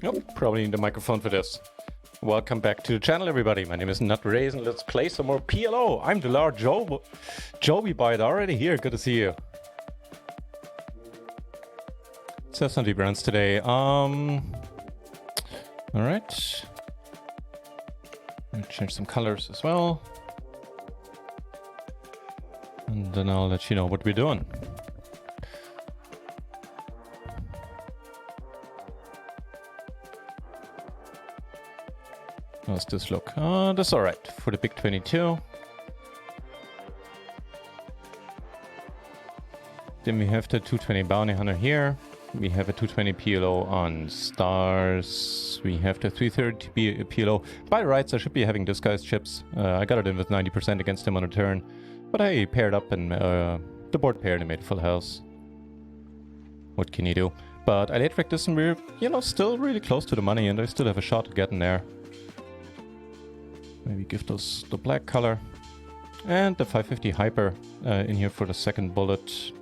Nope, probably need a microphone for this. Welcome back to the channel, everybody. My name is NutRaisin. Let's play some more PLO. I'm the Lord Joby Bite already here. Good to see you. Let's have some deep runs today. All right. I'll change some colors as well. And then I'll let you know what we're doing. How's this look? That's all right for the big 22. Then we have the 220 Bounty Hunter here. We have a 220 PLO on stars. We have the 330 PLO. By rights, I should be having this guy's chips. I got it in with 90% against him on a turn. But I paired up and the board paired and made full house. What can you do? But I late rigged this and we're, you know, still really close to the money and I still have a shot at getting there. Maybe give those the black color. And the 550 Hyper in here for the second bullet.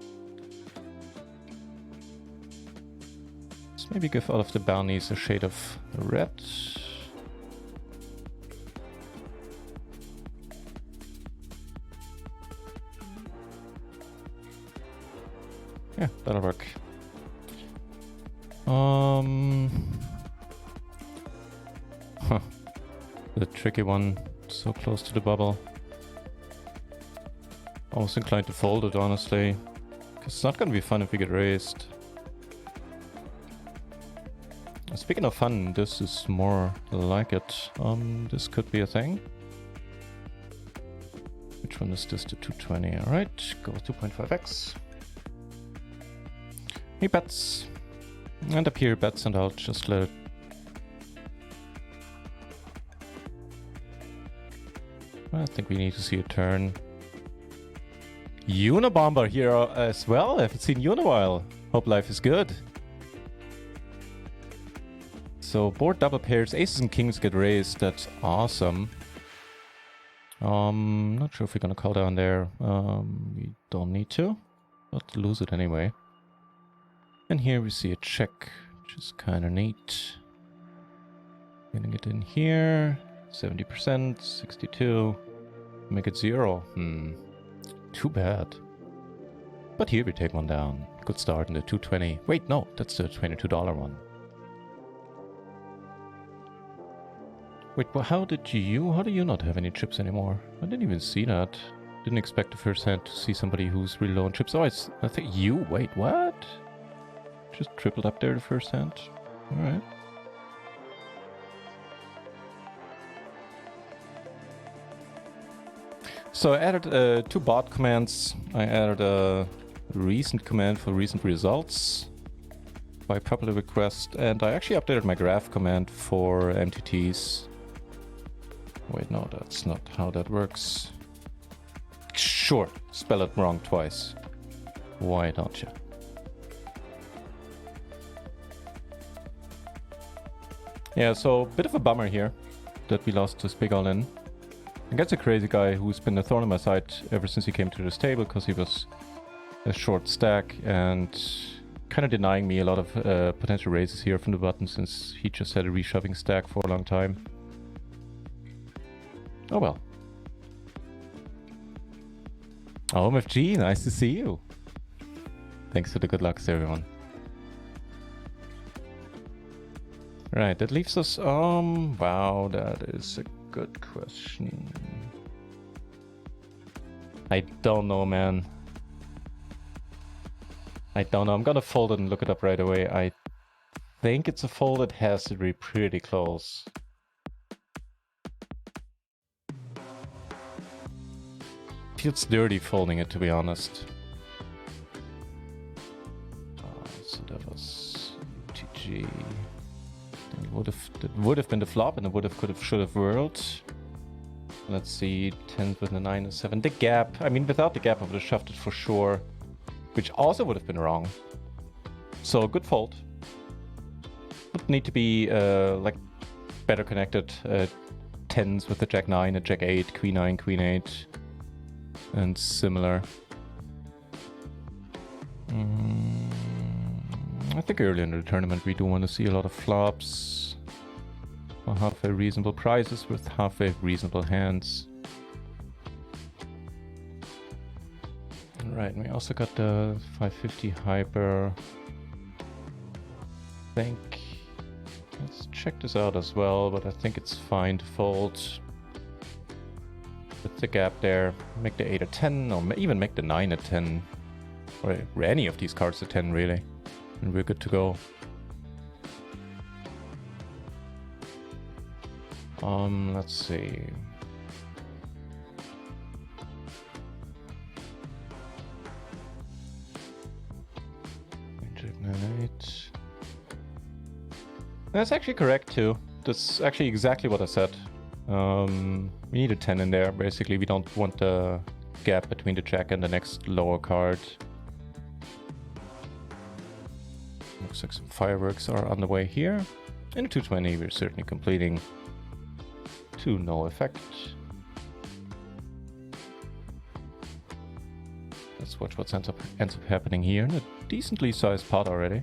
Let's maybe give all of the bounties a shade of red. Yeah, that'll work. The tricky one, so close to the bubble. I was inclined to fold it, honestly. Because it's not gonna be fun if we get raised. Speaking of fun, this is more like it. This could be a thing. Which one is this? The 220. Alright, go 2.5x. He bets. And up here bets, and I'll just let it. I think we need to see a turn. Unabomber here as well. I haven't seen you in a while. Hope life is good. So board double pairs, aces and kings get raised. That's awesome. Not sure if we're gonna call down there. We don't need to, but lose it anyway. And here we see a check, which is kind of neat. Getting it in here. 70%, 62. Make it 0. Too bad. But here we take one down. Good start in the 220. Wait, no, that's the $22 one. Wait, well, how do you not have any chips anymore? I didn't even see that. Didn't expect the first hand to see somebody who's really low on chips. Oh, I think you, wait, what? Just tripled up there the first hand. Alright. So I added 2 bot commands. I added a recent command for recent results by popular request, and I actually updated my graph command for MTTs. Wait, no, that's not how that works. Sure, spell it wrong twice. Why don't you? Yeah, so bit of a bummer here that we lost this big all-in. Against a crazy guy who's been a thorn in my side ever since he came to this table because he was a short stack and kind of denying me a lot of potential raises here from the button since he just had a reshoving stack for a long time. Oh well. Oh, MFG, nice to see you. Thanks for the good lucks, everyone. Right, that leaves us, wow, that is a good question. I don't know, man. I don't know. I'm gonna fold it and look it up right away. I think it's a fold. It has to be pretty close. Feels dirty folding it, to be honest. So that was TG. That would have been the flop, and it should have whirled. Let's see, 10 with a 9 and 7. The gap, I mean, without the gap, I would have shoved it for sure, which also would have been wrong. So good fold. Would need to be like better connected 10s with the Jack 9, a Jack 8, Queen 9, Queen 8, and similar. I think early in the tournament we do want to see a lot of flops. Or halfway reasonable prices with halfway reasonable hands. Right, we also got the 550 hyper. I think... Let's check this out as well, but I think it's fine to fold. With the gap there, make the 8 a 10, or even make the 9 a 10. Or any of these cards a 10, really. And we're good to go. Let's see. Jack 9 8. That's actually correct too. That's actually exactly what I said. We need a 10 in there. Basically, we don't want the gap between the jack and the next lower card. Looks like some fireworks are on the way here. In a 220, we're certainly completing to no effect. Let's watch what ends up happening here in a decently sized pot already.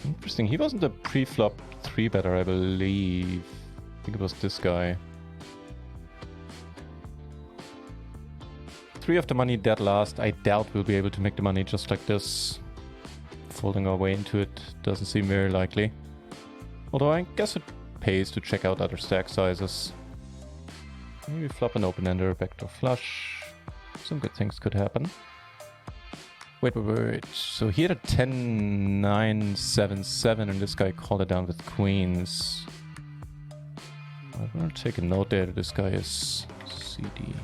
Interesting, he wasn't a pre-flop 3-better, I believe. I think it was this guy. 3 of the money dead last. I doubt we'll be able to make the money just like this. Folding our way into it doesn't seem very likely. Although I guess it pays to check out other stack sizes. Maybe flop an open-ender, backdoor flush. Some good things could happen. Wait. So he had a 10, 9, 7, 7, and this guy called it down with queens. I'm gonna take a note there that this guy is CD.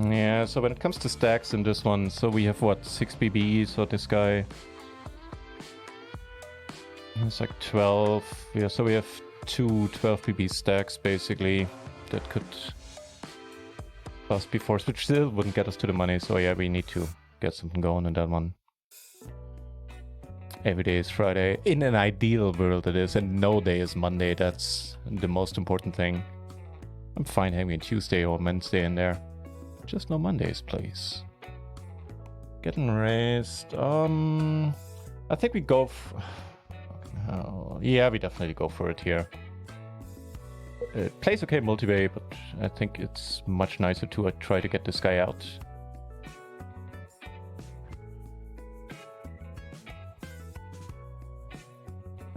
Yeah, so when it comes to stacks in this one, so we have what, 6 BB, so this guy... It's like 12, yeah, so we have 2 12 BB stacks basically that could bust before, which still wouldn't get us to the money, so yeah, we need to get something going on that one. Every day is Friday. In an ideal world it is, and no day is Monday, that's the most important thing. I'm fine having a Tuesday or Wednesday in there. Just no Mondays, please. Getting raised. I think we go. Yeah, we definitely go for it here. It plays okay multi-way, but I think it's much nicer to try to get this guy out.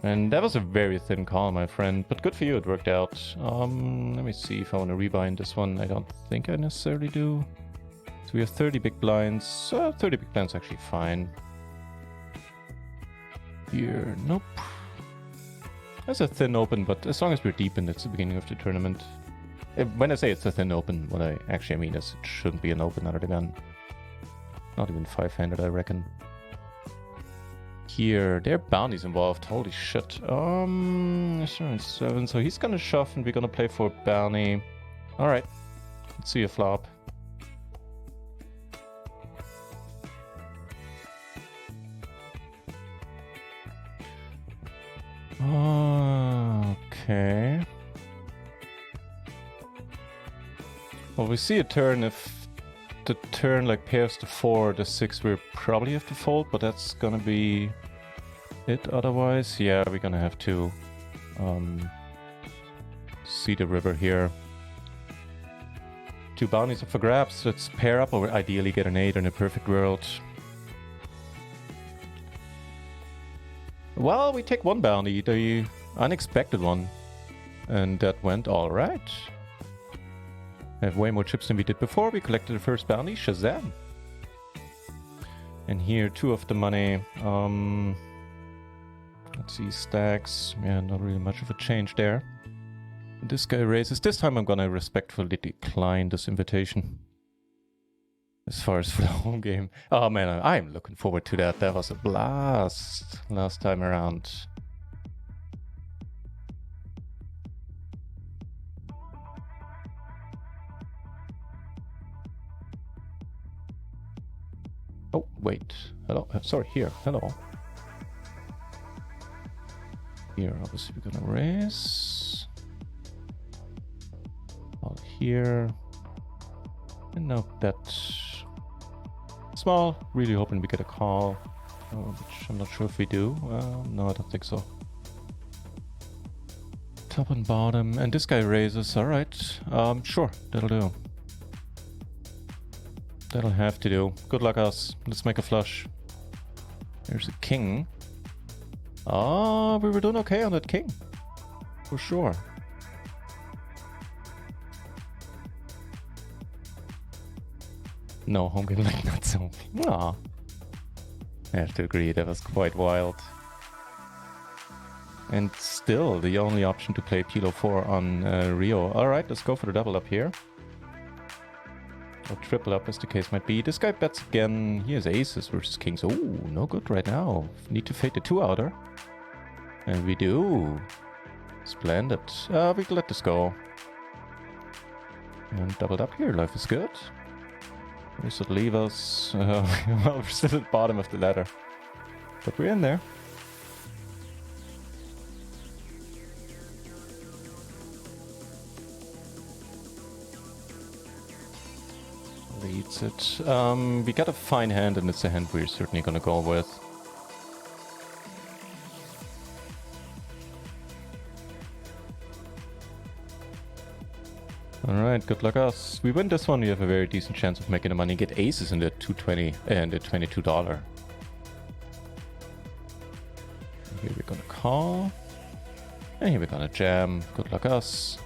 And that was a very thin call, my friend, but good for you, it worked out. Let me see if I want to rebind this one. I don't think I necessarily do. So we have 30 big blinds. 30 big blinds actually fine. Here, nope. That's a thin open, but as long as we're deep and it's the beginning of the tournament. When I say it's a thin open, what I actually mean is it shouldn't be an open under the gun. Not even 5-handed, I reckon. Here, there are bounties involved. Holy shit. 7, so he's gonna shove and we're gonna play for bounty. Alright. Let's see a flop. Okay. Well, we see a turn. If the turn like pairs the 4, the 6, we probably have to fold, but that's gonna be it otherwise. Yeah, we're gonna have to see the river here. 2 bounties up for grabs. Let's pair up or ideally get an 8 in a perfect world. Well, we take 1 bounty, the unexpected one. And that went alright. We have way more chips than we did before. We collected the first bounty, Shazam! And here, 2 of the money. Let's see, stacks. Yeah, not really much of a change there. This guy raises. This time I'm gonna respectfully decline this invitation. As far as for the home game. Oh man, I'm looking forward to that. That was a blast last time around. Oh, wait. Hello. Sorry, here. Hello. Here, obviously we're gonna raise. All here. And now that small. Really hoping we get a call. Which I'm not sure if we do. No, I don't think so. Top and bottom. And this guy raises. Alright. Sure. That'll do. That'll have to do. Good luck, us. Let's make a flush. There's a king. Oh, we were doing okay on that king. For sure. No, home game like not so. Aw. I have to agree, that was quite wild. And still, the only option to play PLO 4 on Rio. Alright, let's go for the double up here. Or triple up, as the case might be. This guy bets again. He has aces versus kings. Oh, no good right now. Need to fade the 2-outer. And we do. Splendid. We can let this go. And doubled up here. Life is good. This would leave us... well, we're still at the bottom of the ladder. But we're in there. Leads it. We got a fine hand, and it's a hand we're certainly gonna go with. Alright, good luck us. We win this one, we have a very decent chance of making the money. Get aces in the 220 and the $22. Here we're gonna call. And here we're gonna jam. Good luck us.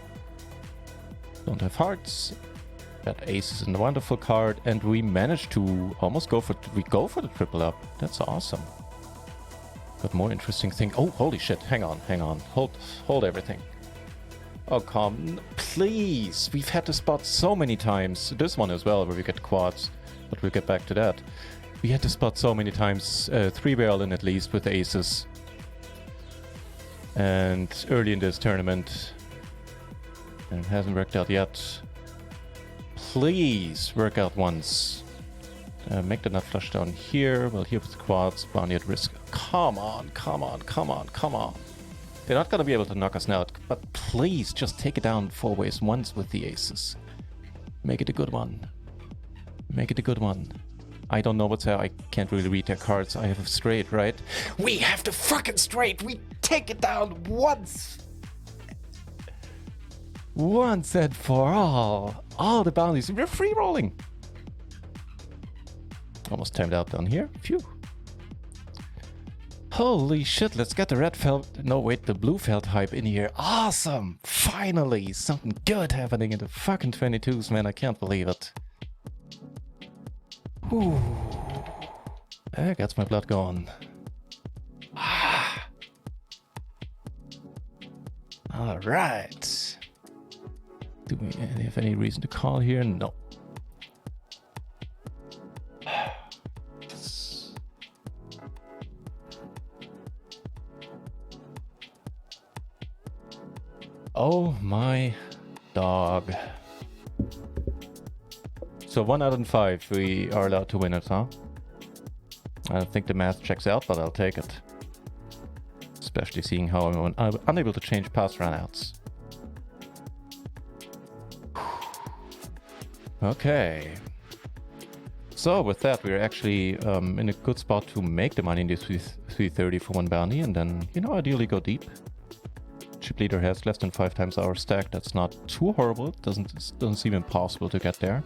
Don't have hearts. Got aces in the wonderful card, and we managed to almost go for the triple up. That's awesome. Got more interesting thing. Oh, holy shit! Hang on. Hold everything. Oh, come, please! We've had this spot so many times. This one as well, where we get quads, but we'll get back to that. We had this spot so many times. 3-barrel in at least with aces, and early in this tournament, and it hasn't worked out yet. Please work out once. Make the nut flush down here. Well, here with quads, bounty at risk. Come on. They're not gonna be able to knock us out, but please just take it down 4 ways once with the aces. Make it a good one. I don't know what's there. I can't really read their cards. I have a straight, right? We have the fucking straight. We take it down once. Once and for all. All the bounties. We're free rolling. Almost timed out down here. Phew. Holy shit, let's get the red felt. No, wait, the blue felt hype in here. Awesome. Finally, something good happening in the fucking 22s, man. I can't believe it. Whew. That gets my blood going. Alright. Do we have any reason to call here? No. Oh my dog. So 1 out of 5 we are allowed to win it, huh? I don't think the math checks out, but I'll take it. Especially seeing how I'm unable to change past runouts. Okay. So with that, we're actually in a good spot to make the money in this 330 for 1 bounty, and then, you know, ideally go deep. Chip leader has less than 5 times our stack. That's not too horrible. It doesn't seem impossible to get there.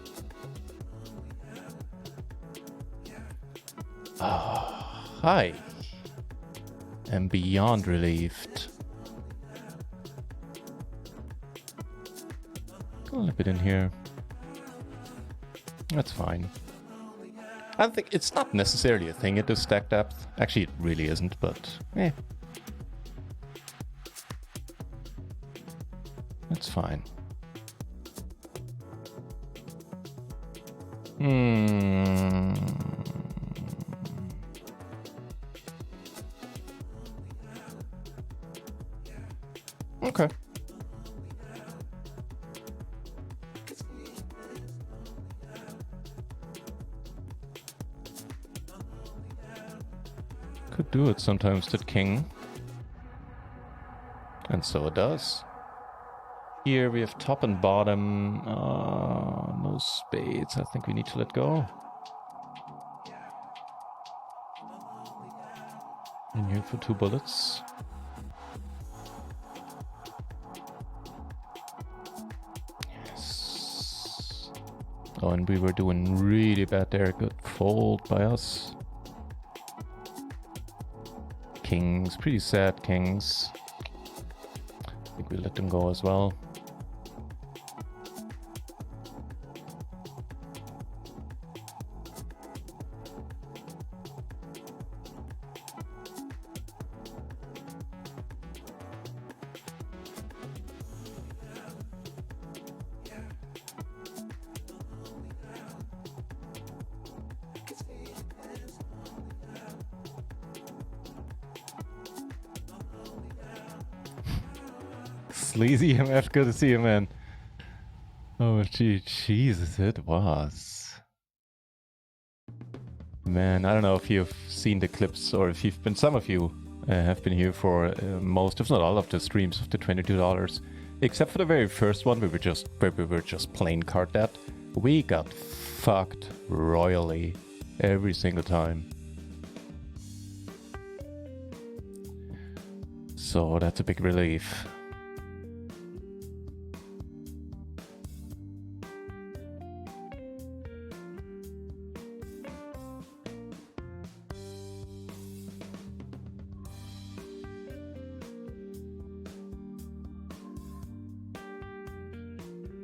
I am beyond relieved. A little bit in here. That's fine. I think it's not necessarily a thing at this stack depth. Actually, it really isn't, but eh. It's fine. Okay. Could do it sometimes to king. And so it does. Here we have top and bottom. No spades. I think we need to let go. And here for 2 bullets. Yes. Oh, and we were doing really bad there. Good fold by us. Kings. Pretty sad kings. I think we let them go as well. Sleazy MF, good to see you, man. Oh, gee, Jesus, it was. Man, I don't know if you've seen the clips or if you've been, some of you have been here for most, if not all, of the streams of the $22. Except for the very first one, where we were just plain card that. We got fucked royally every single time. So that's a big relief.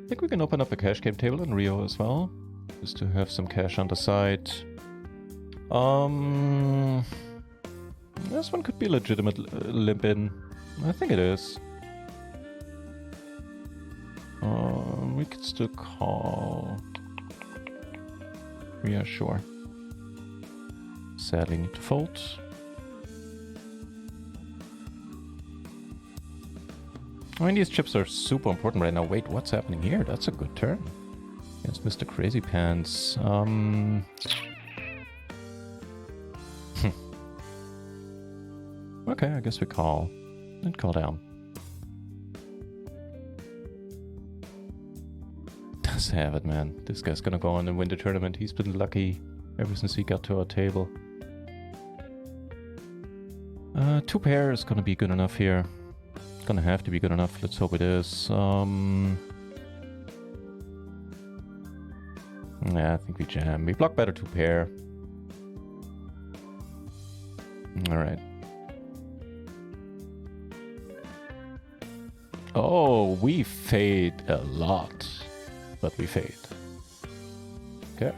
I think we can open up a cash game table in Rio as well, just to have some cash on the side. This one could be legitimate limp in. I think it is. We could still call. Yeah, sure. Sadly need to fold. I mean, these chips are super important right now. Wait, what's happening here? That's a good turn. Yes, Mr. Crazy Pants. Okay, I guess we call. And call down. Does have it, man. This guy's gonna go on and win the tournament. He's been lucky ever since he got to our table. 2 pair is gonna be good enough here. Gonna have to be good enough. Let's hope it is. Yeah, I think we jam. We block better 2 pair. Alright. Oh, we fade a lot. But we fade. Okay.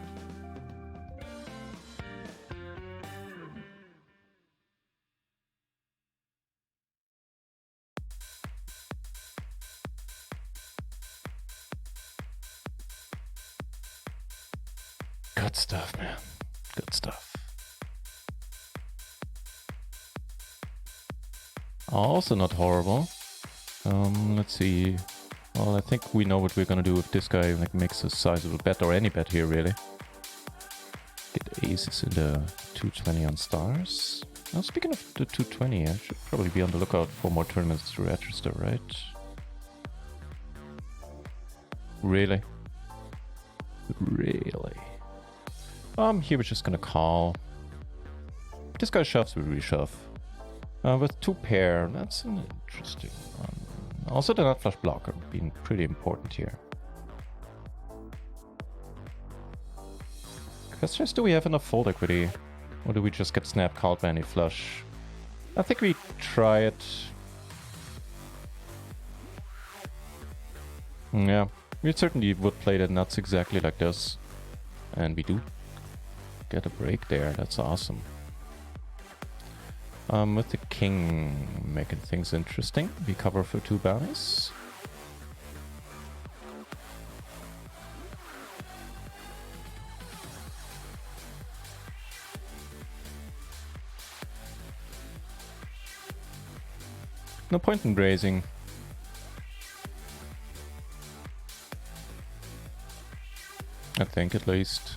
Good stuff, man. Good stuff. Also not horrible. Let's see. Well, I think we know what we're gonna do if this guy like makes a sizable bet, or any bet here, really. Get aces in the 220 on stars. Now, speaking of the 220, I should probably be on the lookout for more tournaments to register, right? Really? Really? Here we're just gonna call. If this guy shoves, we reshove. With 2 pair, that's an interesting one. Also the nut flush blocker being pretty important here. Question is, do we have enough fold equity? Or do we just get snap called by any flush? I think we try it. Yeah, we certainly would play the nuts exactly like this. And we do get a break there, that's awesome. With the king making things interesting, we cover for 2 bounties. No point in grazing. I think, at least.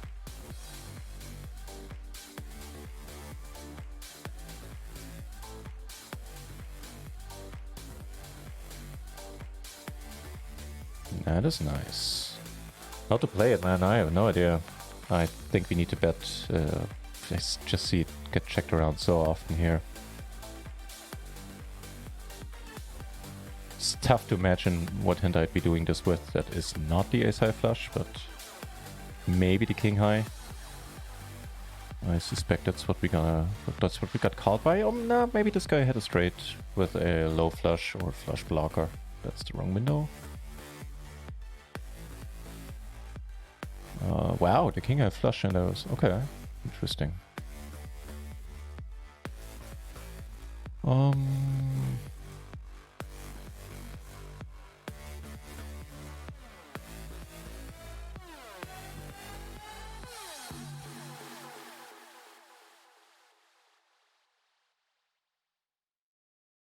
That is nice. How to play it, man, I have no idea. I think we need to bet. I just see it get checked around so often here. It's tough to imagine what hand I'd be doing this with. That is not the ace-high flush, but maybe the king-high. I suspect that's what we got called by. No, maybe this guy had a straight with a low flush or flush blocker. That's the wrong window. Wow, the king high flush and those. Okay, interesting.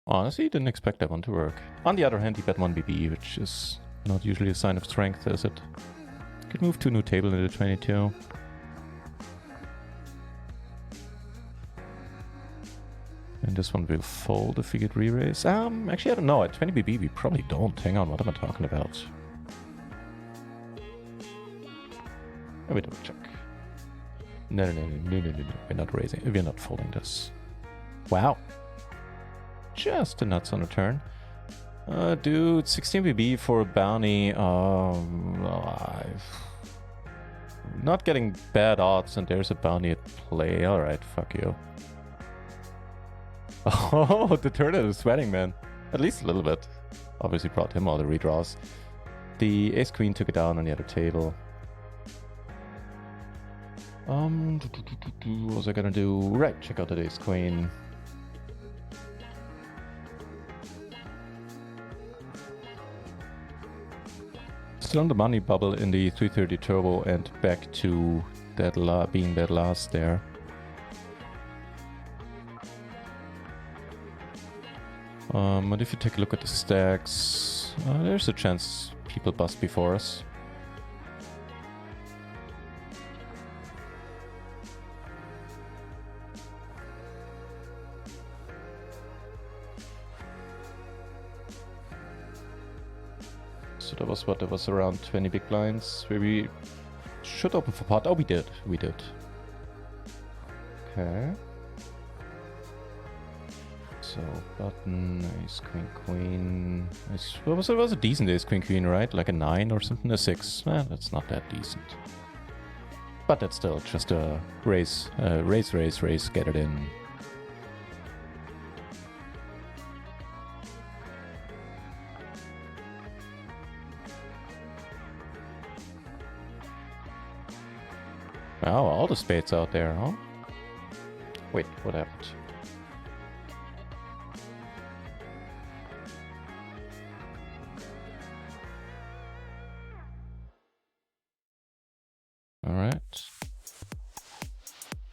Honestly, didn't expect that one to work. On the other hand, he bet 1 BB, which is not usually a sign of strength, is it? Could move to a new table into 22. And this one will fold if we get re-raise. Actually, I don't know. At 20 BB, we probably don't. Hang on, what am I talking about? Let me double check. No. We're not raising. We're not folding this. Wow. Just a nuts on a turn. Dude, 16 BB for a bounty. Not getting bad odds, and there's a bounty at play. Alright, fuck you. Oh, the turn is sweating, man. At least a little bit. Obviously brought him all the redraws. The ace-queen took it down on the other table. What was I gonna do? Right, check out the ace-queen. Still on the money bubble in the 330 turbo and back to that being that last there. But if you take a look at the stacks, there's a chance people bust before us. So that was what? That was around 20 big blinds where we should open for pot. Oh, we did. We did. Okay. So button, ace, queen, queen. It was a decent ace, queen, queen, right? Like a 9 or something, a 6. That's not that decent. But that's still just a raise, raise, get it in. Wow, all the spades out there, huh? Wait, what happened? Alright.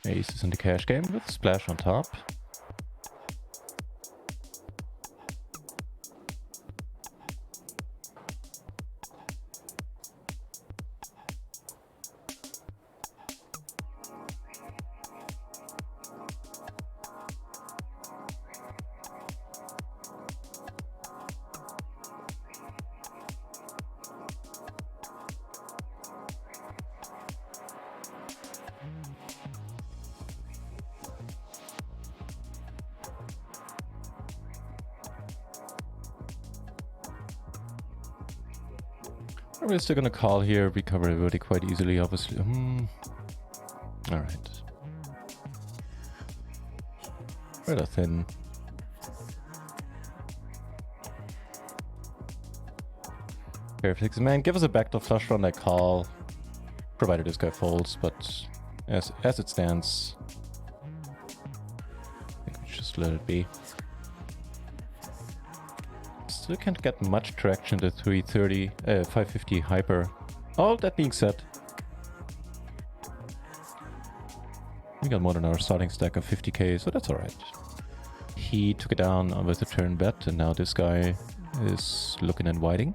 Ace is in the cash game with a splash on top. We're still gonna call here, recover everybody quite easily, obviously. Alright. Rather thin. Perfect. Man, give us a backdoor flush run, I call. Provided this guy folds, but as it stands, I think we just let it be. Still can't get much traction to 330, 550 hyper. All that being said, we got more than our starting stack of 50k, so that's alright. he took it down with a turn bet, and now this guy is looking at whiting.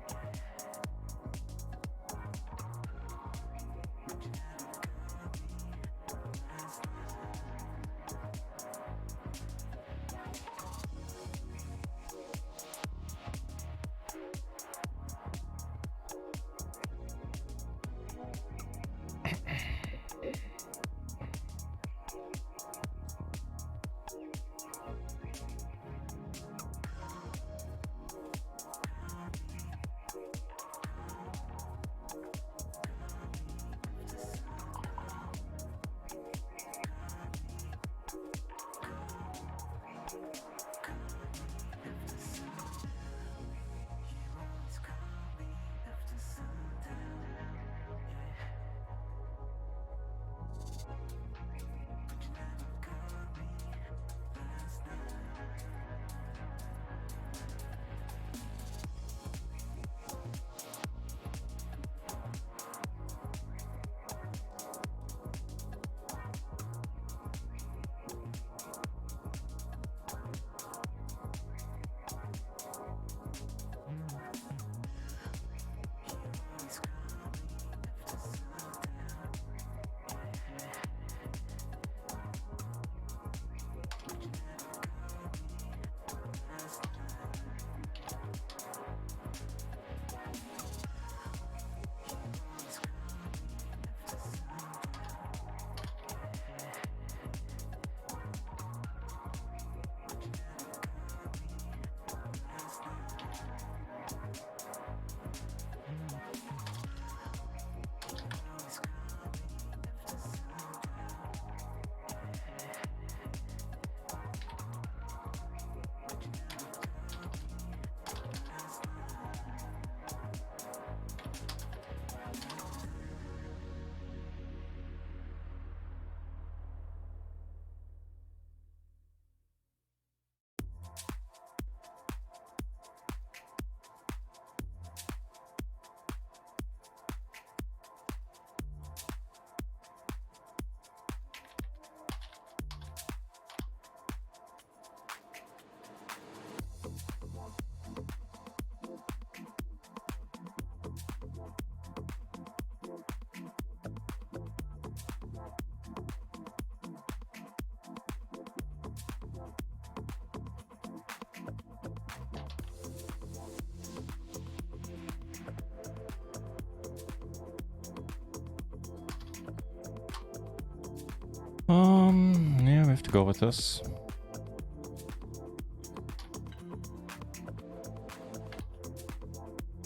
Yeah, we have to go with this.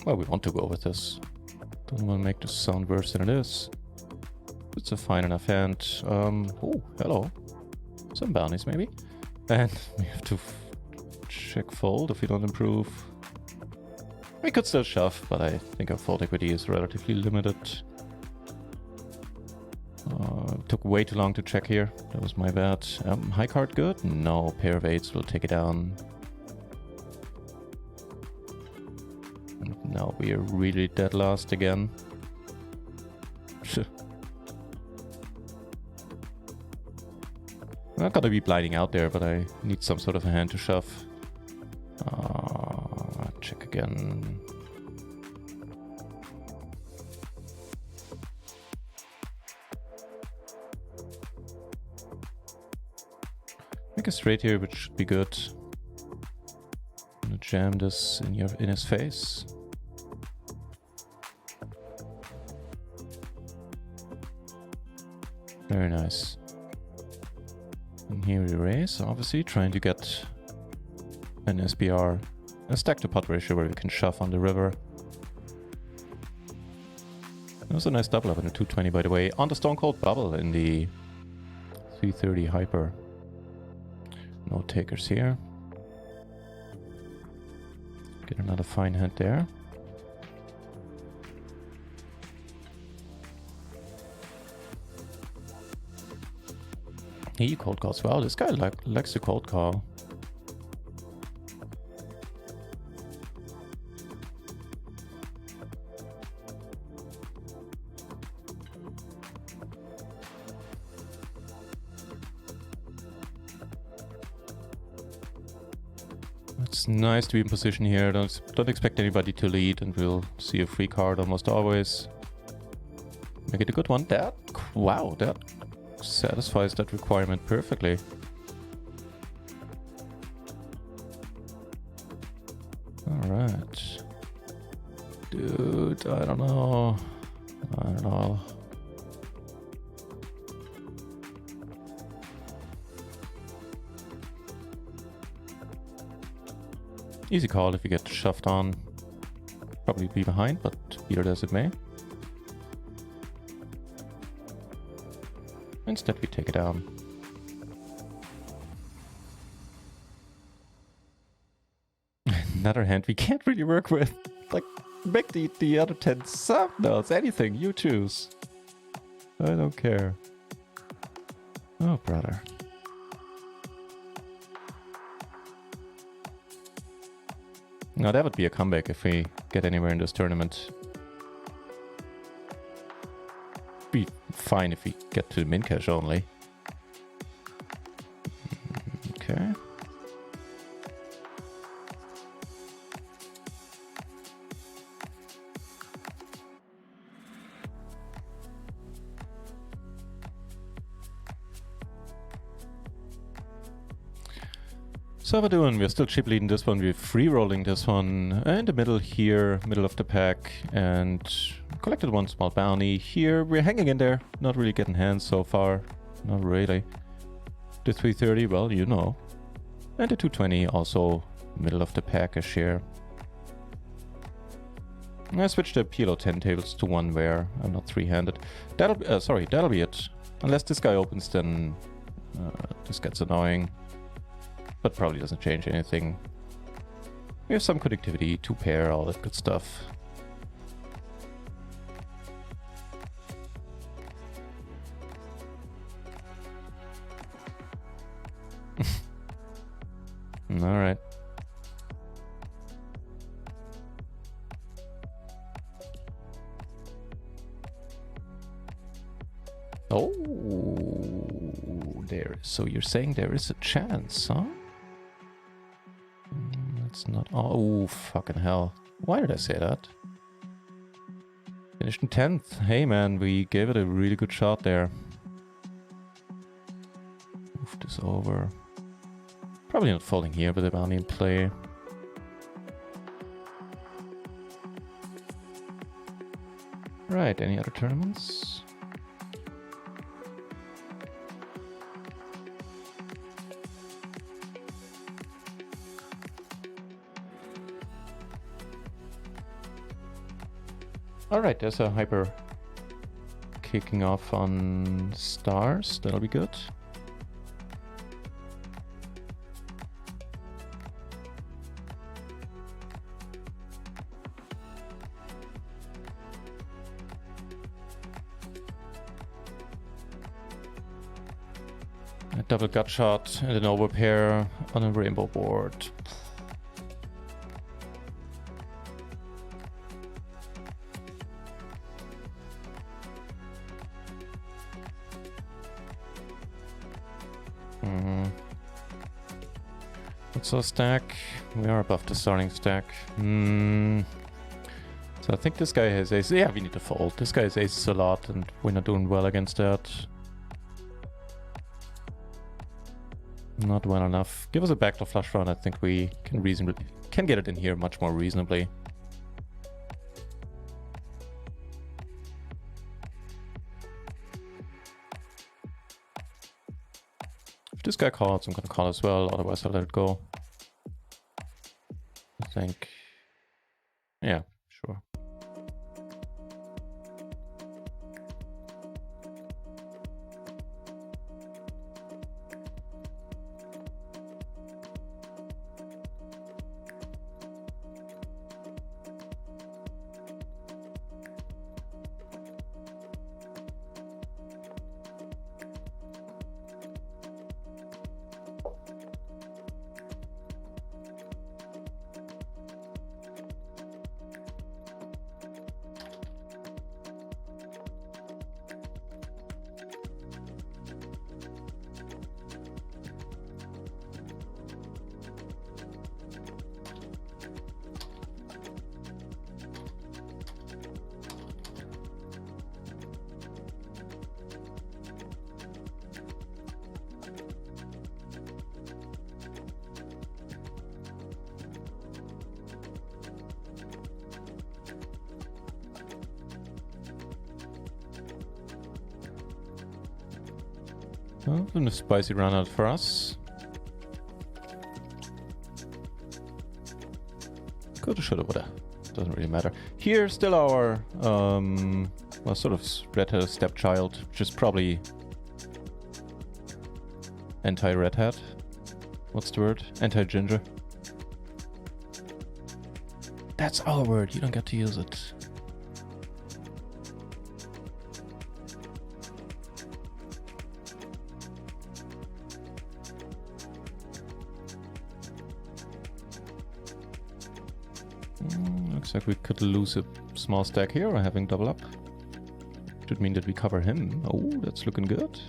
Well, we want to go with this. Don't want to make this sound worse than it is. It's a fine enough hand. Oh, hello. Some bounties, maybe. And we have to check fold if we don't improve. We could still shove, but I think our fold equity is relatively limited. Took way too long to check here. That was my bad. High card good? No, pair of eights will take it down. And now we are really dead last again. I'm not gonna be blinding out there, but I need some sort of a hand to shove. Check again. Make a straight here, which should be good. I'm gonna jam this in his face. Very nice. And here we raise, obviously, trying to get an SPR, a stack to pot ratio where we can shove on the river. That was a nice double up in the 220, by the way, on the Stone Cold Bubble in the 330 Hyper. No takers here. Get another fine hand there. He cold calls. Wow, this guy likes to cold call. It's nice to be in position here. Don't expect anybody to lead, and we'll see a free card almost always. Make it a good one. Wow, that satisfies that requirement perfectly. Alright. Dude, I don't know. Easy call if you get shoved on. Probably be behind, but be it as it may. Instead, we take it down. Another hand we can't really work with. Like, make the other 10 sub nodes, anything, you choose. I don't care. Oh, brother. Now that would be a comeback if we get anywhere in this tournament. Be fine if we get to the min cash only. Okay. So we're doing, we're still chip leading this one, we're free rolling this one in the middle here, middle of the pack, and collected one small bounty. Here we're hanging in there, not really getting hands so far, not really. The 330, well, you know. And the 220 also middle of the pack a share. I switched the PLO 10 tables to one where I'm not three-handed. That'll be it. Unless this guy opens, then this gets annoying. But probably doesn't change anything. We have some connectivity, 2 pair, all that good stuff. Alright. Oh, there. So you're saying there is a chance, huh? That's not. Oh, fucking hell. Why did I say that? Finished in 10th. Hey, man, we gave it a really good shot there. Move this over. Probably not folding here, but the bounty in play. Right, any other tournaments? Alright, there's a hyper kicking off on stars. That'll be good. A double gut shot and an overpair on a rainbow board. What's our stack? We are above the starting stack. So I think this guy has aces. Yeah, we need to fold. This guy has aces a lot and we're not doing well against that. Not well enough. Give us a backdoor flush round. I think we can get it in here much more reasonably. If this guy calls, I'm gonna call as well, otherwise I'll let it go. I think. Yeah, sure. Well, a spicy run out for us. Coulda, shoulda, woulda. Doesn't really matter. Here, still our, well, sort of redhead stepchild, which is probably anti-red hat. What's the word? Anti-ginger. That's our word, you don't get to use it. Looks like we could lose a small stack here or having double up. Should mean that we cover him. Oh, that's looking good.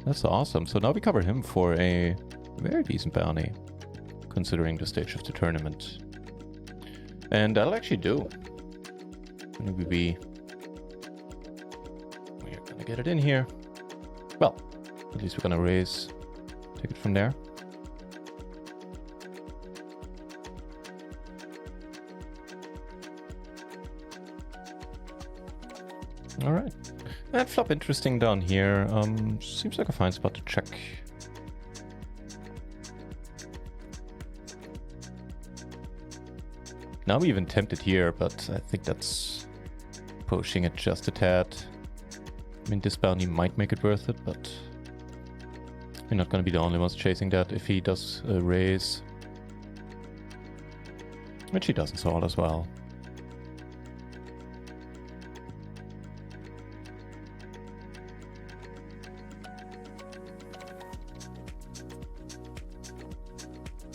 That's awesome. So now we cover him for a very decent bounty, considering the stage of the tournament. And that'll actually do. Maybe we're gonna get it in here. Well, at least we're gonna raise, take it from there. All right. And flop interesting down here. Seems like a fine spot to check. Now I'm even tempted here, but I think that's pushing it just a tad. I mean, this bounty might make it worth it, but we're not going to be the only ones chasing that if he does raise. Which he doesn't solve as well.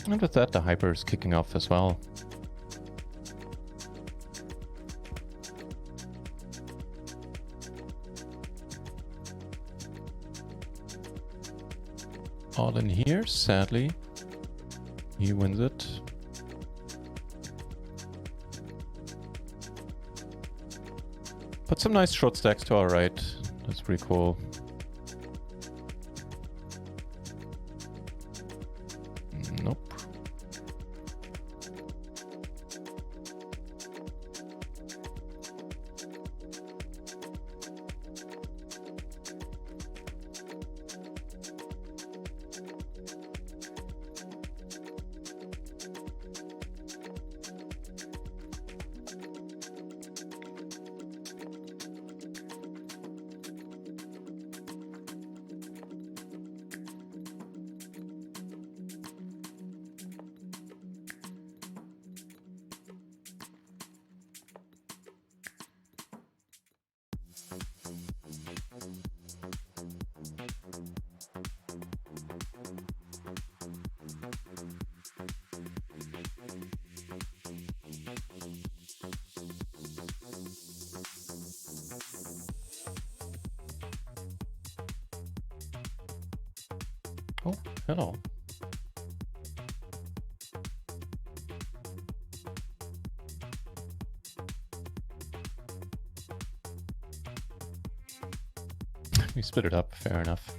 And with that, the hyper is kicking off as well. All in here, sadly. He wins it. But some nice short stacks to our right. That's pretty cool. Nope. Oh, hello. We split it up, fair enough.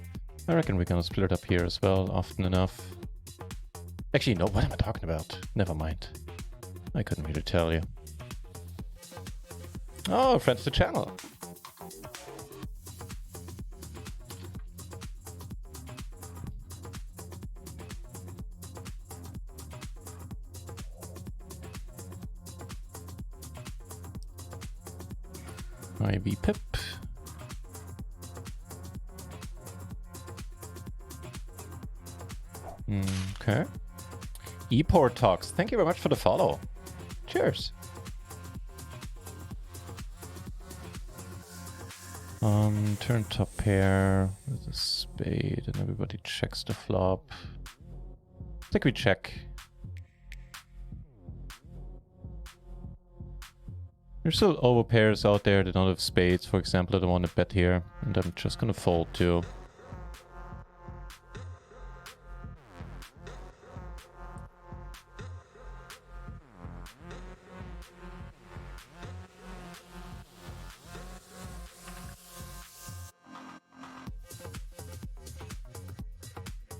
I reckon we're gonna split it up here as well, often enough. Actually, no, what am I talking about? Never mind. I couldn't really tell you. Oh, friends to the channel. IB Pip. Okay. ePort Talks, thank you very much for the follow. Cheers. Turn top pair with a spade and everybody checks the flop. I think we check. There's still over pairs out there that don't have spades, for example, I don't want to bet here, and I'm just gonna fold too.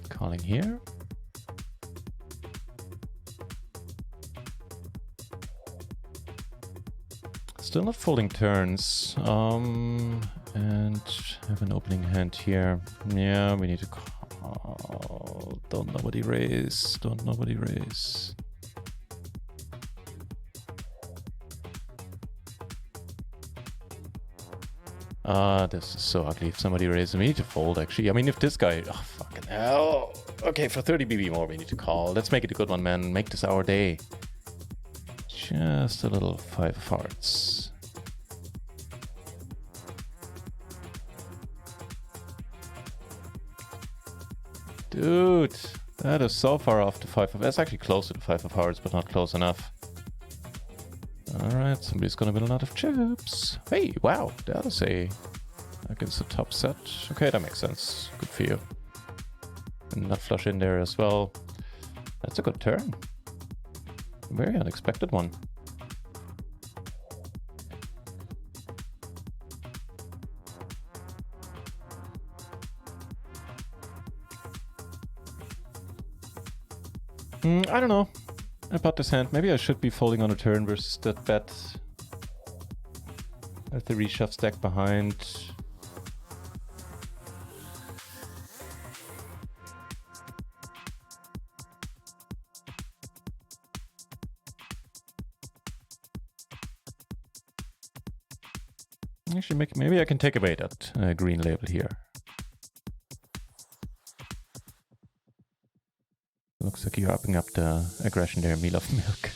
Calling here. Still not folding turns. And have an opening hand here. Yeah, we need to call. Don't nobody raise. Don't nobody raise. This is so ugly. If somebody raises, we need to fold actually. I mean, if this guy... Oh, fucking hell. Okay, for 30 BB more, we need to call. Let's make it a good one, man. Make this our day. Just a little 5 of hearts. Dude, that is so far off the 5 of... That's actually close to the 5 of hearts, but not close enough. Alright, somebody's gonna win a lot of chips. Hey, wow, that is against the top set. Okay, that makes sense. Good for you. And nut flush in there as well. That's a good turn. Very unexpected one. I don't know about this hand. Maybe I should be folding on a turn versus that bet. At the reshove stack behind. Actually, maybe I can take away that green label here. Looks like you're upping up the aggression there, meal of milk.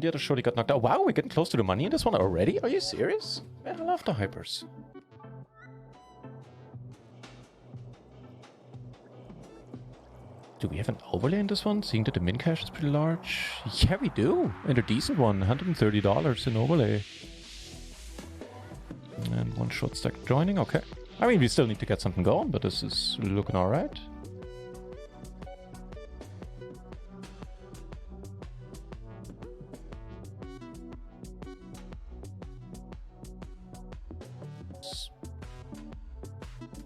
The other shorty got knocked out. Wow, we're getting close to the money in this one already? Are you serious? Man, I love the hypers. Do we have an overlay in this one? Seeing that the min cash is pretty large? Yeah, we do. And a decent one. $130 in overlay. And one short stack joining. Okay. I mean, we still need to get something going, but this is looking alright.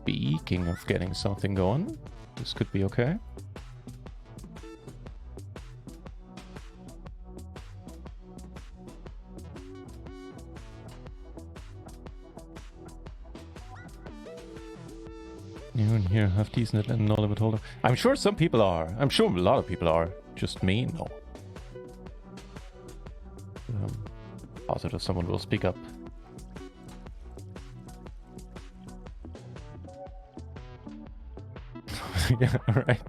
Speaking of getting something going, this could be okay. You in here have decent and no limit holder. I'm sure some people are. I'm sure a lot of people are. Just me? No. Positive someone will speak up. Yeah, right.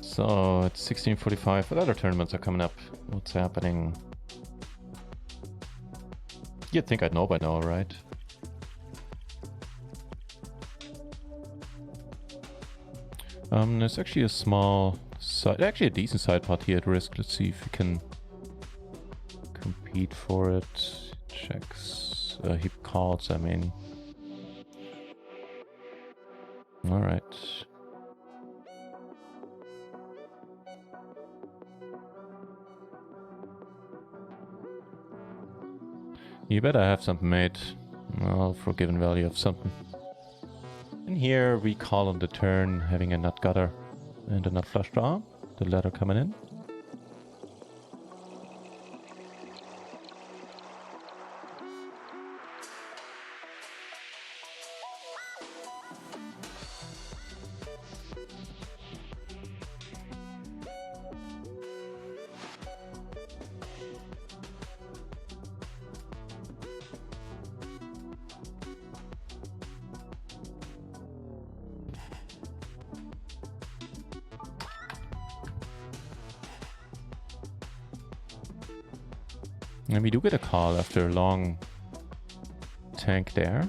So it's 16:45. What other tournaments are coming up? What's happening? You'd think I'd know by now, right? There's actually a small side, actually a decent side pot here at risk. Let's see if we can compete for it. Checks, he calls, I mean. All right. You better have something made. Well, for a given value of something. And here we call on the turn, having a nut gutter and a nut flush draw. The ladder coming in. And we do get a call after a long tank there.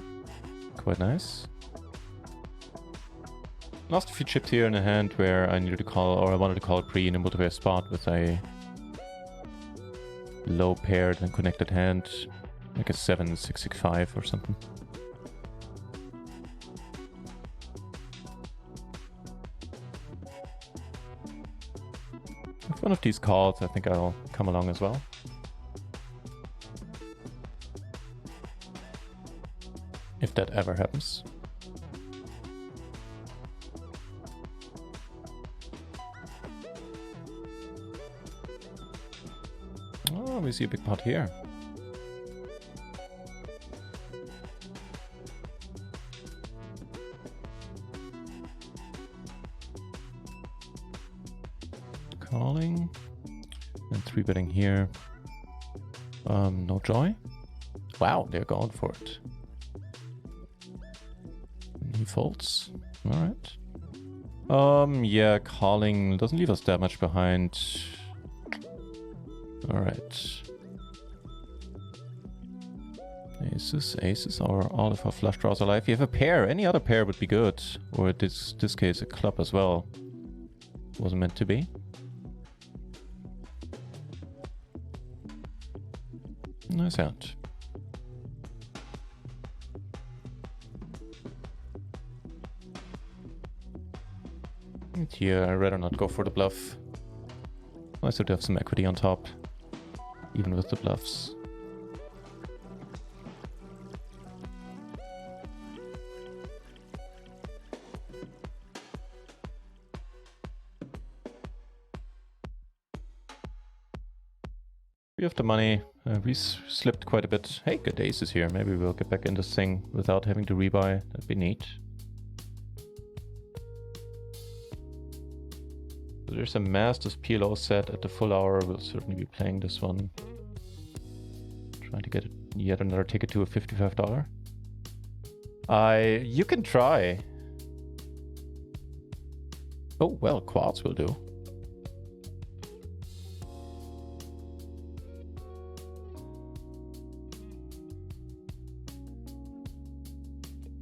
Quite nice. Lost a few chips here in a hand where I needed to call, or I wanted to call pre in a multiplayer spot with a low paired and connected hand. Like a 7-6-6-5 or something. One of these calls, I think I'll come along as well. If that ever happens. Oh, we see a big pot here. Calling. And 3-betting here. No joy. Wow, they're going for it. He folds. Alright. Yeah, calling doesn't leave us that much behind. Alright. Aces, or all of our flush draws are alive. You have a pair. Any other pair would be good. Or in this case, a club as well. Wasn't meant to be. Nice hand. And here, I'd rather not go for the bluff. Nice to have some equity on top, even with the bluffs. We have the money. We slipped quite a bit. Hey, good aces here. Maybe we'll get back in this thing without having to rebuy. That'd be neat. So there's a Masters PLO set at the full hour. We'll certainly be playing this one. Trying to get yet another ticket to a $55. You can try. Oh, well, quads will do.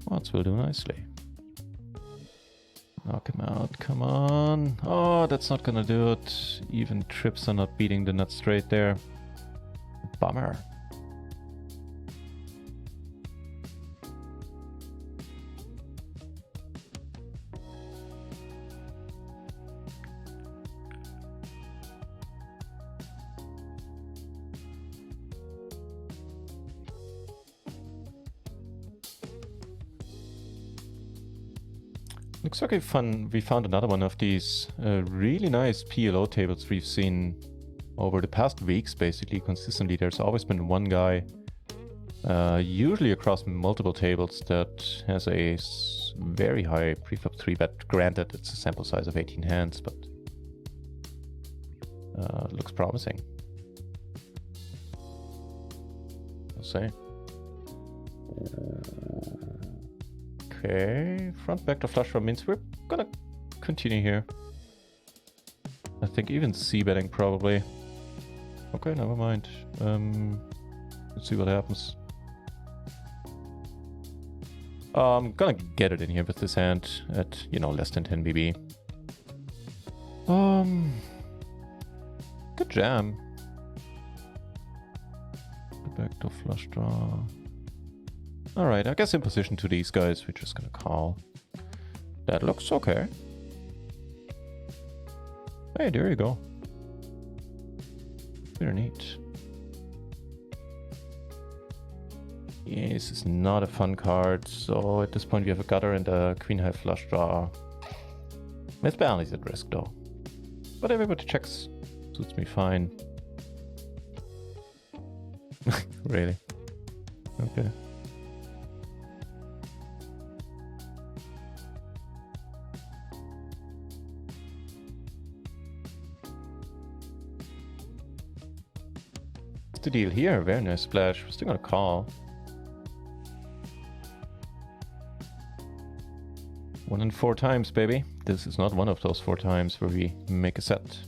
Quads will do nicely. Knock him out, come on. Oh, that's not gonna do it. Even trips are not beating the nut straight there. Bummer. Looks like we found another one of these really nice PLO tables we've seen over the past weeks, basically, consistently. There's always been one guy, usually across multiple tables, that has a very high preflop 3-bet. Granted, it's a sample size of 18 hands, but looks promising. I'll say. Okay, front back to flush draw means we're gonna continue here. I think even c-betting probably. Okay, never mind. Let's see what happens. I'm gonna get it in here with this hand at, you know, less than 10 BB. Good jam. Back to flush draw. Alright, I guess in position to these guys, we're just gonna call. That looks okay. Hey, there you go. Very neat. Yes, it's not a fun card, so at this point we have a gutter and a queen high flush draw. Miss Barney's at risk though. But everybody checks. Suits me fine. Really? Okay. The deal here, very nice splash. We're still gonna call. 1 in 4 times, baby. This is not one of those 4 times where we make a set.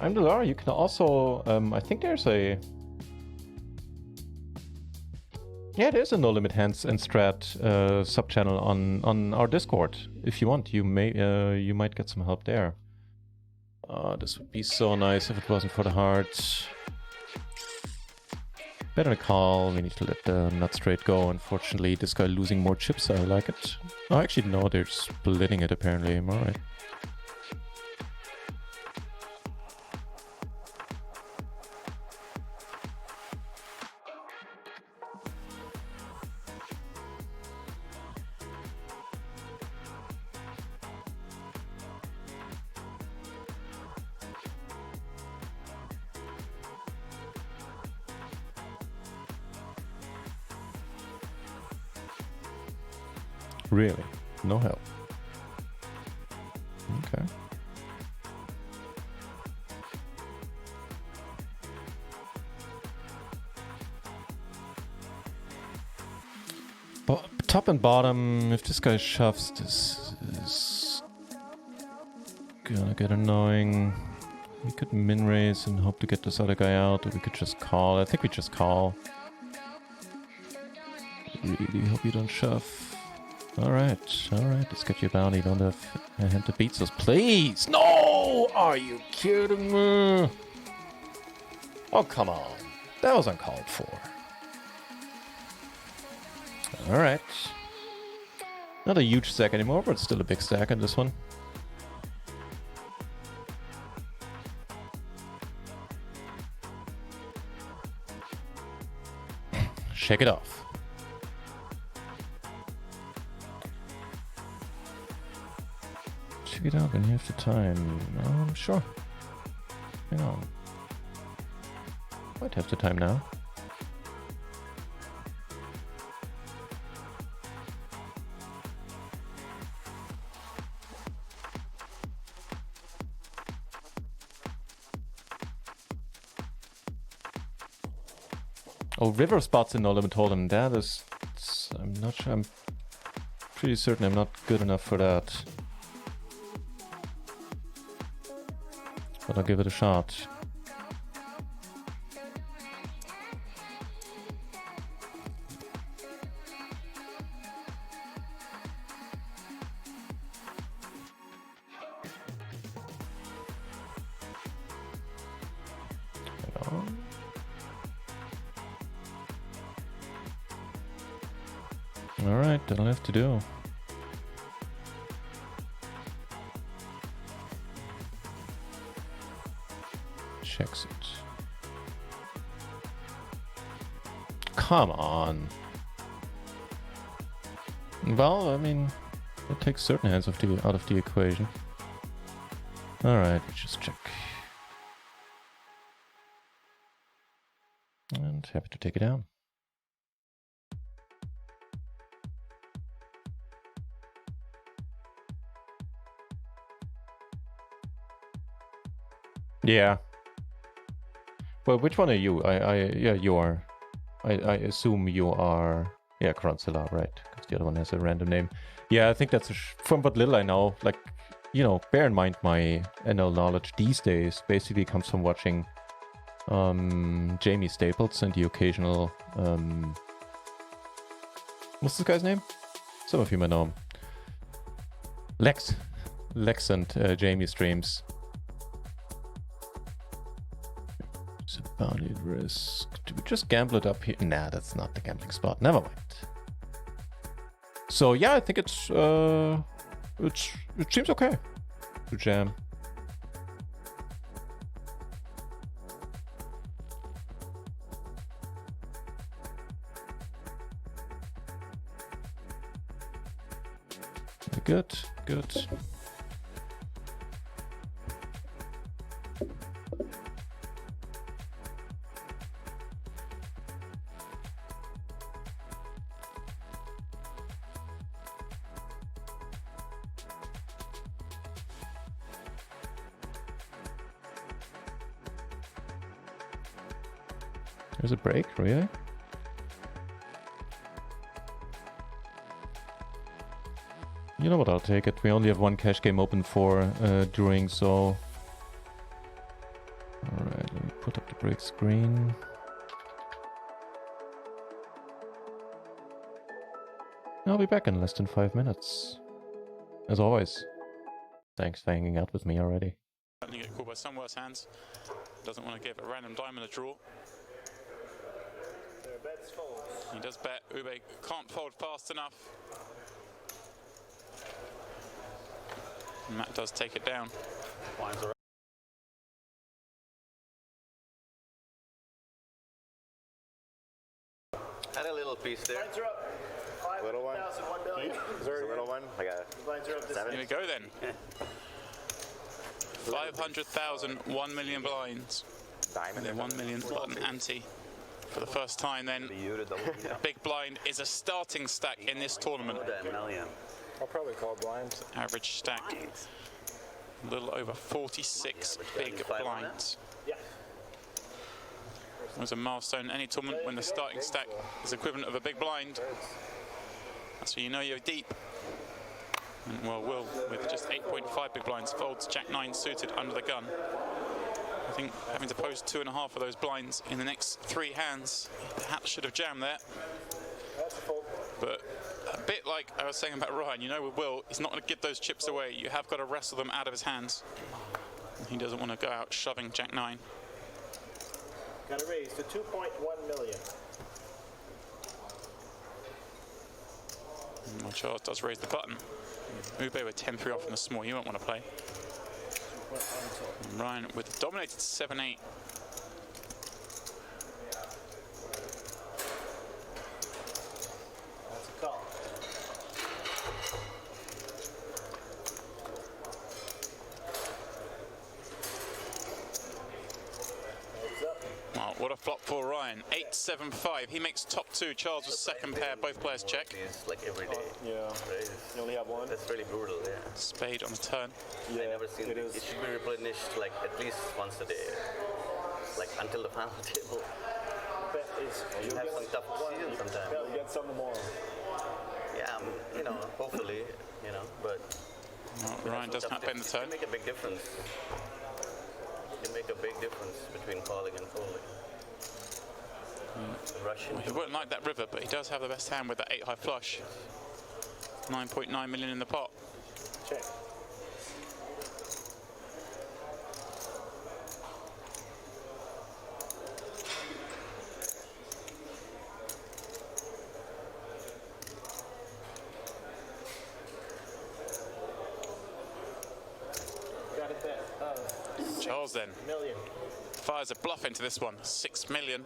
I'm Delara. You can also, I think there's a... Yeah, there's a No Limit Hands and Strat sub-channel on our Discord. If you want, you might get some help there. Oh, this would be so nice if it wasn't for the heart. Better call. We need to let the nut straight go. Unfortunately, this guy losing more chips. I like it. Oh, actually, no, they're splitting it apparently. I'm alright. Really? No help. Okay. But top and bottom, if this guy shoves, this is gonna get annoying. We could min raise and hope to get this other guy out, or we could just call. I think we just call. Really hope you don't shove. Alright, let's get you a bounty. Don't have a hand that beats us, please! No! Are you kidding me? Oh, come on. That was uncalled for. Alright. Not a huge stack anymore, but still a big stack in this one. Shake it off. Check it out when you have the time. Sure. Hang on. Might have the time now. Oh, river spots in No Limit Hold'em. That is... I'm not sure. I'm pretty certain I'm not good enough for that. But I'll give it a shot. Alright, that'll have to do. Checks it. Come on. Well, I mean, it takes certain hands out of the equation. Alright, just check. And happy to take it down. Yeah. Well, which one are you? Yeah, you are. I assume you are. Yeah, Cronzilla, right? Because the other one has a random name. Yeah, I think that's from what little I know. Like, you know, bear in mind my NL knowledge these days basically comes from watching Jamie Staples and the occasional what's this guy's name? Some of you might know him. Lex and Jamie streams. It's a bounty at risk. Do we just gamble it up here? Nah, that's not the gambling spot. Never mind. So yeah, I think it seems okay to jam. Good, good. There's a break, really? You know what, I'll take it. We only have one cash game open for during, so... Alright, let me put up the break screen. I'll be back in less than 5 minutes. As always, thanks for hanging out with me already. get called by some worse hands. Doesn't want to give a random diamond a draw. He does bet. Ube can't fold fast enough. And Matt does take it down. Had a little piece there. Blinds are up. Little one? 1 million. Is there a little one? Like a Blinds are up this 7? Here we go then. 500,000, 1 million blinds. Diamond. And then 1 million button ante. For the first time then, big blind is a starting stack in this tournament. I'll probably call blinds. Average stack, a little over 46 big blinds. Yeah. It was a milestone in any tournament when the starting stack is equivalent of a big blind. That's when you know you're deep. And well, Will, with just 8.5 big blinds, folds Jack 9 suited under the gun. I think having to post 2.5 of those blinds in the next 3 hands, perhaps should have jammed there. But a bit like I was saying about Ryan, you know with Will, he's not going to give those chips away. You have got to wrestle them out of his hands. He doesn't want to go out shoving Jack 9. Got to raise to 2.1 million. Well, Charles does raise the button. Ube with 10-3 off in the small, you won't want to play. And Ryan with the dominated 7-8. That's a call. Heads up. Wow, what a flop for Ryan. 8-7-5. He makes top 2. Charles was second pair. Both players check. It's like every day. Yeah. You only have one? That's really brutal, yeah. Spade on the turn. Yeah, I never seen it. It should be replenished like at least once a day. Like until the final table. Bet is You have some tough seasons sometimes. You get some tomorrow. Yeah, you know, hopefully, you know, but Well, Ryan does not bend the it turn. can make a big difference. It can make a big difference between calling and folding. Rushing. He wouldn't like that river, but he does have the best hand with that 8 high flush. 9.9 million in the pot. check. Got it bet. Charles then Million. fires a bluff into this one. 6 million.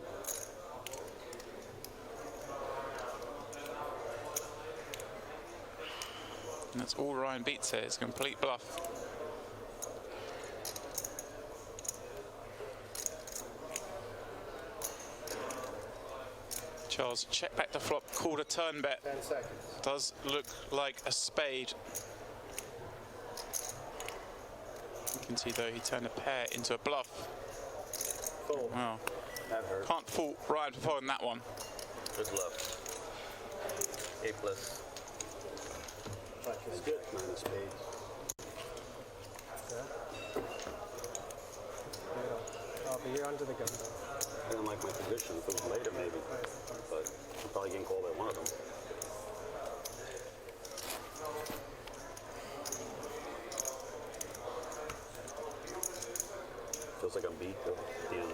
And that's all Ryan beats here. It's a complete bluff. Charles check back the flop, called a turn bet. 10 seconds. Does look like a spade. You can see though he turned a pair into a bluff. Fold. Wow. That hurt. Can't fault Ryan for following that one. Good luck. A+. Practice good. Minus spades. I'll be here under the gun though. I didn't like my position. If it was later, maybe. But I'm probably getting called by one of them. Feels like I'm beat though at the end.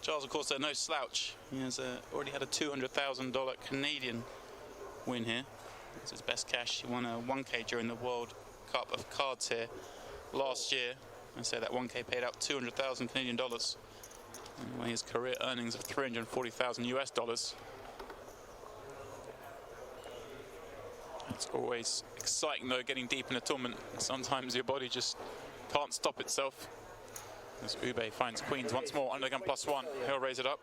Charles, of course, no slouch. He has already had a $200,000 Canadian win here. It's his best cash. He won a 1K during the World Cup of Cards here last year. And so that 1K paid out 200,000 Canadian dollars. And his career earnings of 340,000 US dollars. It's always exciting though, getting deep in a tournament. Sometimes your body just can't stop itself. As Ube finds queens once more, under the gun +1. He'll raise it up.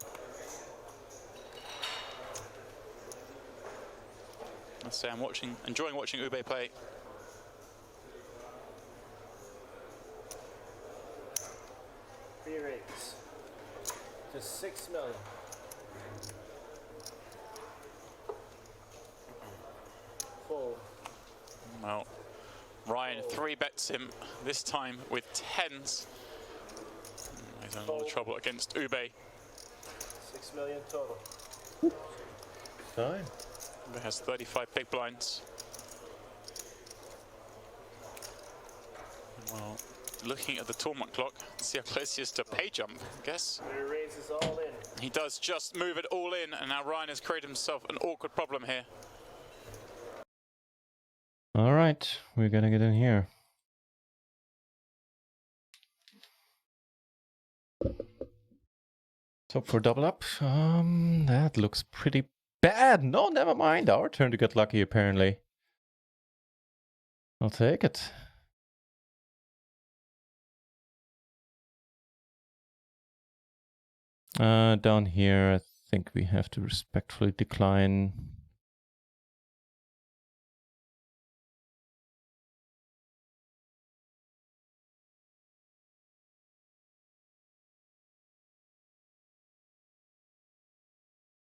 I say I'm enjoying watching Ube play. Re-raise to 6 million. Fold. Well, Ryan 3-bets him, this time with 10s. He's in a lot of trouble against Ube. 6 million total. Fine. Ube has 35 big blinds. Well, looking at the tournament clock, see how close he is to a pay jump, I guess. He raises all in. He does just move it all in, and now Ryan has created himself an awkward problem here. All right, we're gonna get in here. So for double up, that looks pretty bad. No, never mind. Our turn to get lucky, apparently. I'll take it. Down here, I think we have to respectfully decline.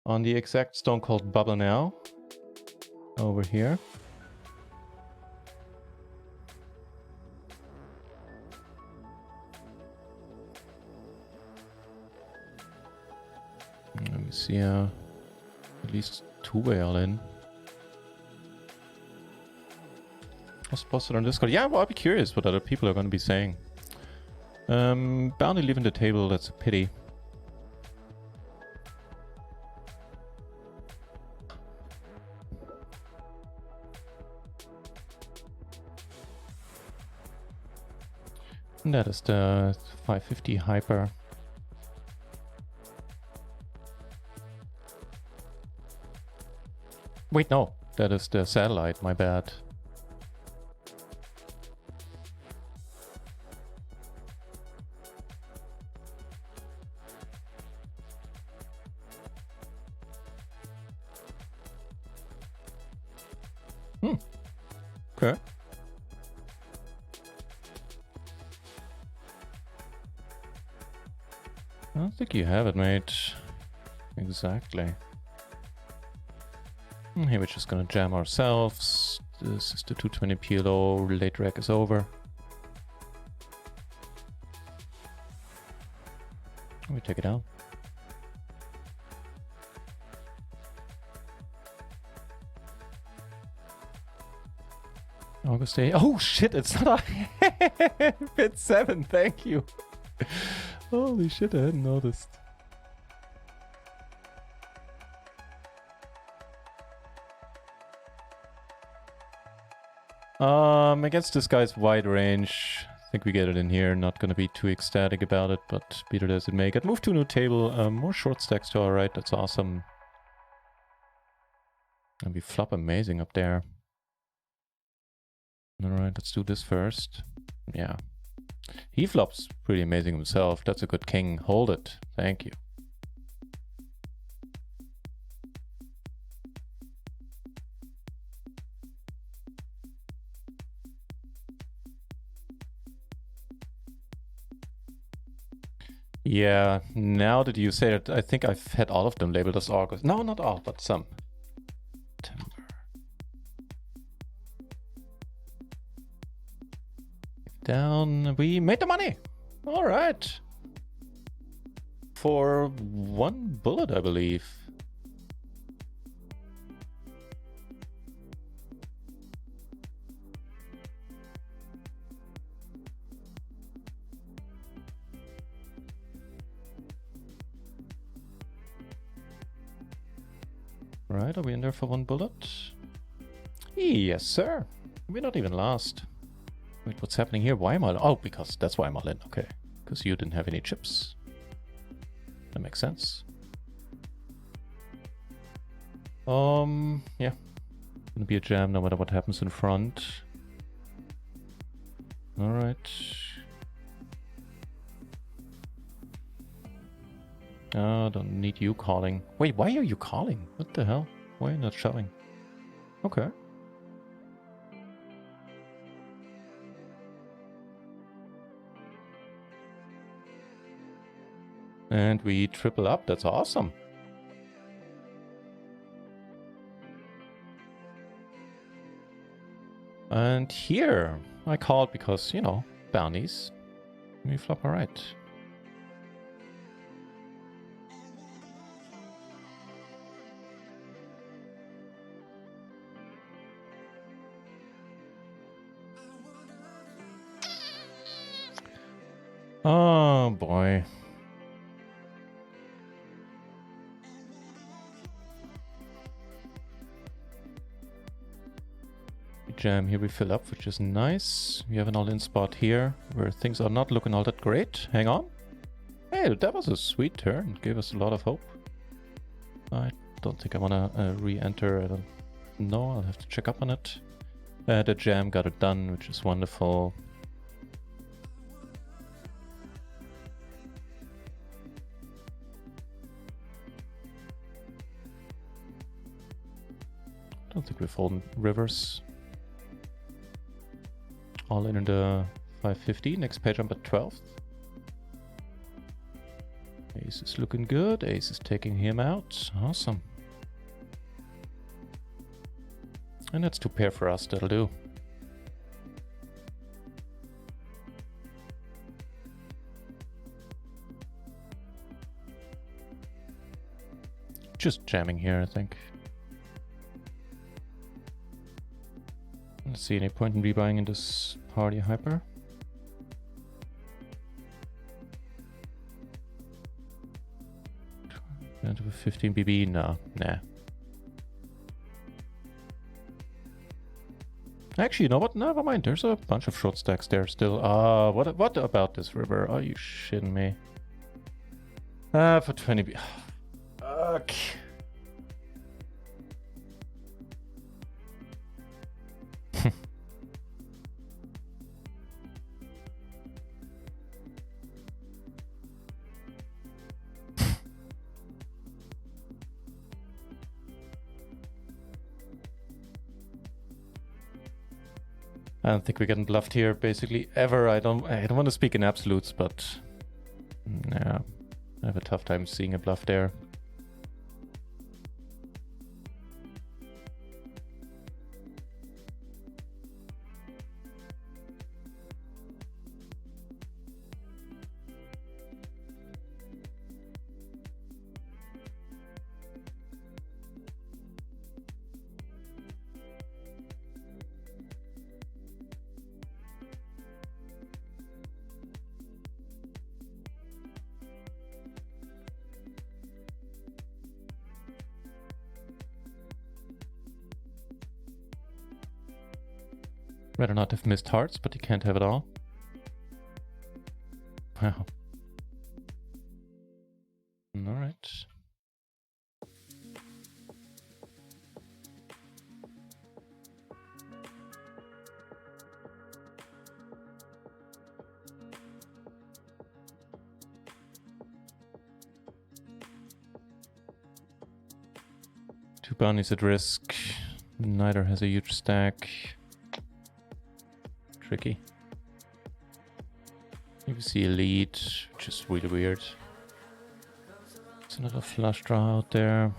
On the exact stone called Bubble now. Over here. Let me see, at least two-way all in. What's posted on Discord? Yeah, well, I'll be curious what other people are going to be saying. Bounty leaving the table, that's a pity. And that is the 550 hyper. Wait, no, that is the satellite, my bad. Okay. I think you have it, mate. Exactly. Here we're just gonna jam ourselves. This is the 220 PLO. Late rack is over. We take it out. August 8. Oh shit! It's not a bit 7. Thank you. Holy shit! I hadn't noticed. Against this guy's wide range, I think we get it in here. Not gonna be too ecstatic about it, but be it as it may. Get moved to a new table. More short stacks to our right. That's awesome. And we flop amazing up there. Alright, let's do this first. Yeah. He flops pretty amazing himself. That's a good king. Hold it. Thank you. Yeah, now that you say it, I think I've had all of them labeled as August. No, not all, but some. September. Down, we made the money. All right. For one bullet, I believe. Right, are we in there for one bullet? Yes, sir. We're not even lost. Wait, what's happening here? Why am I... Oh, because that's why I'm all in. Okay. Because you didn't have any chips. That makes sense. Yeah. Gonna be a jam no matter what happens in front. Alright. Oh, don't need you calling. Wait, why are you calling? What the hell? Why are you not shoving? Okay. And we triple up. That's awesome. And here, I called because, you know, bounties. We flop alright. Oh boy. Jam here we fill up, which is nice. We have an all-in spot here where things are not looking all that great. Hang on. Hey, that was a sweet turn. Gave us a lot of hope. I don't think I want to re-enter. I don't know. I'll have to check up on it. The jam got it done, which is wonderful. Don't think we've holding rivers. All in the 550. Next page jump at 12th. Ace is looking good. Ace is taking him out. Awesome. And that's 2 pair for us. That'll do. Just jamming here, I think. Let's see, any point in rebuying in this party hyper? Down to a 15 BB? No, nah. Actually, you know what? Never mind. There's a bunch of short stacks there still. What about this river? Are you shitting me? For 20 BB. Fuck. I don't think we're getting bluffed here, basically, ever. I don't want to speak in absolutes, but yeah, I have a tough time seeing a bluff there. Rather not have missed hearts, but you can't have it all. Wow. Alright. Two bounties at risk. Neither has a huge stack. Tricky. You see a lead, which is really weird. There's another flush draw out there.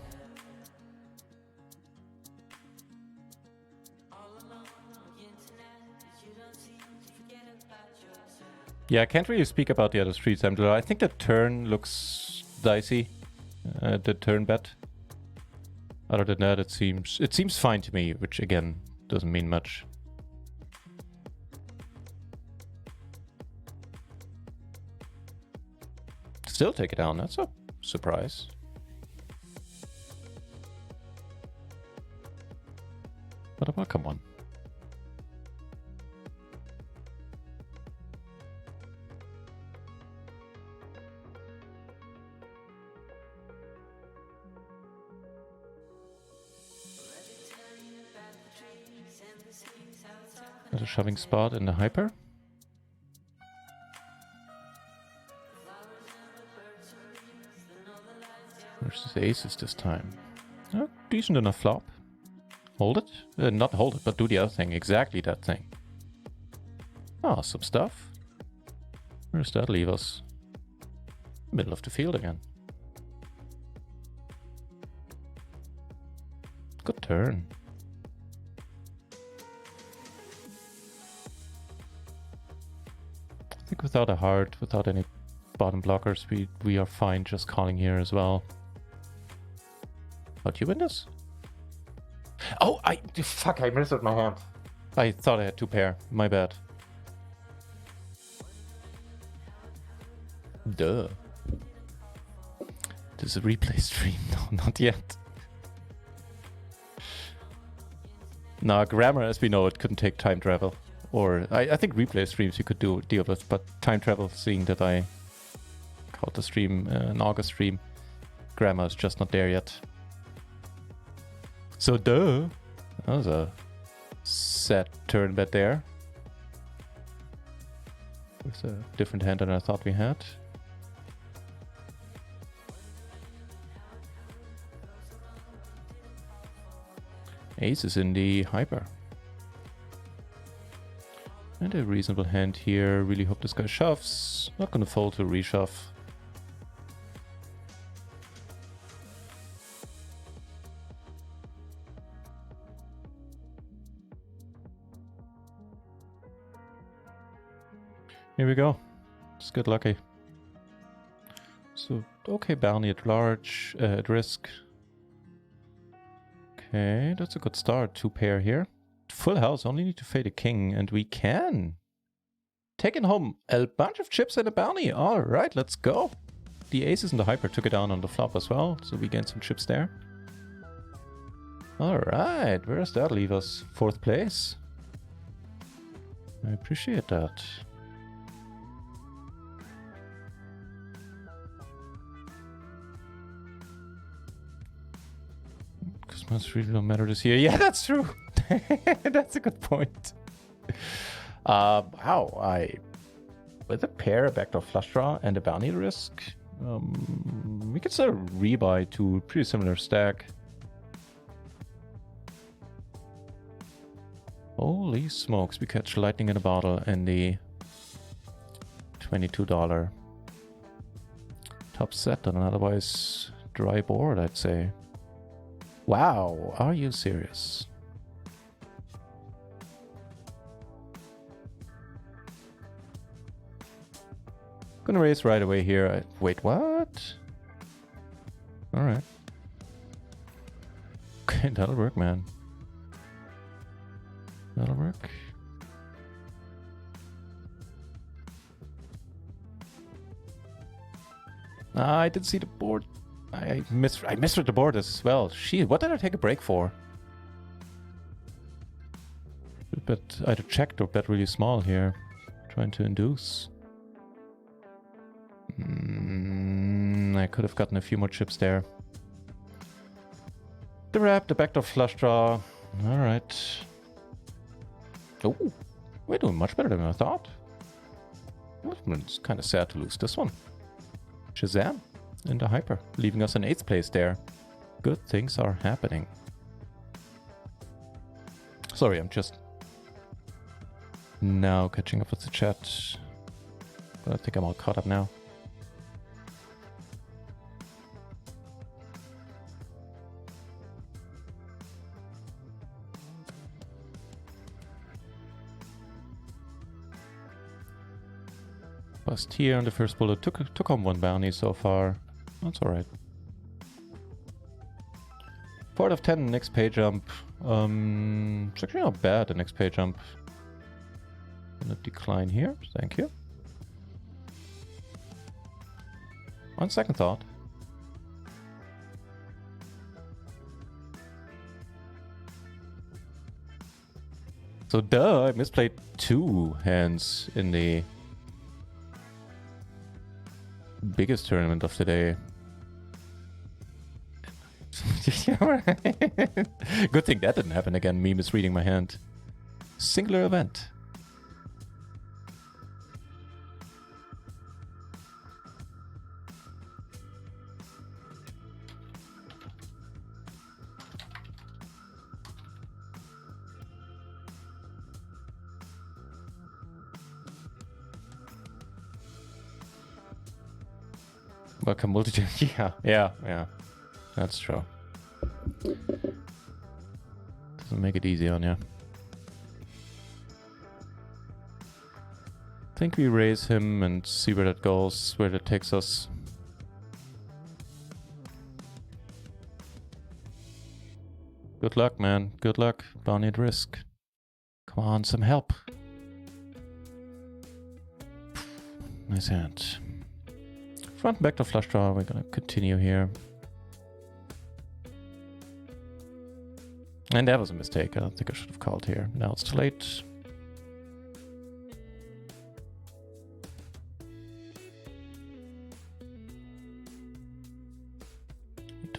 Yeah, I can't really speak about the other streets. I think the turn looks dicey. The turn bet. Other than that, it seems fine to me, which again doesn't mean much. Still take it down. That's a surprise. But well, come on. Another shoving spot in the hyper. Versus aces this time. Oh, decent enough flop. Hold it? Not hold it, but do the other thing. Exactly that thing. Ah, some stuff. Where does that leave us? Middle of the field again. Good turn. I think without a heart, without any bottom blockers, we are fine just calling here as well. How'd you win this? Oh, fuck, I missed my hand. I thought I had two pair. My bad. Duh. This is a replay stream. No, not yet. No, grammar, as we know, it couldn't take time travel. Or, I think replay streams you could deal with, but time travel, seeing that I called the stream an August stream, grammar is just not there yet. So, duh. That was a sad turn bet there. With a different hand than I thought we had. Ace is in the hyper. And a reasonable hand here. Really hope this guy shoves. Not gonna fold to reshove. Here we go. Let's get lucky. So, okay, bounty at large, at risk. Okay, that's a good start. 2 pair here. Full house, only need to fade a king, and we can. Taking home a bunch of chips and a bounty. Alright, let's go. The aces and the hyper took it down on the flop as well, so we gained some chips there. Alright, where does that leave us? 4th place. I appreciate that. Much really don't matter this year. Yeah, that's true. That's a good point. Wow, with a pair, a backdoor flush draw, and a bounty risk, we could sort of rebuy to a pretty similar stack. Holy smokes, we catch lightning in a bottle and the $22 top set on an otherwise dry board, I'd say. Wow, are you serious? Gonna raise right away here. Wait, what? Alright. Okay, that'll work, man. That'll work. I didn't see the board. I misread the board as well. Shit, what did I take a break for? But either checked or bet really small here. Trying to induce. I could have gotten a few more chips there. The wrap, the backdoor flush draw. Alright. Oh, we're doing much better than I thought. It's kind of sad to lose this one. Shazam. In the hyper, leaving us in 8th place there. Good things are happening. Sorry, I'm just now catching up with the chat. But I think I'm all caught up now. Bust here on the first bullet. Took home 1 bounty so far. That's alright. 4 out of 10 next pay jump. It's actually not bad, the next pay jump. Gonna decline here, thank you. On second thought. So duh, I misplayed 2 hands in the biggest tournament of the day. Good thing that didn't happen again, me misreading my hand. Singular event. Welcome multi. Yeah. That's true. Doesn't make it easy on you. I think we raise him and see where that goes, where that takes us. Good luck, man. Good luck. Bounty at risk. Come on, some help. Nice hand. Front back to flush draw. We're gonna continue here. And that was a mistake. I don't think I should have called here. Now it's too late.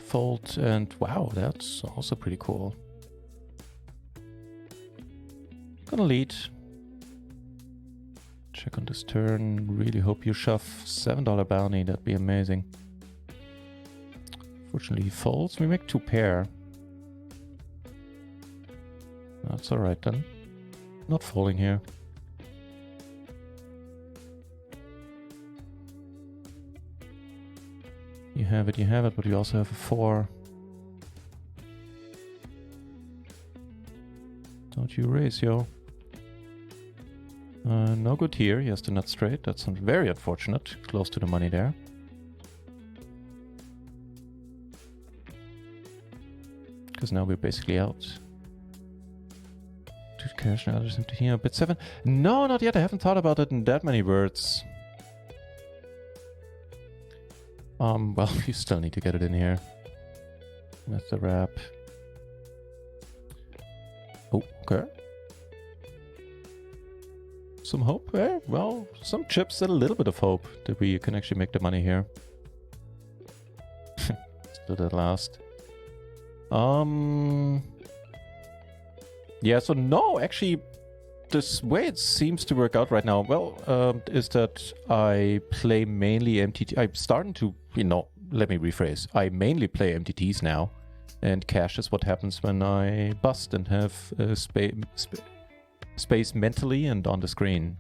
Fold, and wow, that's also pretty cool. Gonna lead. Check on this turn. Really hope you shove $7 bounty. That'd be amazing. Fortunately, he folds. We make 2 pair. That's alright then. Not folding here. You have it, but you also have a 4. Don't you raise, yo. No good here. He has the nut straight. That's very unfortunate. Close to the money there. Because now we're basically out. 2 cash, now there's empty here. Bit 7. No, not yet. I haven't thought about it in that many words. Well, you still need to get it in here. That's the wrap. Oh, okay. Some hope, eh? Well, some chips and a little bit of hope that we can actually make the money here. Still at last. Yeah, so no, actually, this way it seems to work out right now, well, is that I play mainly MTT. I'm starting to, let me rephrase. I mainly play MTTs now, and cash is what happens when I bust and have space mentally and on the screen.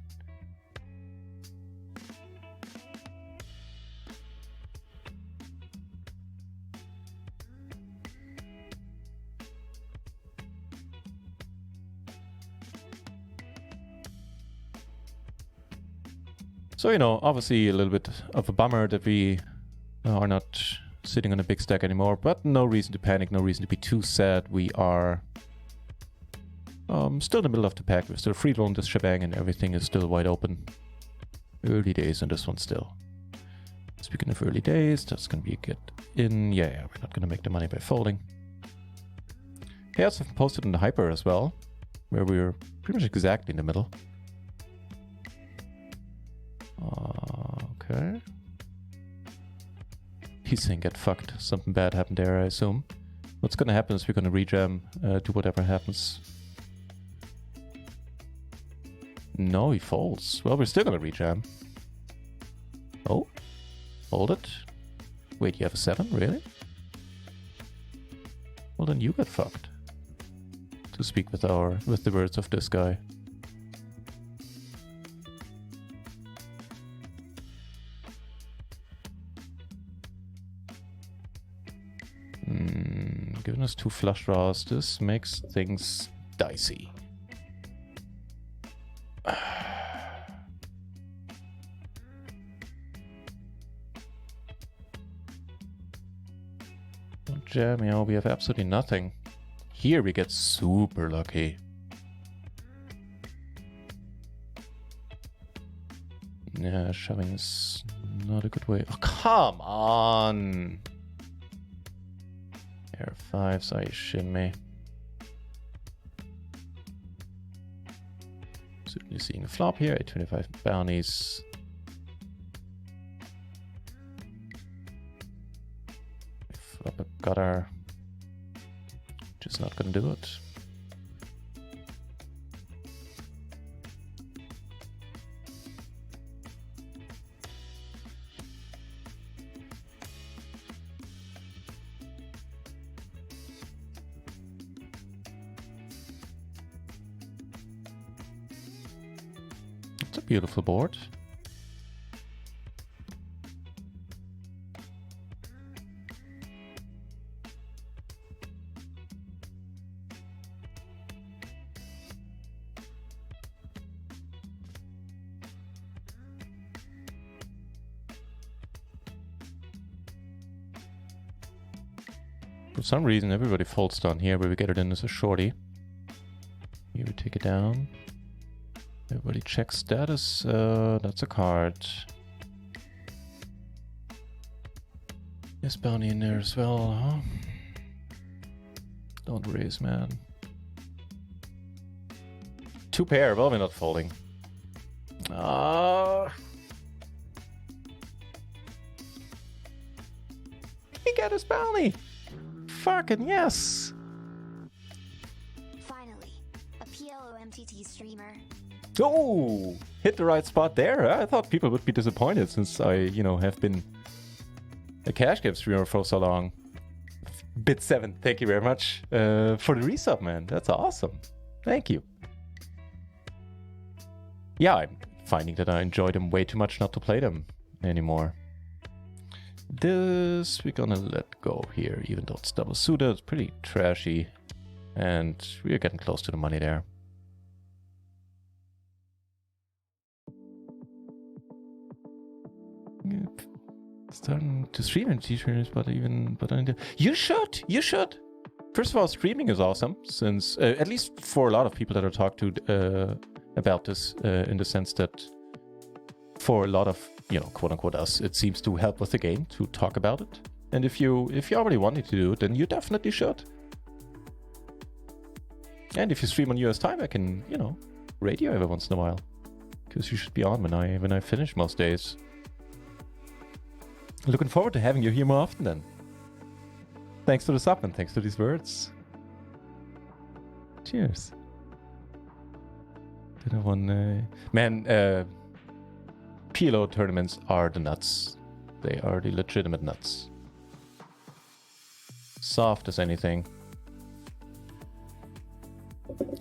So, obviously a little bit of a bummer that we are not sitting on a big stack anymore, but no reason to panic, no reason to be too sad. We are still in the middle of the pack. We're still free roam this shebang and everything is still wide open. Early days on this one still. Speaking of early days, that's going to be a get in. Yeah, we're not going to make the money by folding. Chaos have posted in the hyper as well, where we're pretty much exactly in the middle. Okay. He's saying get fucked. Something bad happened there, I assume. What's gonna happen is we're gonna rejam, do whatever happens. No, he folds. Well, we're still gonna rejam. Oh, hold it. Wait, you have a 7? Really? Well, then you get fucked. To speak with the words of this guy. Giving us 2 flush draws, this makes things dicey. Don't jam, we have absolutely nothing. Here we get super lucky. Yeah, shoving is not a good way. Oh, come on! Air 5s, are you shitting me? Certainly seeing a flop here, 825 bounties. Flop a gutter. Just not gonna do it. It's a beautiful board. For some reason, everybody folds down here, where we get it in as a shorty. Here we take it down. Everybody checks status. That's a card. There's bounty in there as well, huh? Don't raise, man. 2 pair, well, we're not folding. He got his bounty! Fucking yes! Finally, a PLO MTT streamer. Oh! Hit the right spot there. I thought people would be disappointed since I, you know, have been a cash game streamer for so long. Bit7, thank you very much for the resub, man. That's awesome. Thank you. Yeah, I'm finding that I enjoy them way too much not to play them anymore. This we're gonna let go here, even though it's double suited. It's pretty trashy. And we're getting close to the money there. Starting to stream in t-shirts, but you should. First of all, streaming is awesome, since at least for a lot of people that I talk to about this, in the sense that for a lot of, you know, quote unquote us, it seems to help with the game to talk about it. And if you already wanted to do it, then you definitely should. And if you stream on US time, I can, you know, radio every once in a while, because you should be on when I finish most days. Looking forward to having you here more often then. Thanks to the sub and thanks to these words. Cheers. Did I want man, PLO tournaments are the nuts. They are the legitimate nuts. Soft as anything.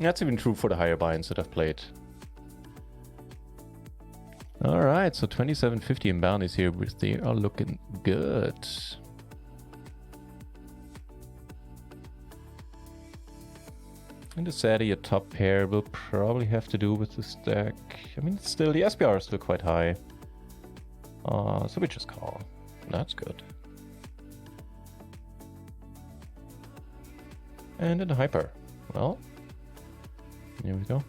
That's even true for the higher buy-ins that I've played. Alright, so 2750 in bounties here, but they are looking good. And the Sadie, a top pair, will probably have to do with the stack. I mean, still, the SPR is still quite high. So we just call. That's good. And in the hyper. Well, here we go.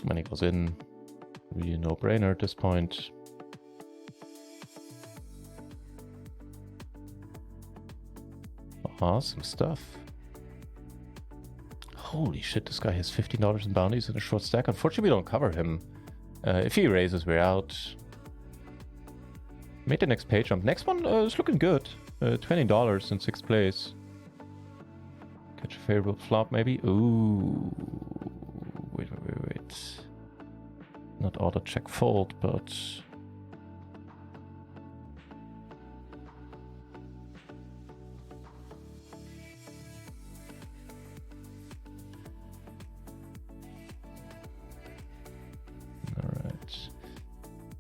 Money goes in. Really a no-brainer at this point. Awesome stuff. Holy shit, this guy has $15 in bounties in a short stack. Unfortunately, we don't cover him. If he raises, we're out. Made the next page jump. Next one is looking good. $20 in 6th place. Catch a favorable flop, maybe. Ooh. Wait. Not auto check fold, but all right.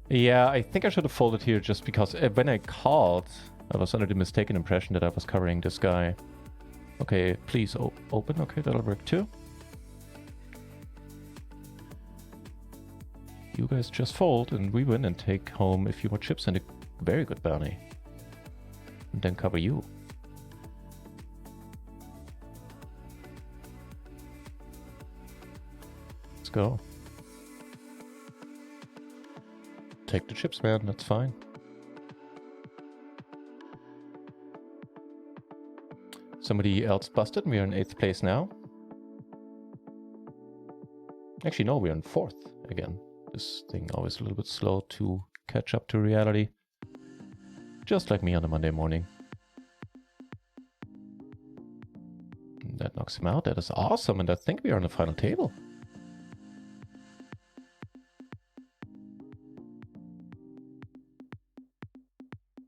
Yeah, I think I should have folded here just because when I called, I was under the mistaken impression that I was covering this guy. Okay, please open. Okay, that'll work too. You guys just fold and we win and take home a few more chips and a very good bounty. And then cover you. Let's go. Take the chips, man. That's fine. Somebody else busted. We are in 8th place now. Actually, no, we're in 4th again. This thing always a little bit slow to catch up to reality. Just like me on a Monday morning. And that knocks him out. That is awesome. And I think we are on the final table.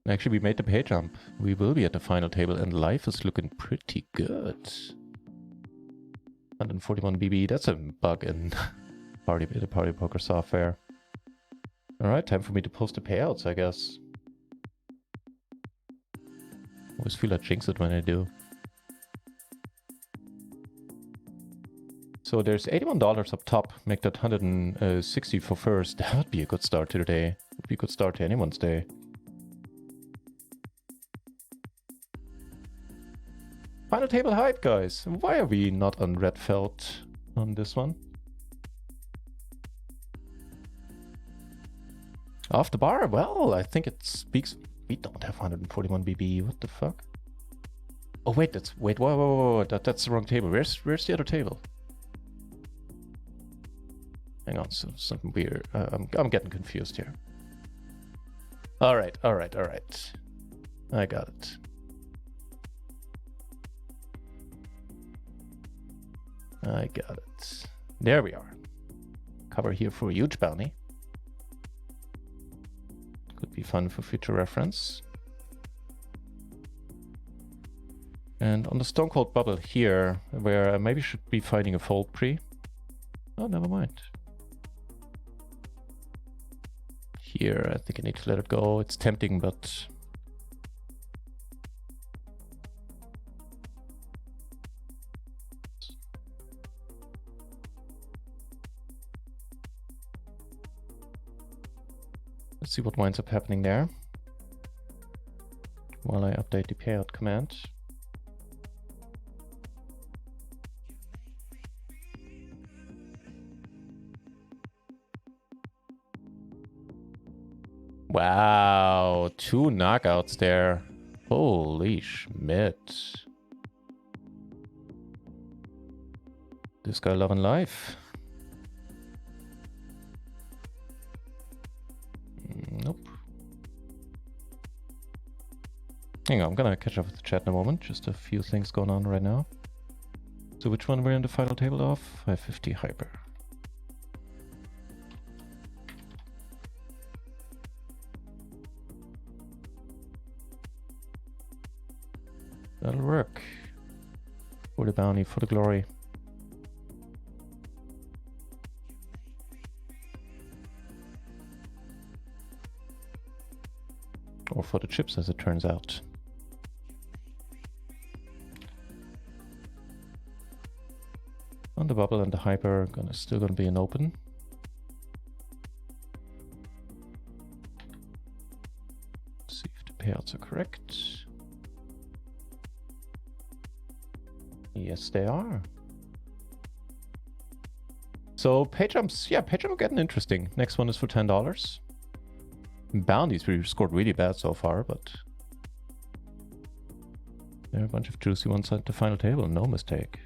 Actually, we made the pay jump. We will be at the final table and life is looking pretty good. 141 BB. That's a bug in the party poker software. Alright, time for me to post the payouts, I guess. Always feel like jinx it when I do. So there's $81 up top. Make that 160 for first. That would be a good start to the day. Would be a good start to anyone's day. Final table hype, guys. Why are we not on red felt on this one? Off the bar? Well, I think it speaks. We don't have 141 BB. What the fuck? Oh wait, whoa. That's the wrong table. Where's the other table? Hang on, something weird. I'm getting confused here. All right. I got it. There we are. Cover here for a huge bounty. Could be fun for future reference. And on the Stone Cold Bubble here, where I maybe should be fighting a fold pre. Oh, never mind. Here, I think I need to let it go. It's tempting, but... let's see what winds up happening there. While I update the payout command. Wow, 2 knockouts there. Holy Schmidt. This guy loving life. Nope. Hang on, I'm gonna catch up with the chat in a moment. Just a few things going on right now. So which one we're in the final table of? 550 hyper. That'll work. For the bounty, for the glory. Or for the chips, as it turns out. On the bubble and the hyper, still gonna be an open. See if the payouts are correct. Yes, they are. So pay jumps, yeah, pay jump are getting interesting. Next one is for $10. Bounties we scored really bad so far, but there are a bunch of juicy ones at the final table, no mistake.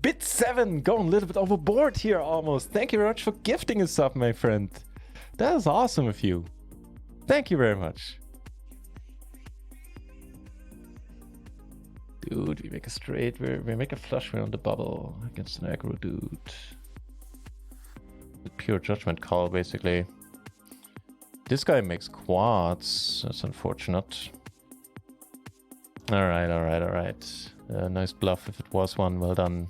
Bit7 going a little bit overboard here almost. Thank you very much for gifting us up, my friend. That is awesome of you. Thank you very much. Dude, we make a straight, we make a flush on the bubble against an aggro dude. The pure judgment call, basically. This guy makes quads. That's unfortunate. Alright. Nice bluff if it was one. Well done.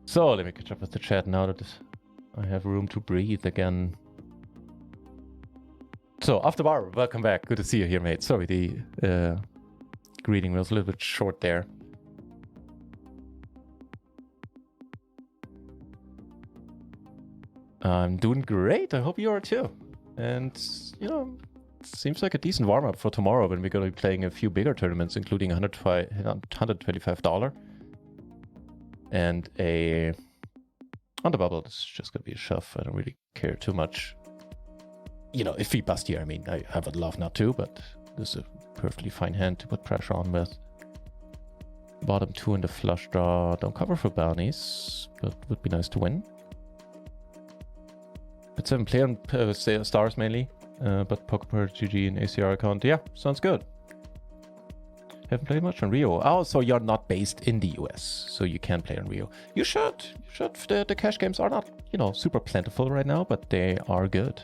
So let me catch up with the chat now that I have room to breathe again. So off the bar, welcome back. Good to see you here, mate. Sorry, the greeting was a little bit short there. I'm doing great. I hope you are too. And you know, it seems like a decent warm up for tomorrow when we're going to be playing a few bigger tournaments, including $125. And on the bubble, it's just gonna be a shove. I don't really care too much. You know, if we bust here, I mean, I would love not to, but this is a perfectly fine hand to put pressure on with. Bottom 2 in the flush draw. Don't cover for bounties, but would be nice to win. Bit7 play on stars mainly, but Poker GG and ACR account. Yeah, sounds good. Haven't played much on Rio. Oh, so you're not based in the US, so you can play on Rio. You should. The cash games are not, you know, super plentiful right now, but they are good.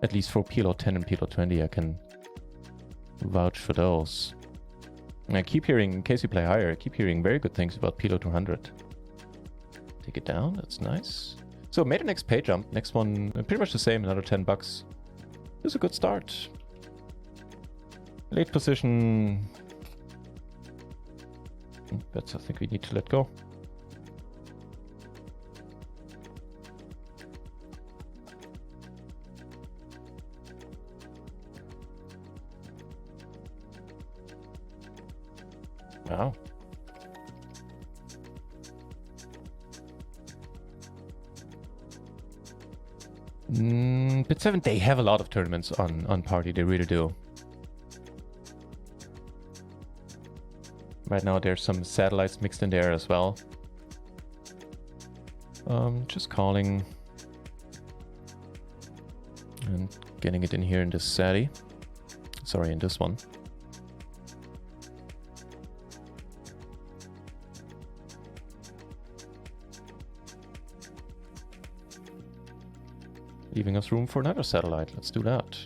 At least for PLO 10 and PLO 20, I can vouch for those. And I keep hearing, in case you play higher, I keep hearing very good things about PLO 200. Take it down, that's nice. So made a next pay jump, next one pretty much the same, another 10 bucks. This is a good start. Late position. That's I think we need to let go. Wow. Bit 7, they have a lot of tournaments on Party, they really do. Right now there's some satellites mixed in there as well. Just calling and getting it in here in this SATI. Sorry, in this one. Leaving us room for another satellite. Let's do that.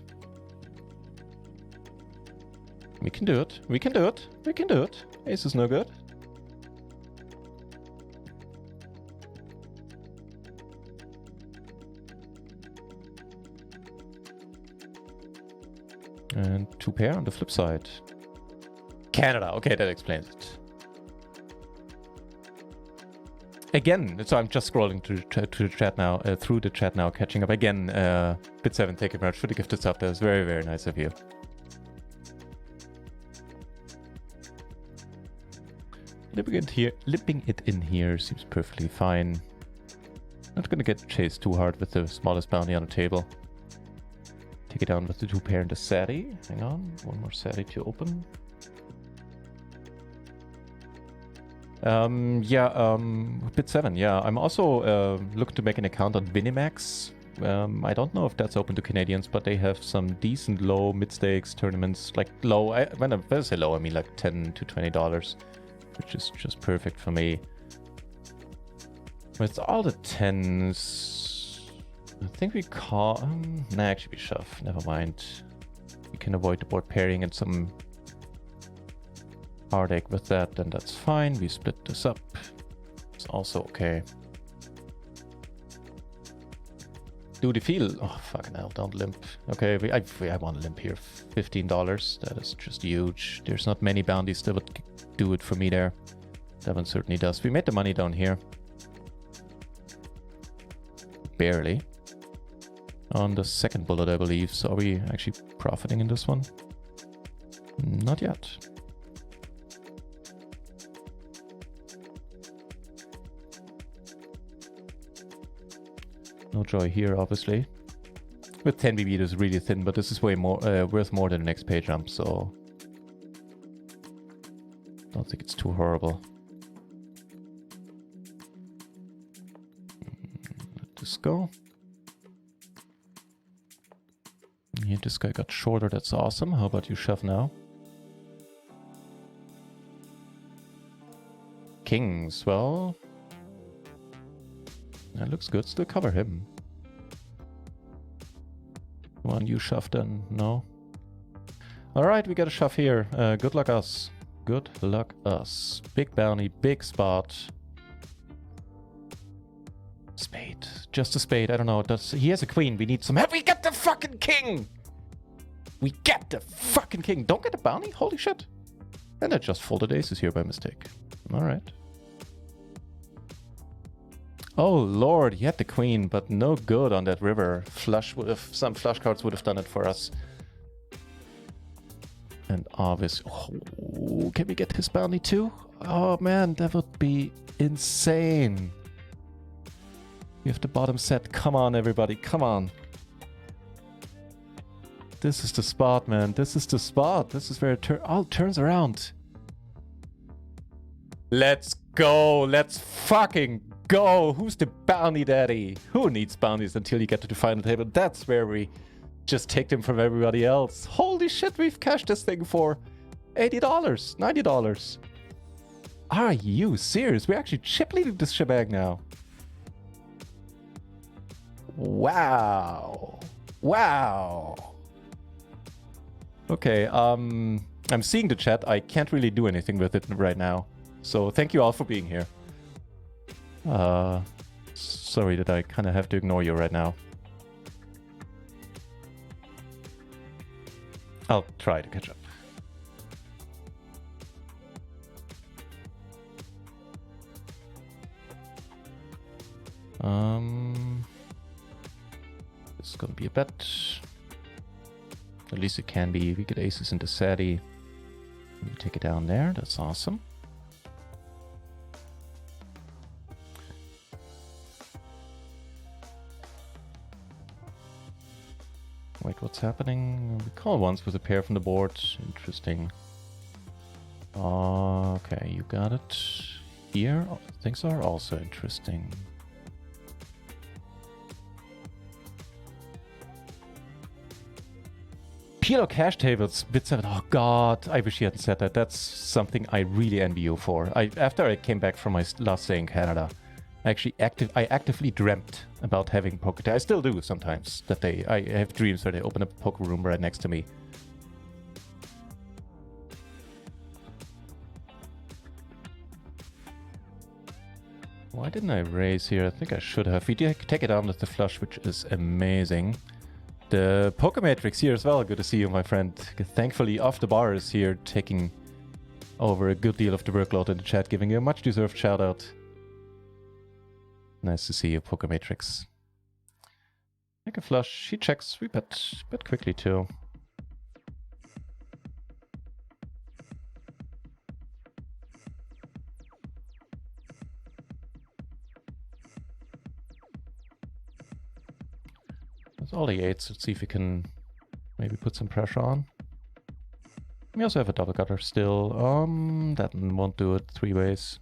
We can do it. We can do it. We can do it. Ace is no good. And 2 pair on the flip side. Canada. Okay, that explains it. Again, so I'm just scrolling to the chat now, through the chat now, catching up. Again, Bit7, thank you very much for the gifted sub. That was very, very nice of you. Lipping it in here seems perfectly fine. Not gonna get chased too hard with the smallest bounty on the table. Take it down with the 2 pair and the SATI. Hang on, one more SATI to open. Bit7, yeah. I'm also looking to make an account on Vinimax. I don't know if that's open to Canadians, but they have some decent low mid-stakes tournaments. Like low, when I say low, I mean like $10 to $20, which is just perfect for me. With all the 10s, I think we call... nah, actually we shove, never mind. We can avoid the board pairing and some heartache with that, then that's fine. We split this up. It's also okay. Do the feel? Oh, fucking hell, don't limp. Okay, I want to limp here. $15. That is just huge. There's not many bounties that would do it for me there. That one certainly does. We made the money down here. Barely. On the second bullet, I believe. So are we actually profiting in this one? Not yet. No joy here, obviously. With 10 BB, it is really thin, but this is way more worth more than the next pay jump, so don't think it's too horrible. Let this go. Yeah, this guy got shorter. That's awesome. How about you shove now? Kings, well. That looks good. Still cover him. One you shove then. No. Alright, we got a shove here. Good luck us. Good luck us. Big bounty, big spot. Spade. Just a spade. I don't know. He has a queen. We need some help. We get the fucking king! We get the fucking king. Don't get a bounty? Holy shit. And I just folded aces here by mistake. Alright. Oh lord, he had the queen, but no good on that river. Flush would have, some flush cards would have done it for us. And obviously, oh, can we get his bounty too? Oh man, that would be insane. We have the bottom set. Come on, everybody, come on. This is the spot, man. This is the spot. This is where it all turns around. Let's go. Let's fucking go. Who's the bounty daddy? Who needs bounties until you get to the final table? That's where we just take them from everybody else. Holy shit, we've cashed this thing for $80, $90. Are you serious? We're actually chip leading this shebang now. Wow. Wow. Okay, I'm seeing the chat. I can't really do anything with it right now. So thank you all for being here. Sorry that I kind of have to ignore you right now. I'll try to catch up. This is gonna be a bet. At least it can be. We get aces into Sadi. We take it down there. That's awesome. Wait, what's happening? We call once with a pair from the board. Interesting. Okay, you got it. Here, things are also interesting. PLO cash tables, bit 7. Oh god, I wish you hadn't said that. That's something I really envy you for. After I came back from my last stay in Canada, I actively dreamt about having poker. I still do sometimes. That I have dreams where they open up a poker room right next to me. Why didn't I raise here? I think I should have. We did take it down with the flush, which is amazing. The Poker Matrix here as well. Good to see you, my friend. Thankfully, Off the Bar is here taking over a good deal of the workload in the chat, giving you a much deserved shout out. Nice to see you, Poker Matrix. Make a flush. He checks. We bet quickly too. That's all the 8s. Let's see if we can maybe put some pressure on. We also have a double gutter still. That won't do it 3 ways.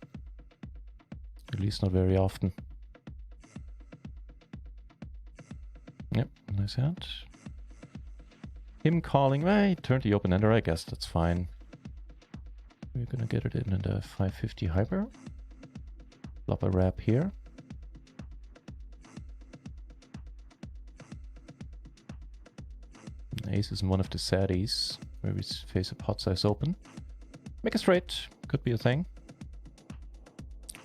At least not very often. Yep, nice hand. Him calling, he turned the open ender, I guess that's fine. We're gonna get it in the 550 hyper. Flop a wrap here. Ace is in one of the saddies, where we face a pot size open. Make a straight, could be a thing.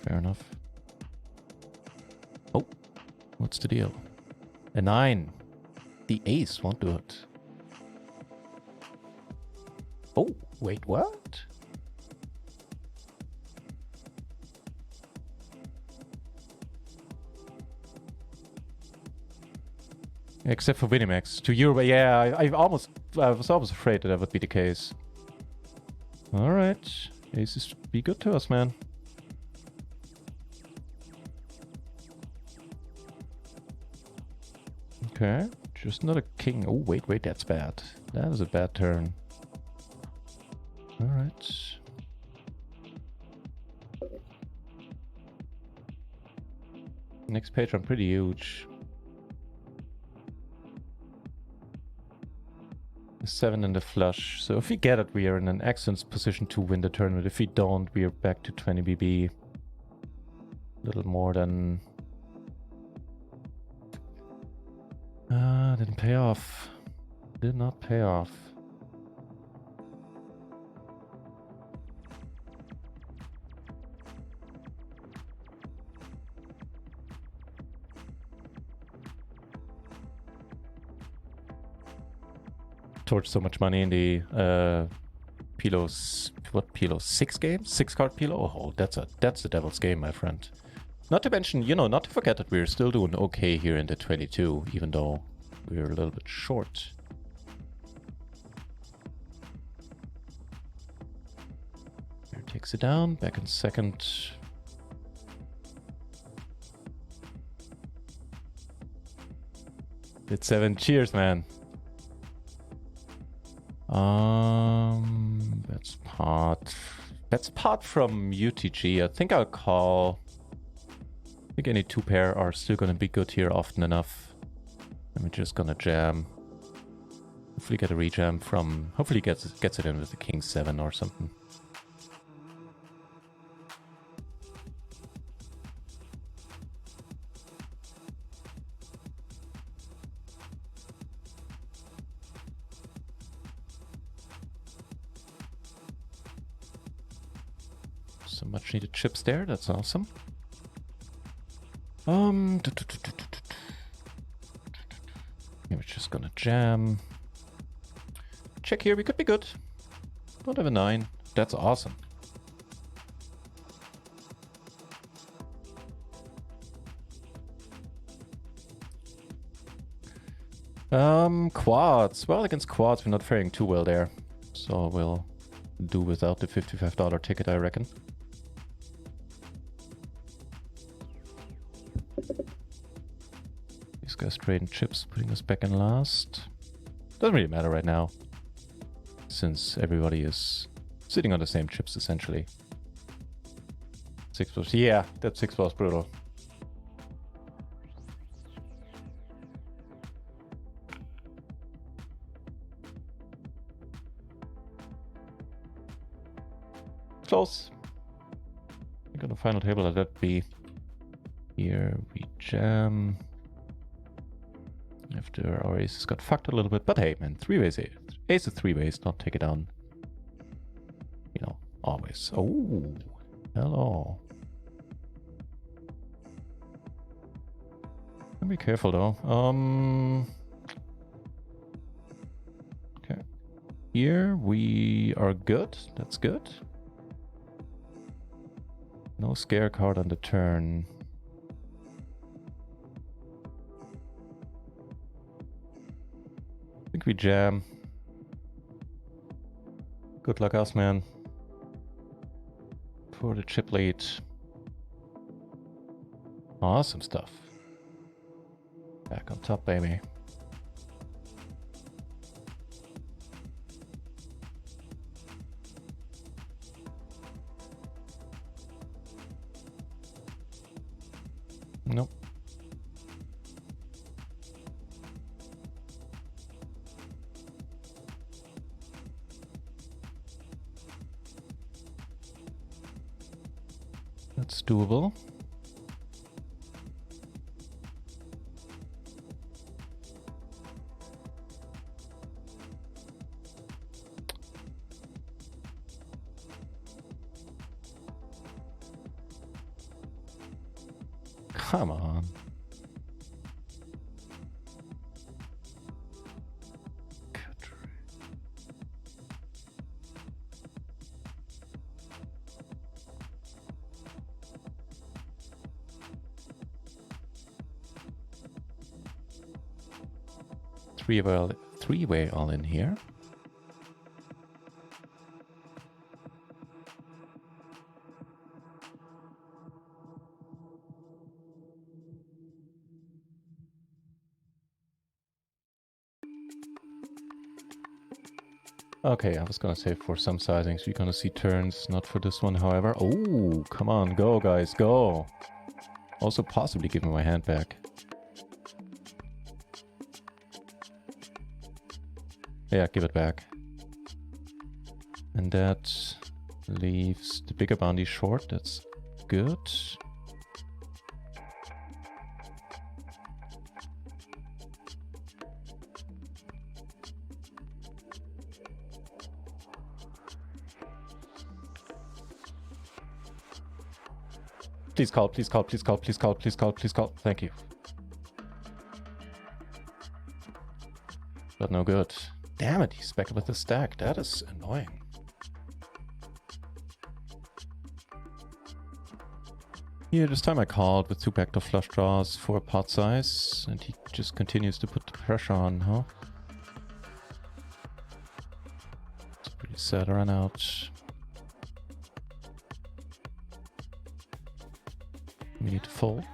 Fair enough. Oh, what's the deal? A 9. The ace won't do it. Oh, wait, what? Except for Winimax. To Euro, yeah, I was almost afraid that would be the case. Alright. Aces be good to us, man. Okay, just not a king. Oh, wait, that's bad. That is a bad turn. Alright. Next page, I'm pretty huge. 7 and the flush. So if we get it, we are in an excellent position to win the tournament. If we don't, we are back to 20 BB. A little more than... didn't pay off. Did not pay off. Torched so much money in the PLO's, what PLO, 6 games? 6 card PLO? Oh, that's the devil's game, my friend. Not to mention, you know, not to forget that we're still doing okay here in the 22, even though we're a little bit short. Here takes it down, back in second. Bit 7, cheers, man. That's pot. That's pot from UTG. I think I'll call. I think any 2 pair are still gonna be good here often enough. And we're just gonna jam. Hopefully get a rejam from. Hopefully gets it in with the king 7 or something. Some much needed chips there, that's awesome. We're just gonna jam. Check here, we could be good. Don't have a 9. That's awesome. Quads. Well, against quads, we're not faring too well there. So we'll do without the $55 ticket, I reckon. These guys trading chips, putting us back in last. Doesn't really matter right now, since everybody is sitting on the same chips, essentially. 6 was... Yeah, that 6 was brutal. Close. I think on the final table, let that be. Here we jam. After our aces got fucked a little bit, but hey, man, 3-ways ace of 3-ways, not take it down. You know, always. Oh, hello. Be careful though. Okay. Here we are good. That's good. No scare card on the turn. I think we jam. Good luck us, man. For the chip lead. Awesome stuff. Back on top, baby. Nope. That's doable. Come on. Three-way all in here. Okay, I was gonna say for some sizings you're gonna see turns, not for this one, however. Oh, come on, go guys, go! Also possibly give me my hand back. Yeah, give it back. And that leaves the bigger bounty short, that's good. Please call, please call, please call, please call, please call, please call. Thank you. But no good. Damn it, he's back with the stack. That is annoying. Here, this time I called with 2 backdoor flush draws for a pot size, and he just continues to put the pressure on, huh? It's pretty sad run out. We need to fold.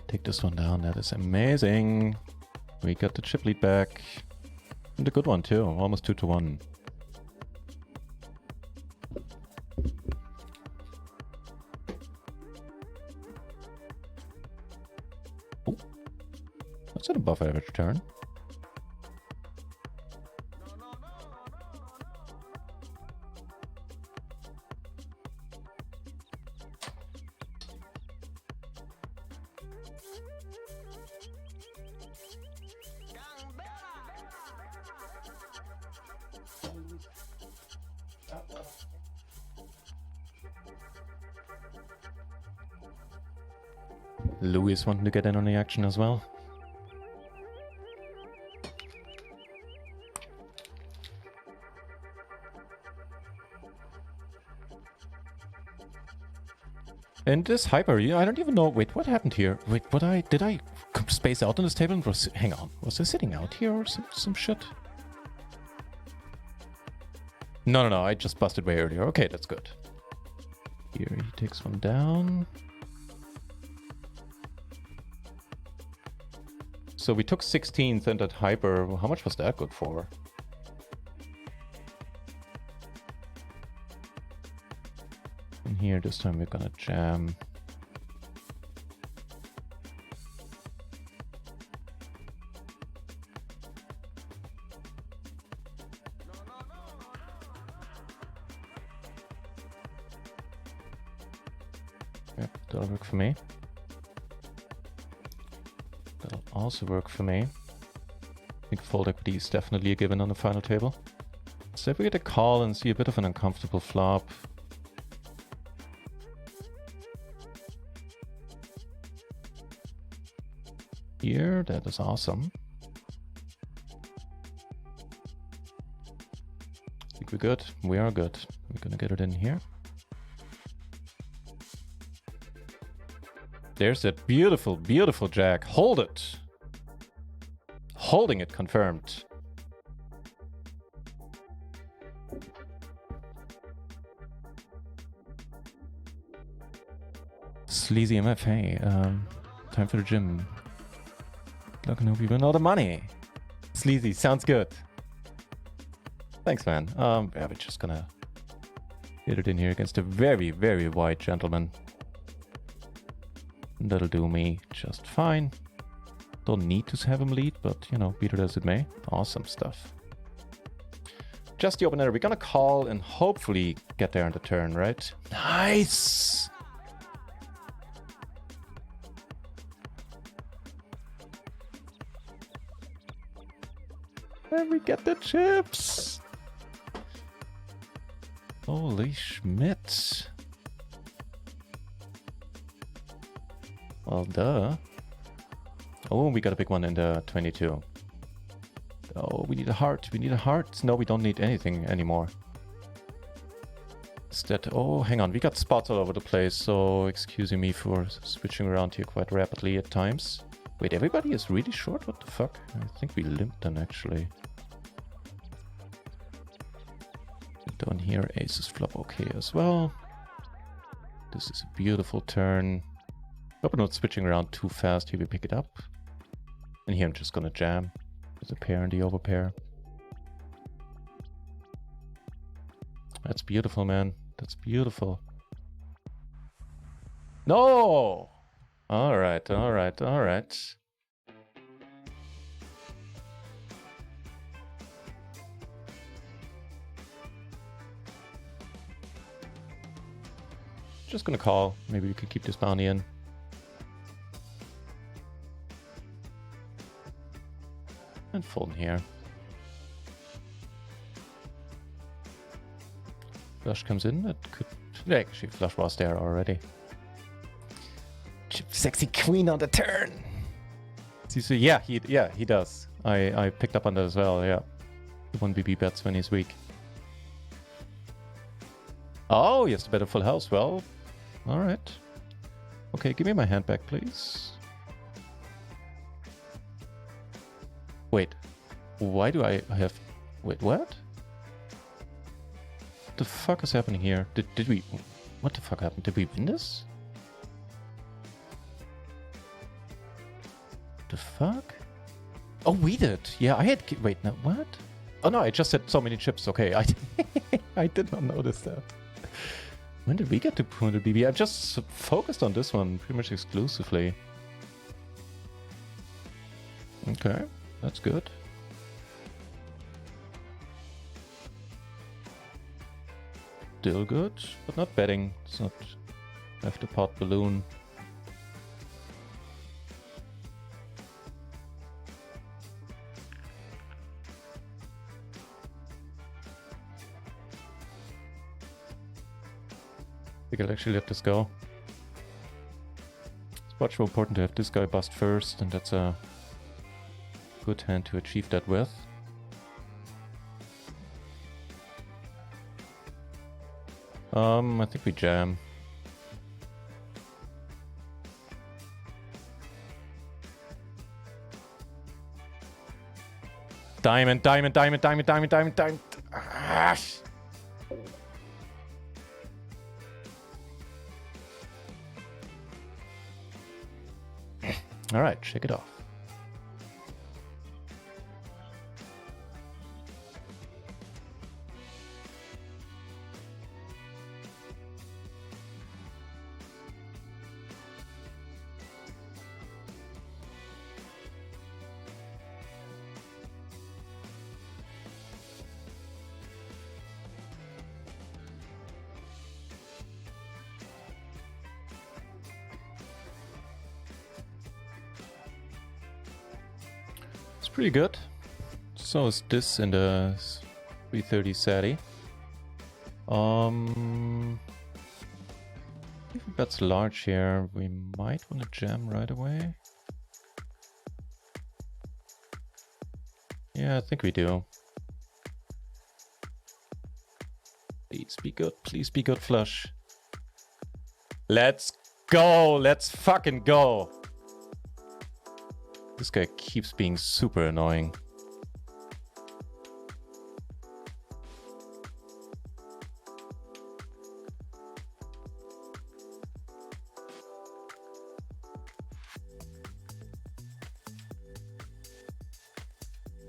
Take this one down, that is amazing. We got the chip lead back. And a good one too, almost 2-1. Oh, that's an above average turn. Louis is wanting to get in on the action as well. And this hyper, yeah, I don't even know. Wait, what happened here? Wait, did I space out on this table? Hang on, was I sitting out here or some shit? No, I just busted way earlier. Okay, that's good. Here, he takes one down. So we took 16th and that hyper. How much was that good for? And here, this time we're gonna jam. Yep, that'll work for me. That'll also work for me. I think fold equity is definitely a given on the final table. So if we get a call and see a bit of an uncomfortable flop. Here, that is awesome. I think we're good. We are good. We're gonna get it in here. There's that beautiful, beautiful jack. Hold it. Holding it confirmed. Sleazy MFA. Time for the gym. Look, no, we win all the money. Sleazy, sounds good. Thanks, man. Yeah, we're just gonna hit it in here against a very, very wide gentleman. That'll do me just fine. Don't need to have him lead, but, you know, be it as it may. Awesome stuff. Just the open ender. We're gonna call and hopefully get there on the turn, right? Nice! And we get the chips! Holy Schmidt. Well, duh. Oh, we got a big one in the 22. Oh, we need a heart. We need a heart. No, we don't need anything anymore. Instead, oh, hang on. We got spots all over the place, so excusing me for switching around here quite rapidly at times. Wait, everybody is really short? What the fuck? I think we limped them, actually. Down here, aces flop okay as well. This is a beautiful turn. Hope I'm not switching around too fast. Here we pick it up. And here I'm just gonna jam. There's a pair and the overpair. That's beautiful, man. That's beautiful. No! Alright, alright, alright. Just gonna call. Maybe we could keep this bounty in. And fold in here. Flush comes in. That could actually flush was there already. Sexy queen on the turn. So yeah, he does. I picked up on that as well. Yeah, the 1BB bets when he's weak. Oh, he has to bet a full house. Well, all right. Okay, give me my hand back, please. Wait, why do I have... Wait, what? What the fuck is happening here? Did we... What the fuck happened? Did we win this? The fuck? Oh, we did. Yeah, I had... Wait, no, what? Oh no, I just had so many chips. Okay, I did not notice that. When did we get to 200 BB? I'm just focused on this one pretty much exclusively. Okay, that's good. Still good, but not betting. It's not after pot balloon. I think I'll actually let this go. Much more important to have this guy bust first, and that's a good hand to achieve that with. I think we jam. Diamond, diamond, diamond, diamond, diamond, diamond, diamond. Ah. All right, shake it off. Pretty good. So is this in the 330 SATI. If we bet large here, we might want to jam right away. Yeah, I think we do. Please be good. Please be good flush. Let's go. Let's fucking go. This guy keeps being super annoying.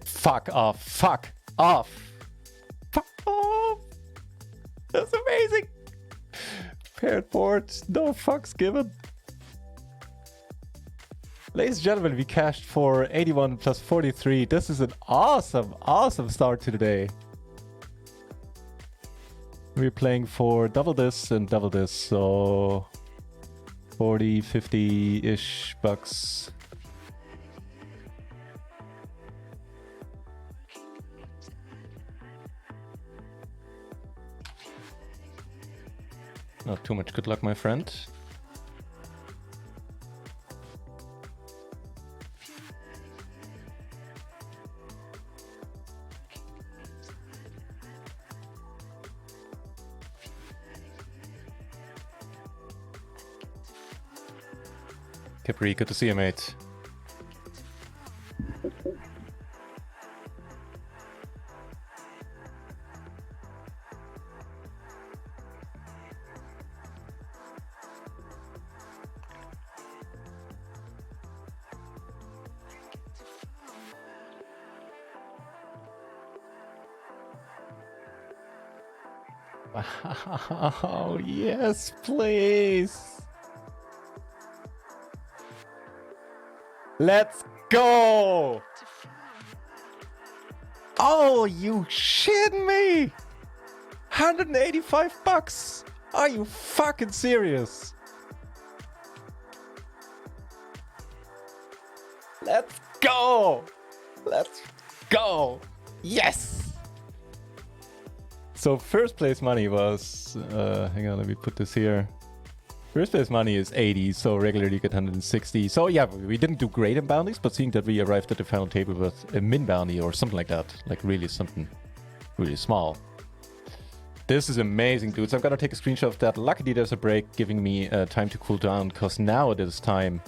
Fuck off. Fuck off. Fuck off. That's amazing. Paired board. No fucks given. Ladies and gentlemen, we cashed for 81 plus 43. This is an awesome, awesome start to the day. We're playing for double this and double this, so 40, 50-ish bucks. Not too much good luck, my friend. Capri, good to see you, mate. Wow, yes, please. Let's go! Oh, you shitting me? 185 bucks? Are you fucking serious? Let's go! Let's go! Yes! So first place money was, hang on, let me put this here. First place money is 80, so regularly you get 160. So yeah, we didn't do great in bounties, but seeing that we arrived at the final table with a min bounty or something like that, like really something really small. This is amazing, dudes. I'm gonna take a screenshot of that. Luckily there's a break giving me time to cool down, because now it is time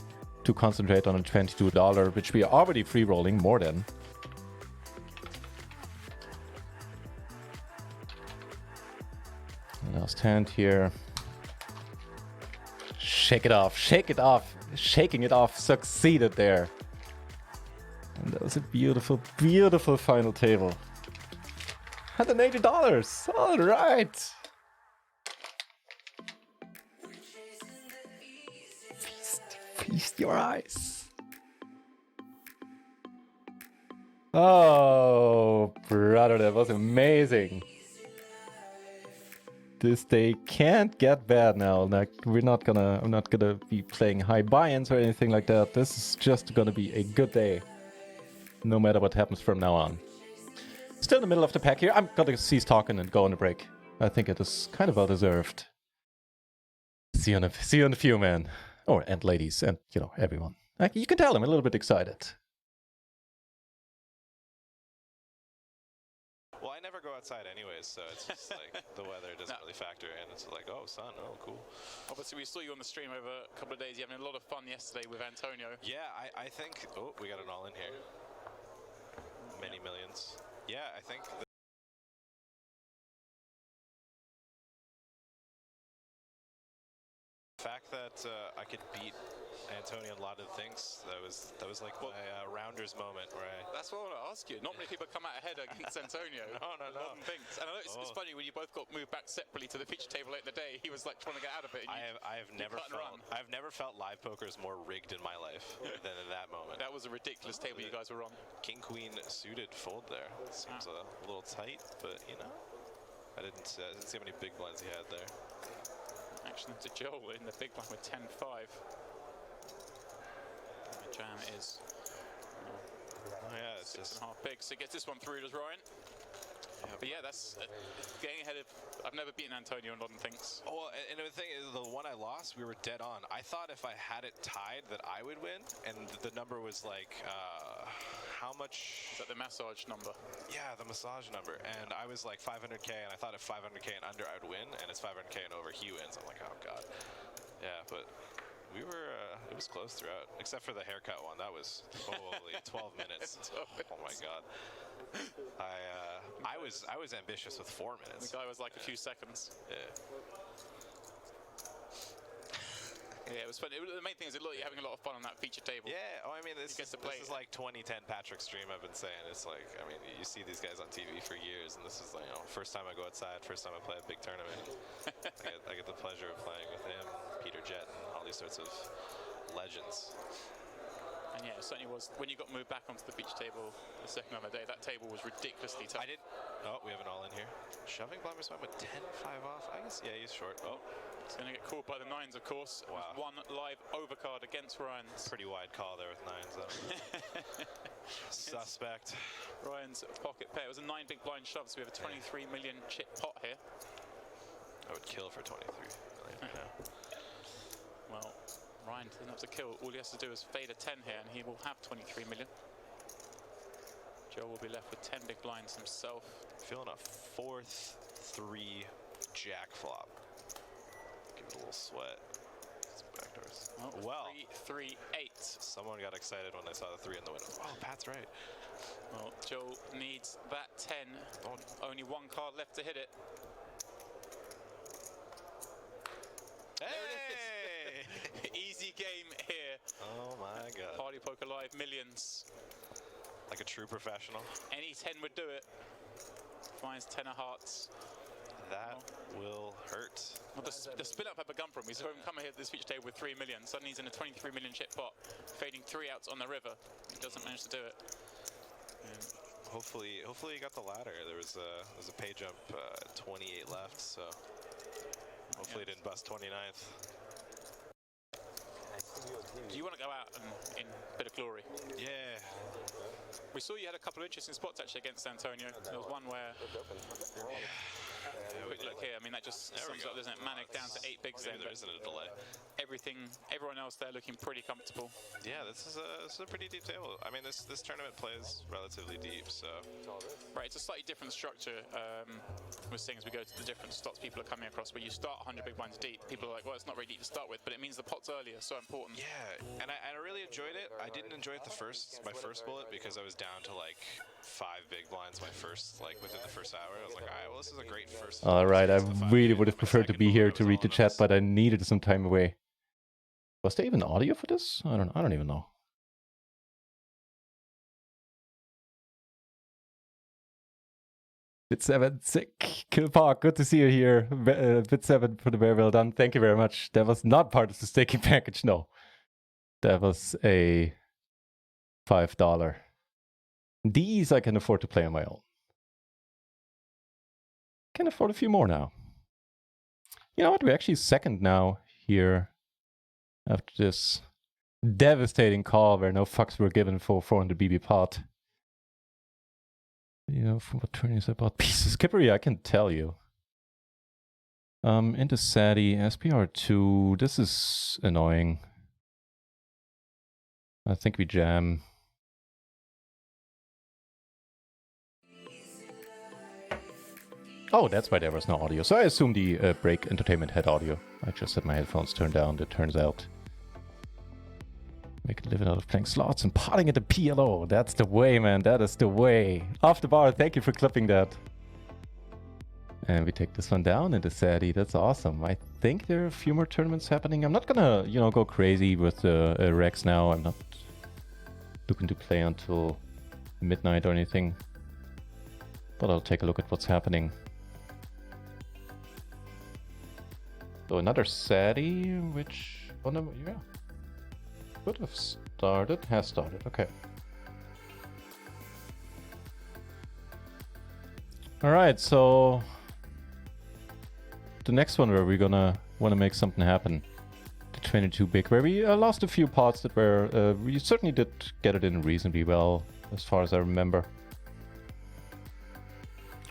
to concentrate on a $22, which we are already free rolling more than. Last hand here. Shake it off, shake it off. Shaking it off succeeded there. And that was a beautiful, beautiful final table. $180. All right. Feast your eyes. Oh, brother, that was amazing. This day can't get bad now. Like, I'm not gonna be playing high buy-ins or anything like that. This is just gonna be a good day, no matter what happens from now on. Still in the middle of the pack here. I'm gonna cease talking and go on a break. I think it is kind of well deserved. See you in a few, man. and ladies, and, you know, everyone. Like, you can tell I'm a little bit excited. Well, I never go outside anyways, so it's just like the weather doesn't really factor in. It's like, oh, sun, oh, cool. Obviously, we saw you on the stream over a couple of days. You're having a lot of fun yesterday with Antonio. Yeah, I think... Oh, we got an all in here. Many millions. Yeah, I think... The fact that I could beat Antonio on a lot of things, that was like my rounders moment where I... That's what I want to ask you. Not many people come out ahead against Antonio. No. Modern things. And I know it's funny when you both got moved back separately to the feature table late in the day. He was like trying to get out of it. I've never felt live poker's more rigged in my life than in that moment. That was a ridiculous table you guys were on. King Queen suited fold there. Seems a little tight, but you know, I didn't see how many big blinds he had there. Action to Joel in the big blind with 10-5. The jam is It's 6.5 big, so he gets this one through, does Ryan? But yeah, that's getting ahead of... I've never beaten Antonio on Modern Things. Oh, and the thing is, the one I lost, we were dead on. I thought if I had it tied that I would win, and the number was like, how much? Is that the massage number? Yeah, the massage number. And I was like 500K, and I thought if 500K and under, I'd win, and it's 500K and over, he wins. I'm like, oh God. Yeah, but we were, it was close throughout, except for the haircut one. That was, holy, 12 minutes. Oh my God. I was ambitious with 4 minutes. The guy was like a few seconds. Yeah. Yeah, it was fun. The main thing is, look, you're having a lot of fun on that feature table. Yeah, oh, I mean, this is like 2010 Patrick's stream. I've been saying, it's like, I mean, you see these guys on TV for years, and this is like, you know, first time I go outside, first time I play a big tournament. I get the pleasure of playing with him, Peter Jett, and all these sorts of legends. And yeah, it certainly was. When you got moved back onto the feature table the second other day, that table was ridiculously tough. Oh, we have an all in here. Shoving Blumber's went with 10-5 off. I guess, yeah, he's short. Oh. He's going to get called by the nines, of course. Wow. One live overcard against Ryan's. Pretty wide call there with nines, though. Suspect. Ryan's pocket pair. It was a 9 big blind shove, so we have a 23 million chip pot here. I would kill for 23 million right now. Well, Ryan doesn't have to kill. All he has to do is fade a 10 here, and he will have 23 million. Joe will be left with 10 big blinds himself. Feeling a 4-3 jack flop. Give it a little sweat. Some backdoors. Oh, well, 3-3-8. Someone got excited when they saw the 3 in the window. Oh, Pat's right. Well, Joe needs that 10. Oh, only one card left to hit it. Hey! Easy game here. Oh my God. Party Poker Live millions. Like a true professional. Any 10 would do it. Finds 10 of hearts. That will hurt. Well, the spin up had begun for him. We saw him come here to this feature table with 3 million. Suddenly he's in a 23 million chip pot, fading 3 outs on the river. He doesn't manage to do it. Hopefully he got the ladder. There was a pay jump, 28 left, so hopefully it didn't bust 29th. Do you want to go out in a bit of glory? Yeah. We saw you had a couple of interesting spots actually against Antonio. There was one where, quick look here, I mean that just sums up, doesn't it? Manic down to 8 bigs there. There isn't a delay. Everyone else there looking pretty comfortable. Yeah, this is a pretty deep table. I mean, this tournament plays relatively deep, so. Right, it's a slightly different structure. We're seeing as we go to the different slots people are coming across, where you start 100 big blinds deep. People are like, well, it's not really deep to start with, but it means the pot's earlier, so important. Yeah, and I really enjoyed it. I didn't enjoy it my first bullet because I was down to like 5 big blinds within the first hour. I was like, all right, well, this is a great first. All right, I really would have preferred to be here to read the chat, but I needed some time away. Was there even audio for this? I don't even know. Bit7, sick. Kill Park, good to see you here. Bit7 for the very well done. Thank you very much. That was not part of the staking package, no. That was a $5. These I can afford to play on my own. Can afford a few more now. You know what? We're actually second now here after this devastating call where no fucks were given for 400 BB pot. You know, for what turn is about pieces. Skippery, I can tell you. Into Sadie, SPR2. This is annoying. I think we jam. Oh, that's why there was no audio. So I assume the break entertainment had audio. I just had my headphones turned down, it turns out. Make a living out of playing slots and potting at the PLO. That's the way, man. That is the way. Off the bar, thank you for clipping that. And we take this one down into Sadie. That's awesome. I think there are a few more tournaments happening. I'm not gonna, you know, go crazy with Rex now. I'm not looking to play until midnight or anything. But I'll take a look at what's happening. So another Sadie, which one of, yeah. Could have started, has started, okay. Alright, so the next one where we're gonna wanna make something happen. The 22 big, where we lost a few pots that were, we certainly did get it in reasonably well, as far as I remember.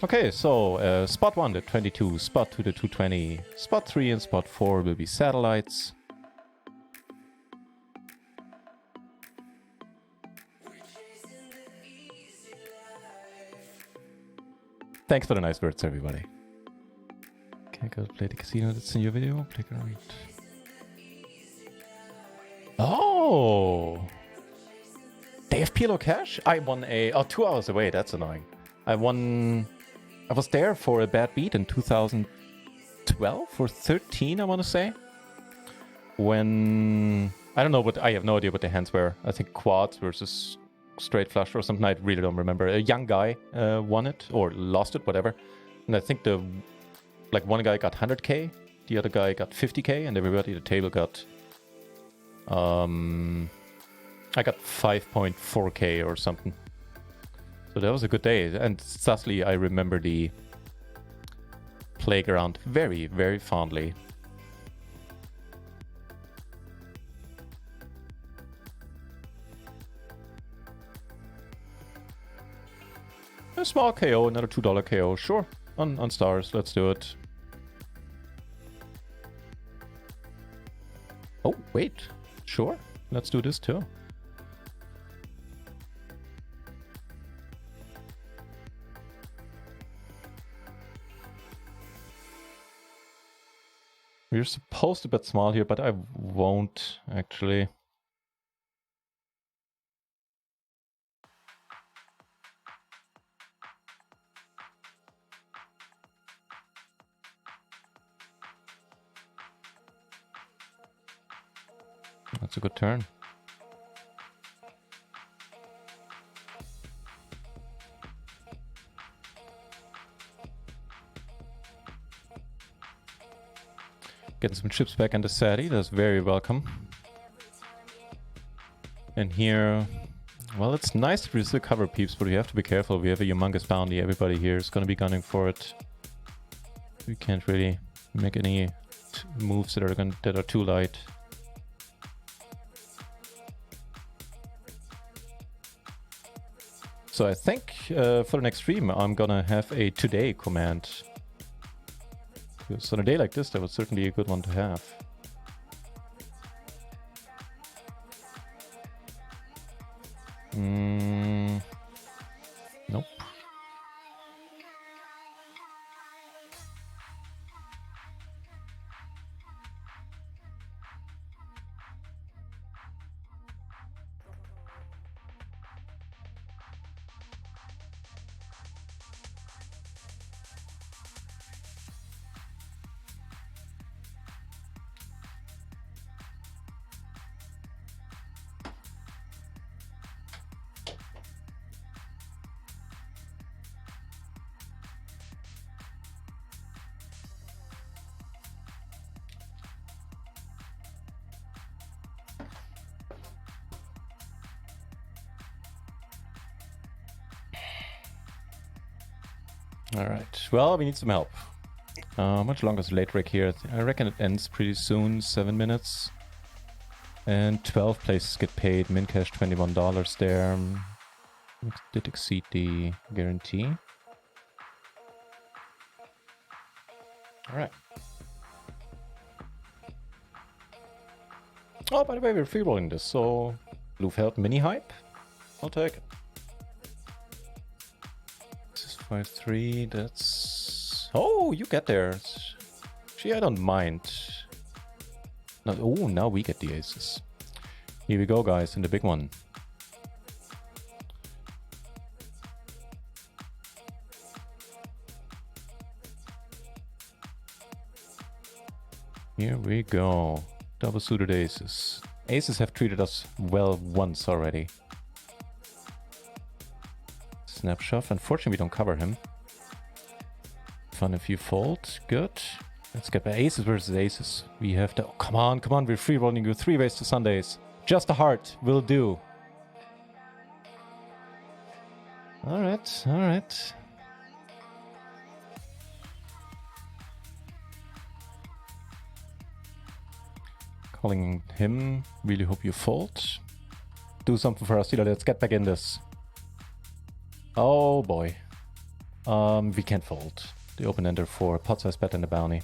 Okay, so spot 1, the 22, spot 2, the 220, spot 3 and spot 4 will be satellites. Thanks for the nice words, everybody. Okay, go play the casino that's in your video. Click and read. Oh! They have PLO cash? I won a... Oh, 2 hours away. That's annoying. I was there for a bad beat in 2012 or 13, I want to say. When... I don't know what... I have no idea what the hands were. I think quads versus straight flush or something. I really don't remember. A young guy won it or lost it, whatever. And I think the... Like one guy got 100k, the other guy got 50k, and everybody at the table got... I got 5.4k or something. So that was a good day. And thusly, I remember the playground very, very fondly. A small KO, another $2 KO. Sure, on stars, let's do it. Oh, wait. Sure, let's do this too. We're supposed to bet small here, but I won't actually. That's a good turn. Getting some chips back into Sadie, that's very welcome. And here, well, it's nice to still cover peeps, but we have to be careful. We have a humongous bounty. Everybody here is going to be gunning for it. We can't really make any moves that are too light. So I think for the next stream, I'm gonna have a today command. Because on a day like this, that would certainly be a good one to have. Nope. Alright, well, we need some help. How much longer is the late break here? I reckon it ends pretty soon, 7 minutes. And 12 places get paid, min cash $21 there. Did exceed the guarantee. Alright. Oh, by the way, we're free rolling this, so Blue felt mini hype. I'll take it. This is 5-3. That's. Oh, you get there. Gee, I don't mind. No, oh, now we get the aces. Here we go, guys, in the big one. Here we go. Double suited aces. Aces have treated us well once already. Snapshot. Unfortunately, we don't cover him. Fun if you fold. Good. Let's get back. Aces versus aces. We have to. Oh, come on, come on. We're free rolling you 3 ways to Sundays. Just a heart will do. Alright, alright. Calling him. Really hope you fold. Do something for us, Steeler. Let's get back in this. Oh boy. We can't fold. The open ender for pot size bet and the bounty.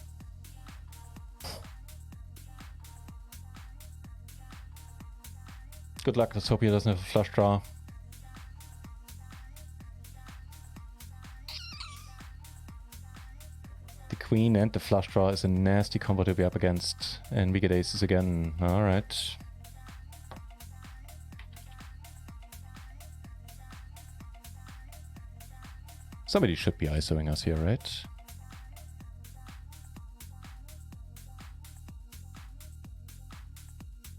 Good luck. Let's hope he doesn't have a flush draw. The queen and the flush draw is a nasty combo to be up against. And we get aces again. Alright. Somebody should be ISOing us here, right?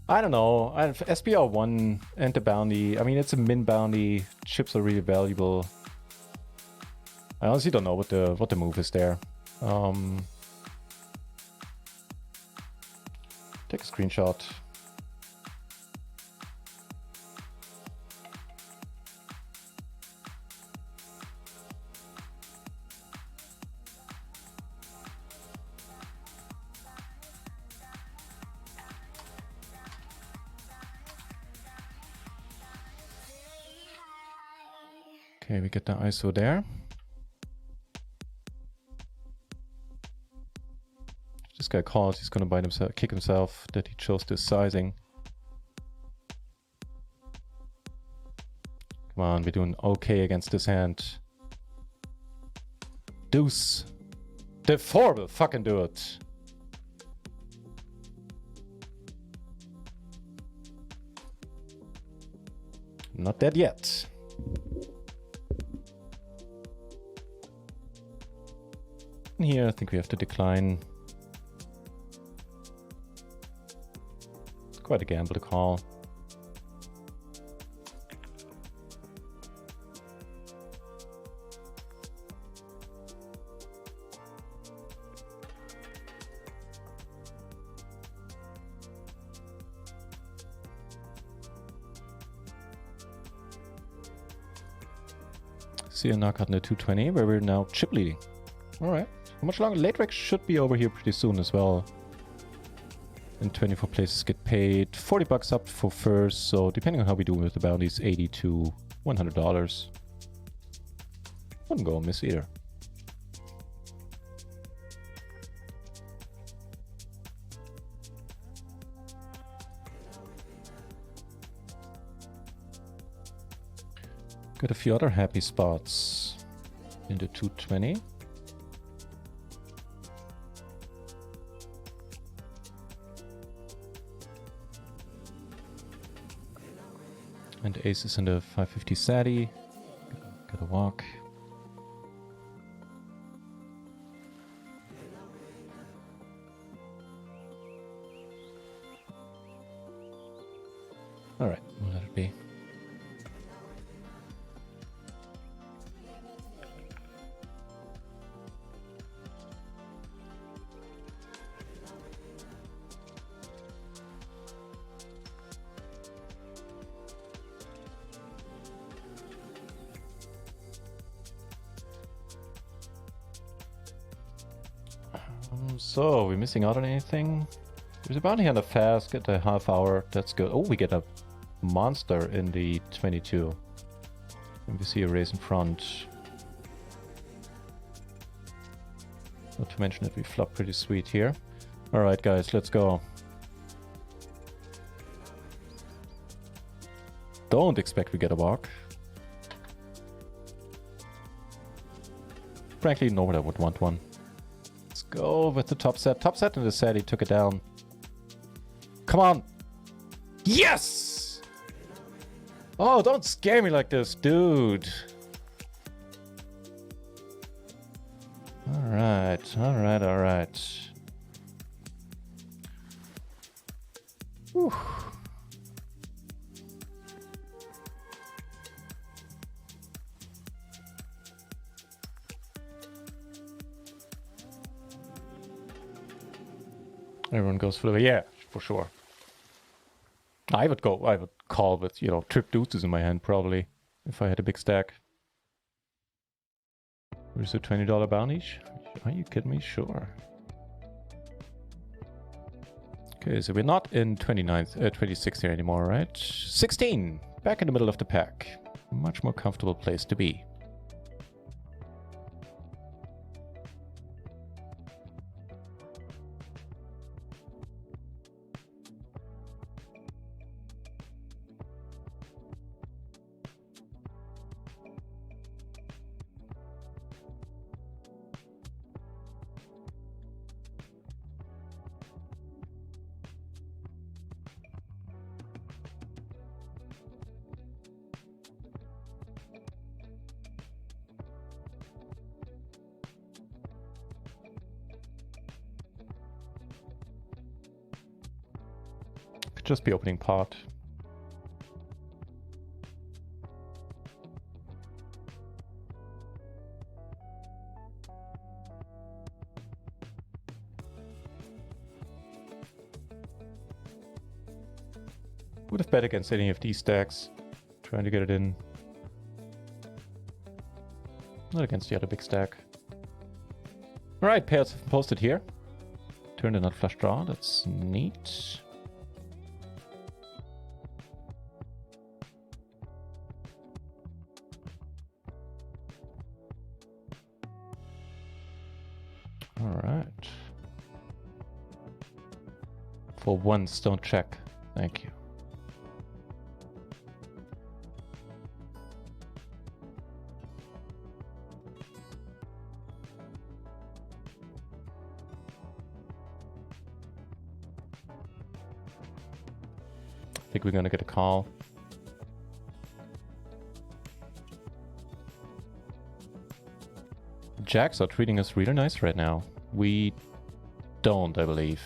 I don't know. I have SPR1 and the bounty. I mean, it's a min bounty. Chips are really valuable. I honestly don't know what the move is there. Take a screenshot. Okay, we get the ISO there. This guy calls, he's gonna bite himself, kick himself that he chose this sizing. Come on, we're doing okay against this hand. Deuce. The 4 will fucking do it. Not dead yet. Here, I think we have to decline. It's quite a gamble to call. See a knockout in the 220, where we're now chip leading. Alright. How much longer? Late rec should be over here pretty soon as well. And 24 places get paid. 40 bucks up for first, so depending on how we do with the bounties, $80 to $100. Wouldn't go miss either. Got a few other happy spots in the 220. And aces in the 550 Sadie. Gotta walk. Alright, we'll let it be. So, we're missing out on anything? There's a bounty on the fast, get a half hour, that's good. Oh, we get a monster in the 22. And we see a raise in front. Not to mention that we flop pretty sweet here. Alright guys, let's go. don't expect we get a walk. Frankly, nobody would want one. Let's go with the top set. Top set in the set, he took it down. Come on! Yes! Oh, don't scare me like this, dude. Alright, alright, alright. Whew. Everyone goes for the, yeah, for sure. I would call with, you know, trip deuces in my hand probably, if I had a big stack. Where's the $20 bounty? Are you kidding me? Sure. Okay, so we're not in 26 here anymore, right? 16! Back in the middle of the pack. Much more comfortable place to be. Could just be opening pot. Would have bet against any of these stacks. Trying to get it in. Not against the other big stack. Alright, pairs have posted here. Turn the nut flush draw, that's neat. Alright. For once, don't check. Thank you. I think we're gonna get a call. Jacks are treating us really nice right now. We don't, I believe.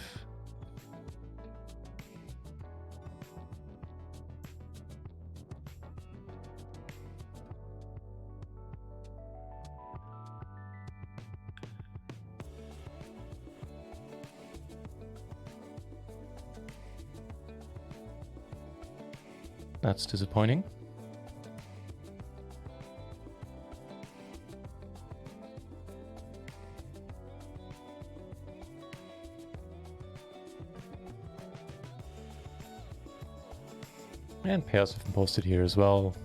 That's disappointing. And pairs have been posted here as well.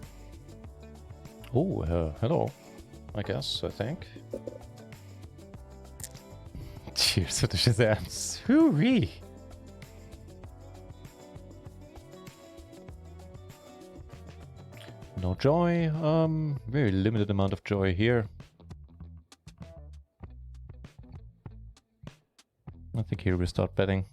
Oh, hello. I guess, I think. Cheers to the Shazams. Hoo-wee! No joy. Very limited amount of joy here. I think here we start betting.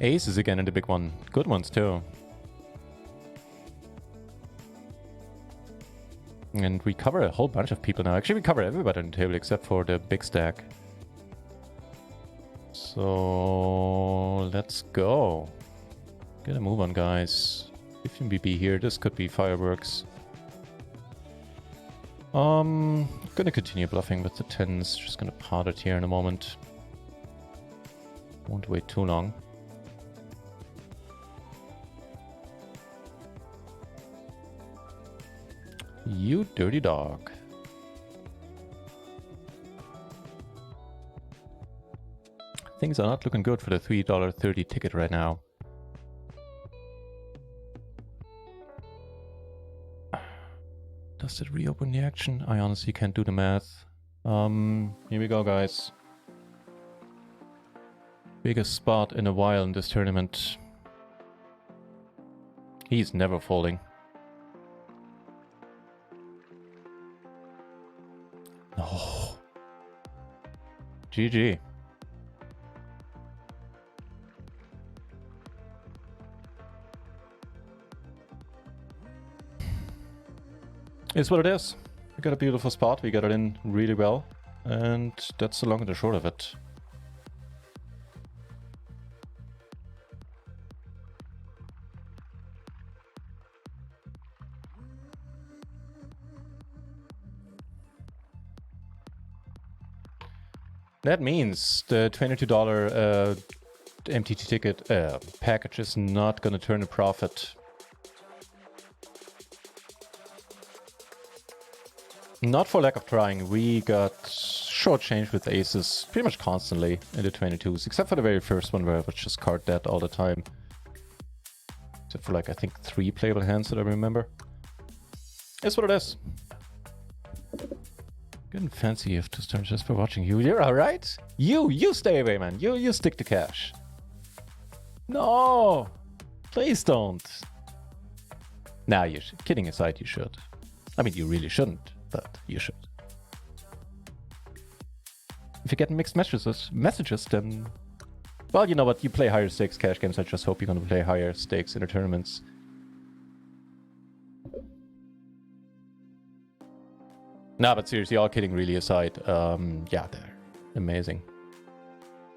Aces again in the big one. Good ones too. And we cover a whole bunch of people now. Actually, we cover everybody on the table except for the big stack. So let's go. Get a move on, guys. 15 BB here. This could be fireworks. Gonna continue bluffing with the 10s. Just gonna pot it here in a moment. Won't wait too long. You dirty dog. Things are not looking good for the $3.30 ticket right now. Does it reopen the action? I honestly can't do the math. Here we go, guys. Biggest spot in a while in this tournament. He's never folding. No. GG. It's what it is. We got a beautiful spot. We got it in really well. And that's the long and the short of it. That means the $22 MTT ticket package is not going to turn a profit. Not for lack of trying. We got shortchanged with aces pretty much constantly in the 22s, except for the very first one where I was just card dead all the time. Except for like, I think 3 playable hands that I remember. It's what it is. Getting fancy if to start just for watching you. You're alright? You stay away, man. You stick to cash. No! Please don't. Nah, you should. Kidding aside, you should. I mean, you really shouldn't, but you should. If you're getting mixed messages, then... Well, you know what? You play higher stakes cash games. I just hope you're going to play higher stakes in the tournaments. Nah, but seriously, all kidding really aside, yeah, they're amazing.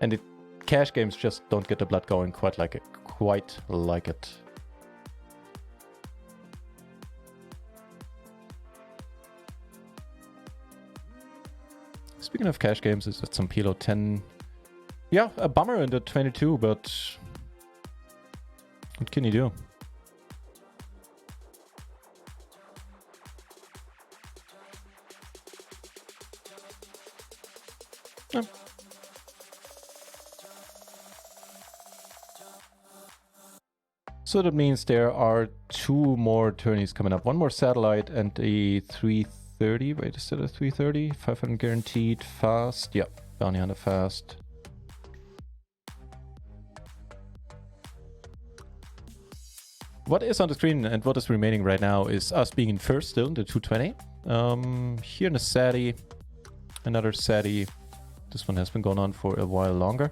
And the cash games just don't get the blood going quite like it. Speaking of cash games, is that some PLO 10? Yeah, a bummer in the 22, but what can you do? Yeah. So that means there are 2 more tourneys coming up. 1 more satellite and a 330. Wait, is it a 330? 500 guaranteed fast. Yeah, bounty hunter fast. What is on the screen and what is remaining right now is us being in first still in the 220. Here in the Sati, another Sati. This one has been going on for a while longer.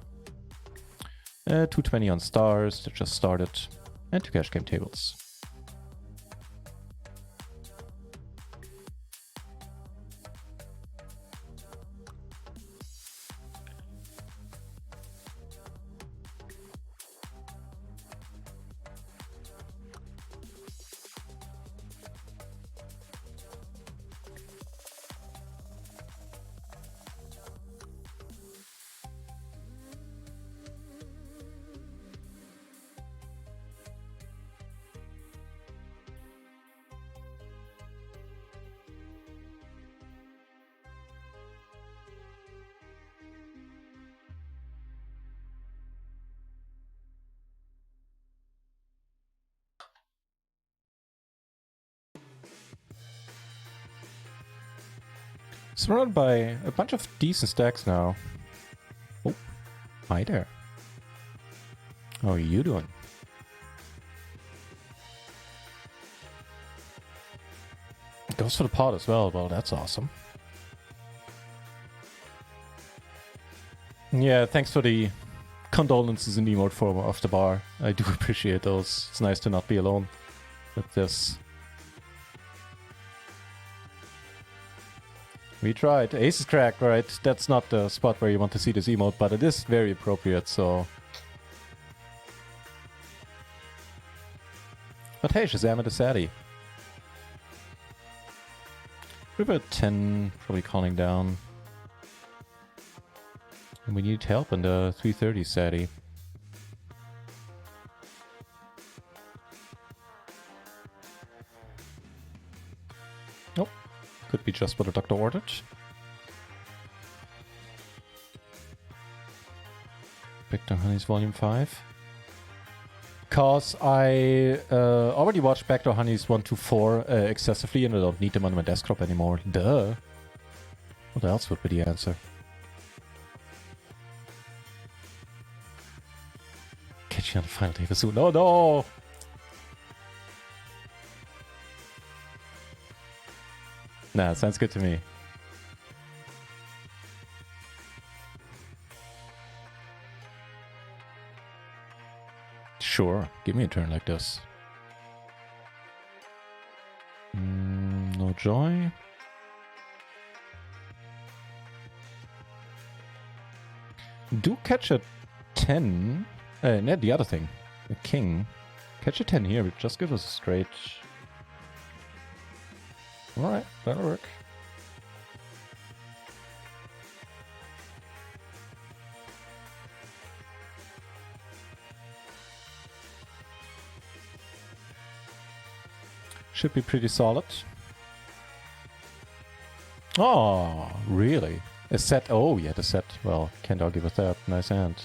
220 on stars that just started. And 2 cash game tables. Surrounded by a bunch of decent stacks now. Oh, hi there. How are you doing? Goes for the pot as well. Well, that's awesome. Yeah, thanks for the condolences in the emote form of the bar. I do appreciate those. It's nice to not be alone with this. We tried. Ace is cracked, right? That's not the spot where you want to see this emote, but it is very appropriate, so... But hey, Shazam at the Sati. River 10, probably calling down. And we need help in the 330 Sati. Nope. Could be just what the doctor ordered. Backdoor Honeys Volume 5. Cause I already watched Backdoor Honeys 1 to 4 excessively and I don't need them on my desktop anymore. Duh. What else would be the answer? Catch you on the final table soon. Oh no! Nah, sounds good to me. Sure, give me a turn like this. No joy. Do catch a 10. No, the other thing. A king. Catch a 10 here, but just give us a straight. Alright, that'll work. Should be pretty solid. Oh, really? A set? Oh, yeah, the set. Well, can't argue with that. Nice hand.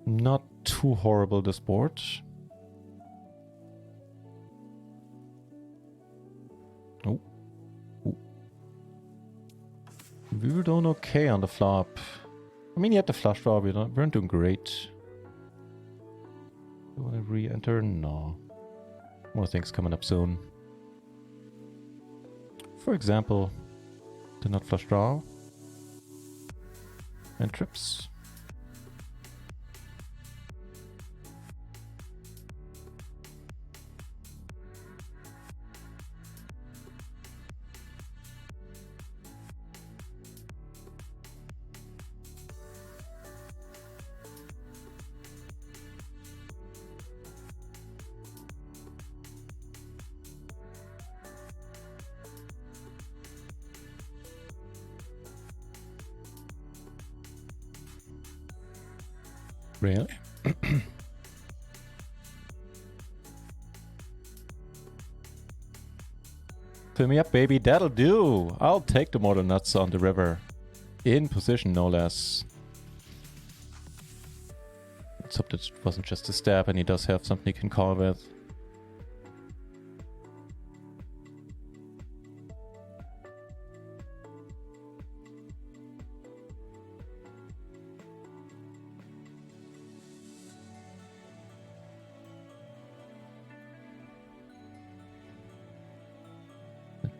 Not too horrible, this board. Oh. Ooh. We were doing okay on the flop. I mean, he had the flush draw, we weren't doing great. Do I want to re-enter? No. More things coming up soon. For example, the nut flush draw. And trips. Really? Fill me up, baby. That'll do. I'll take the mortar nuts on the river. In position, no less. Let's hope that wasn't just a stab and he does have something he can call with.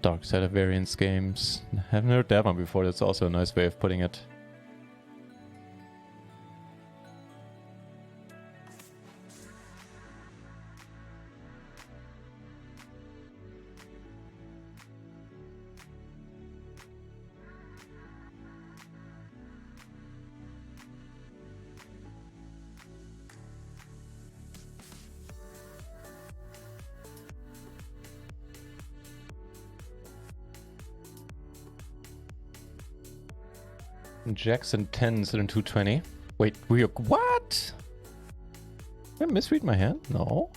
Dark side of variance games. Haven't heard that one before. That's also a nice way of putting it. Jacks and 10s in 220. Wait, what? Did I misread my hand? No.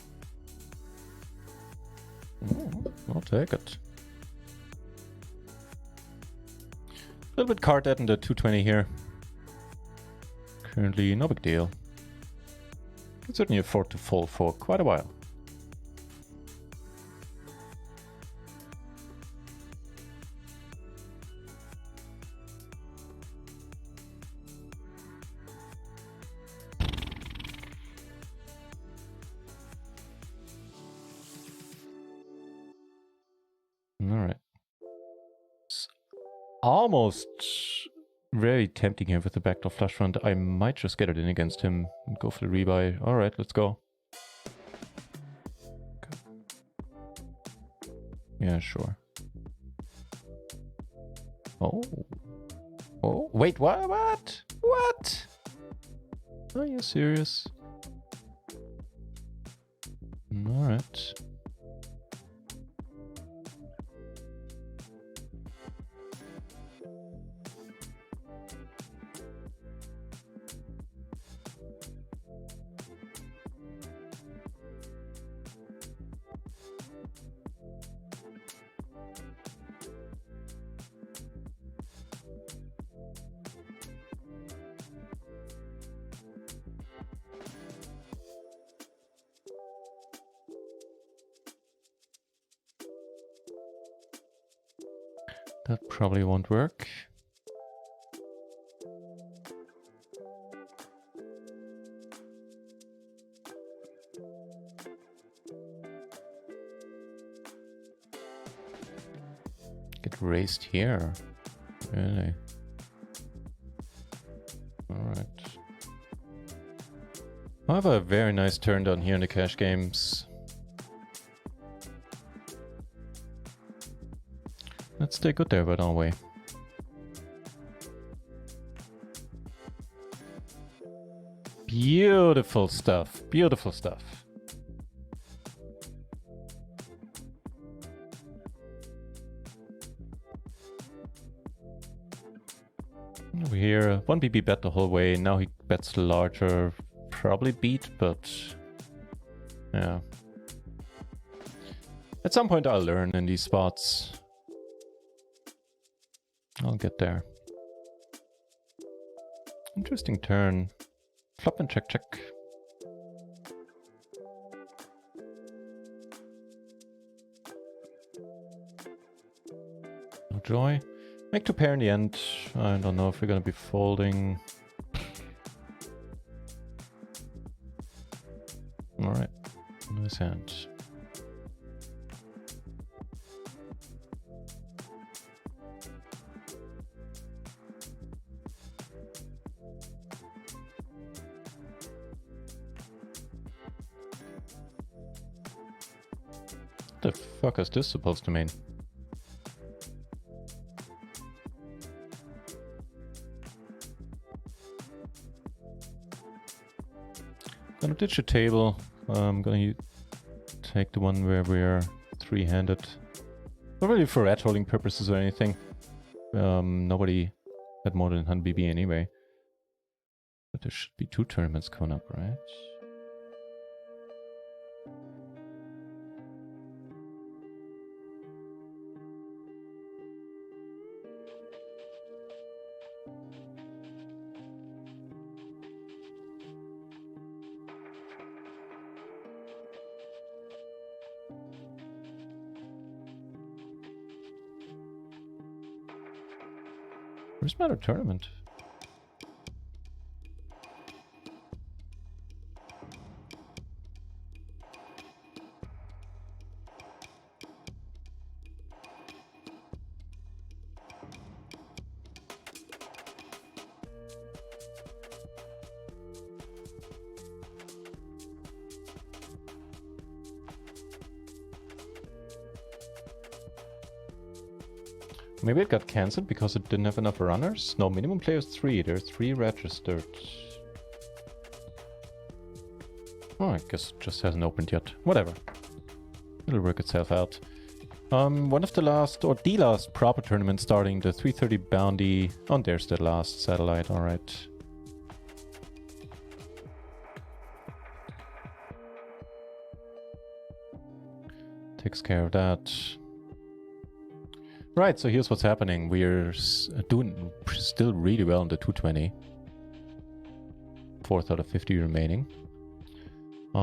I'll take it. A little bit card dead in the 220 here. Currently, no big deal. Can certainly afford to fold for quite a while. Alright. Almost very tempting here with the backdoor flush front. I might just get it in against him and go for the rebuy. Alright, let's go. Yeah, sure. Oh. Oh, wait, what? What? Are you serious? Alright. That probably won't work. Get raised here. Really? Alright. I have a very nice turn down here in the cash games. Let's stay good there, but don't we? Beautiful stuff. Beautiful stuff. Over here, 1 BB bet the whole way. Now he bets larger. Probably beat, but yeah. At some point I'll learn in these spots. I'll get there. Interesting turn. Flop and check, check. No joy. Make 2 pair in the end. I don't know if we're gonna be folding. Alright. Nice hand. The fuck is this supposed to mean? Gonna ditch a table. I'm gonna take the one where we're 3-handed. Not really for red holding purposes or anything. Nobody had more than 100 BB anyway. But there should be 2 tournaments coming up, right? Where's my other tournament? Maybe it got cancelled because it didn't have enough runners? No, minimum players 3. There are 3 registered. Oh, I guess it just hasn't opened yet. Whatever. It'll work itself out. One of the last, or the last proper tournament starting, the 330 bounty. Oh, there's the last satellite, alright. Takes care of that. Right, so here's what's happening. We're doing still really well in the 220. 4th out of 50 remaining. We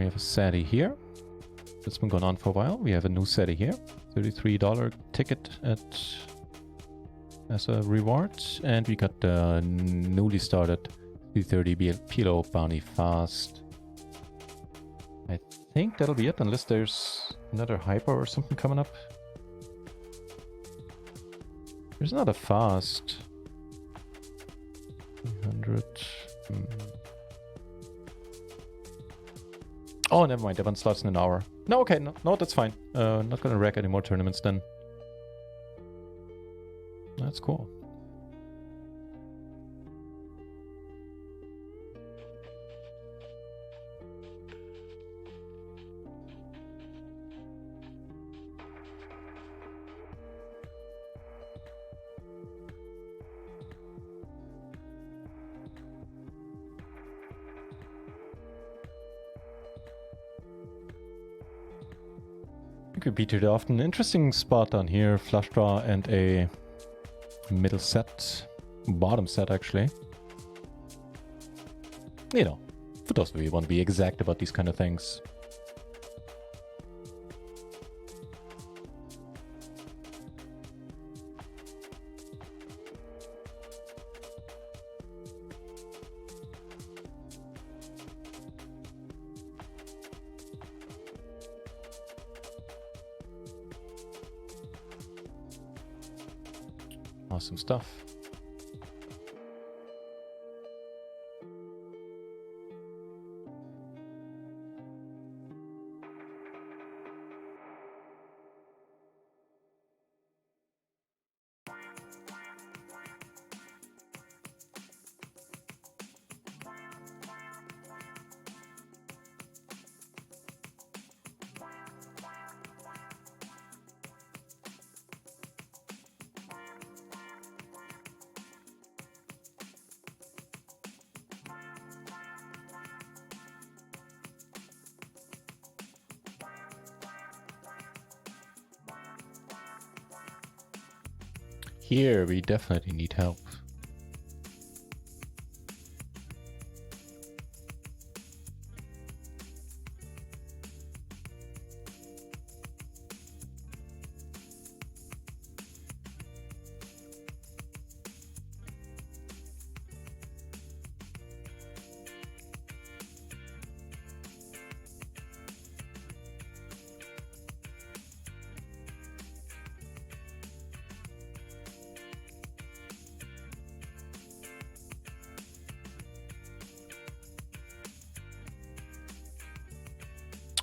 have a SATI here. That's been going on for a while. We have a new SATI here. $33 ticket as a reward. And we got the newly started 330 PLO bounty fast. I think that'll be it, unless there's another hyper or something coming up. There's not a fast. 300. Oh, never mind. That one starts in an hour. No, okay. No, that's fine. Not gonna wreck any more tournaments then. That's cool. Repeated often. Interesting spot down here. Flush draw and a middle set. Bottom set, actually. You know, for those of you who want to be exact about these kind of things. Awesome stuff. Here we definitely need help.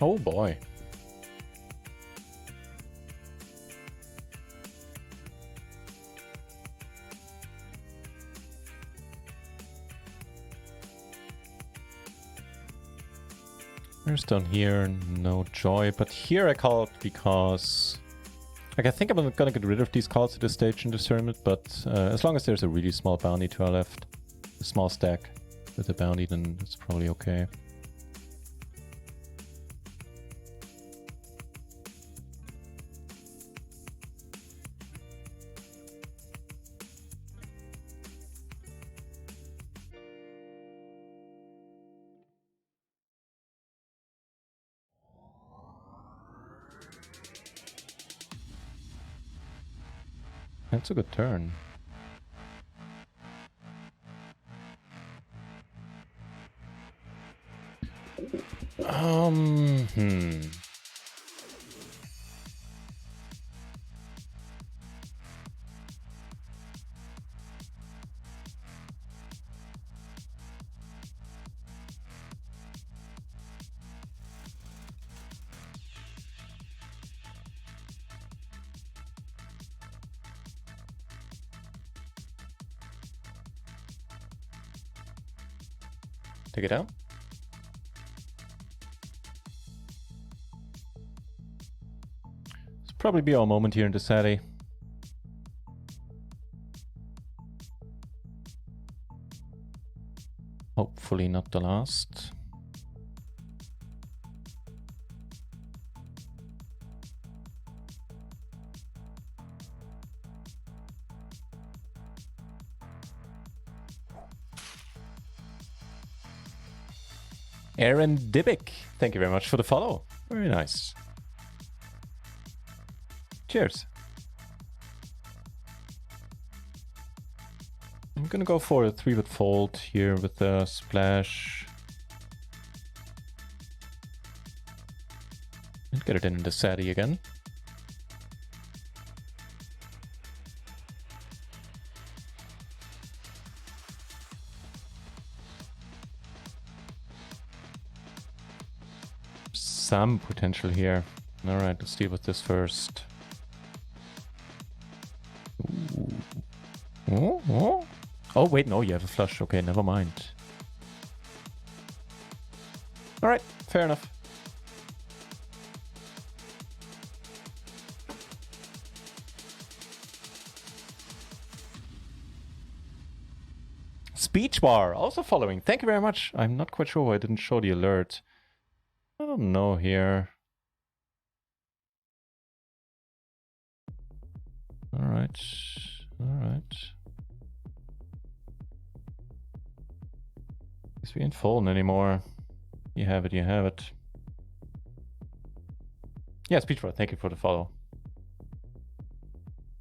Oh boy. There's down here no joy, but here I call it because like I think I'm gonna get rid of these calls at this stage in this tournament, but as long as there's a really small bounty to our left, a small stack with a bounty, then it's probably okay. That's a good turn. Take it out. This will probably be our moment here in the Sadie. Hopefully not the last. Aaron Dibick, thank you very much for the follow. Very nice. Cheers. I'm gonna go for a 3-bit fold here with a splash. And get it in the Sadie again. Some potential here. Alright, let's deal with this first. Ooh. Oh, wait, no, you have a flush. Okay, never mind. Alright, fair enough. Speech bar, also following. Thank you very much. I'm not quite sure why I didn't show the alert. I don't know here. Alright. Guess we ain't folding anymore. You have it. Yeah, speech bar, thank you for the follow.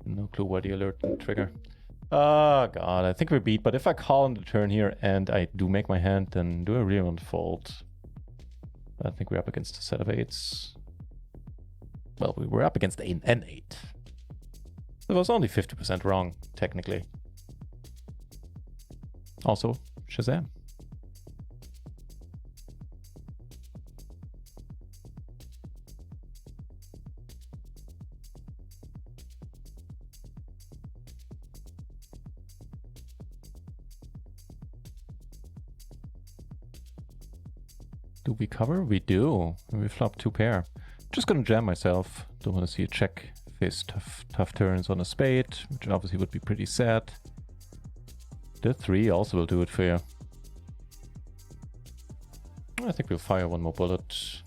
No clue why the alert didn't trigger. Oh god, I think we beat, but if I call on the turn here and I do make my hand, then do I really want to fold? I think we're up against a set of 8s. Well, we were up against an 8. It was only 50% wrong, technically. Also, Shazam. Do we cover? We do. We flop 2 pair. Just gonna jam myself. Don't want to see a check. Face tough turns on a spade, which obviously would be pretty sad. The 3 also will do it for you. I think we'll fire 1 more bullet.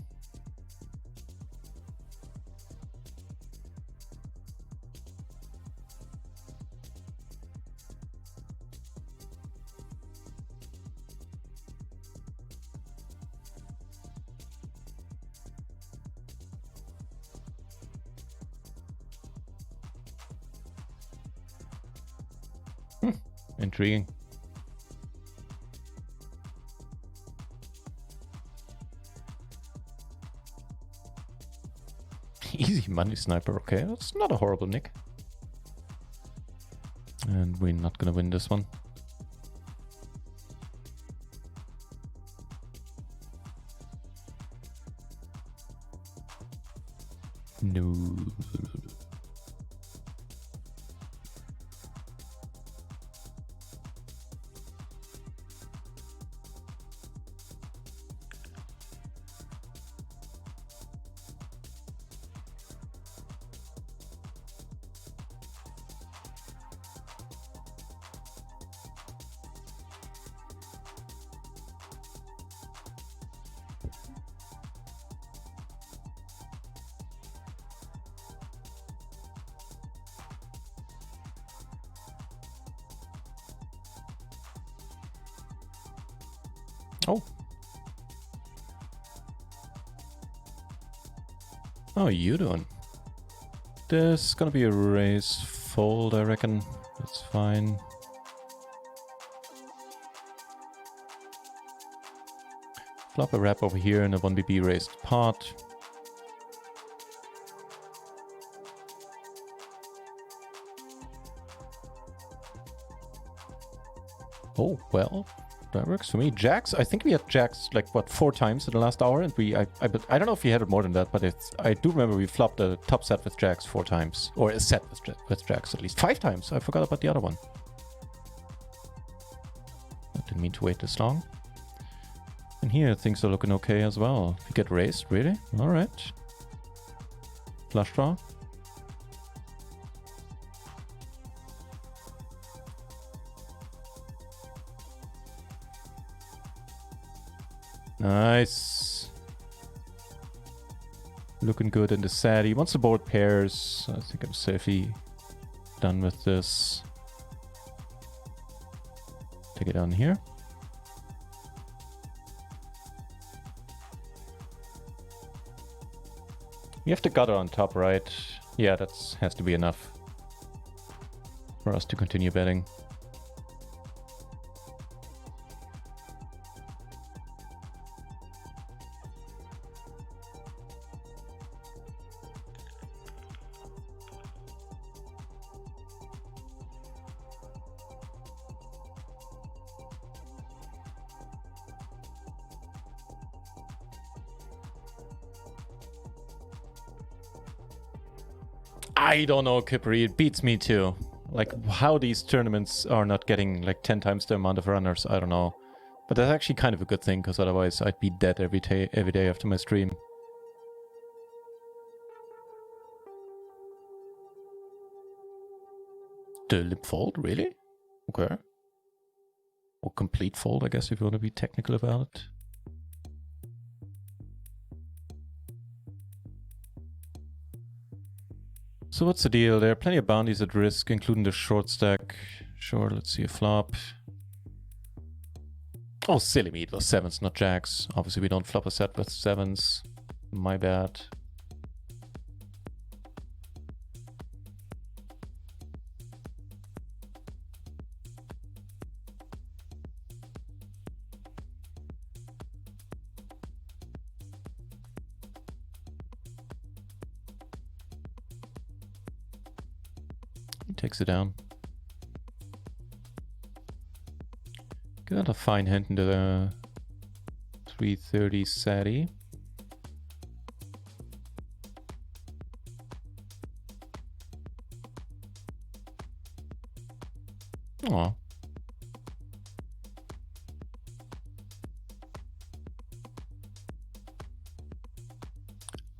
Intriguing. Easy money sniper, okay, that's not a horrible nick. And we're not gonna win this one. No. Oh. How are you doing? This is gonna be a raise fold, I reckon. That's fine. Flop a wrap over here and a 1BB raised pot. Oh, well. That works for me. Jacks, I think we had jacks like what 4 times in the last hour, and I don't know if we had it more than that, but I do remember we flopped a top set with jacks 4 times, or a set with jacks at least 5 times. I forgot about the other one. I didn't mean to wait this long. And here things are looking okay as well. We get raised, really? All right. Flush draw. Nice. Looking good in the set. He wants to board pairs. I think I'm safely done with this. Take it down here. You have the gutter on top, right? Yeah, that has to be enough for us to continue betting. I don't know, Kipri. It beats me too. Like, how these tournaments are not getting like 10 times the amount of runners, I don't know. But that's actually kind of a good thing, because otherwise I'd be dead every day after my stream. The lip fold, really? Okay. Or complete fold, I guess, if you want to be technical about it. So what's the deal? There are plenty of bounties at risk, including the short stack. Sure, let's see a flop. Oh, silly me, it was 7s, not jacks. Obviously we don't flop a set with 7s. My bad. He takes it down. Got a fine hand into the 330 Sadi. Aw.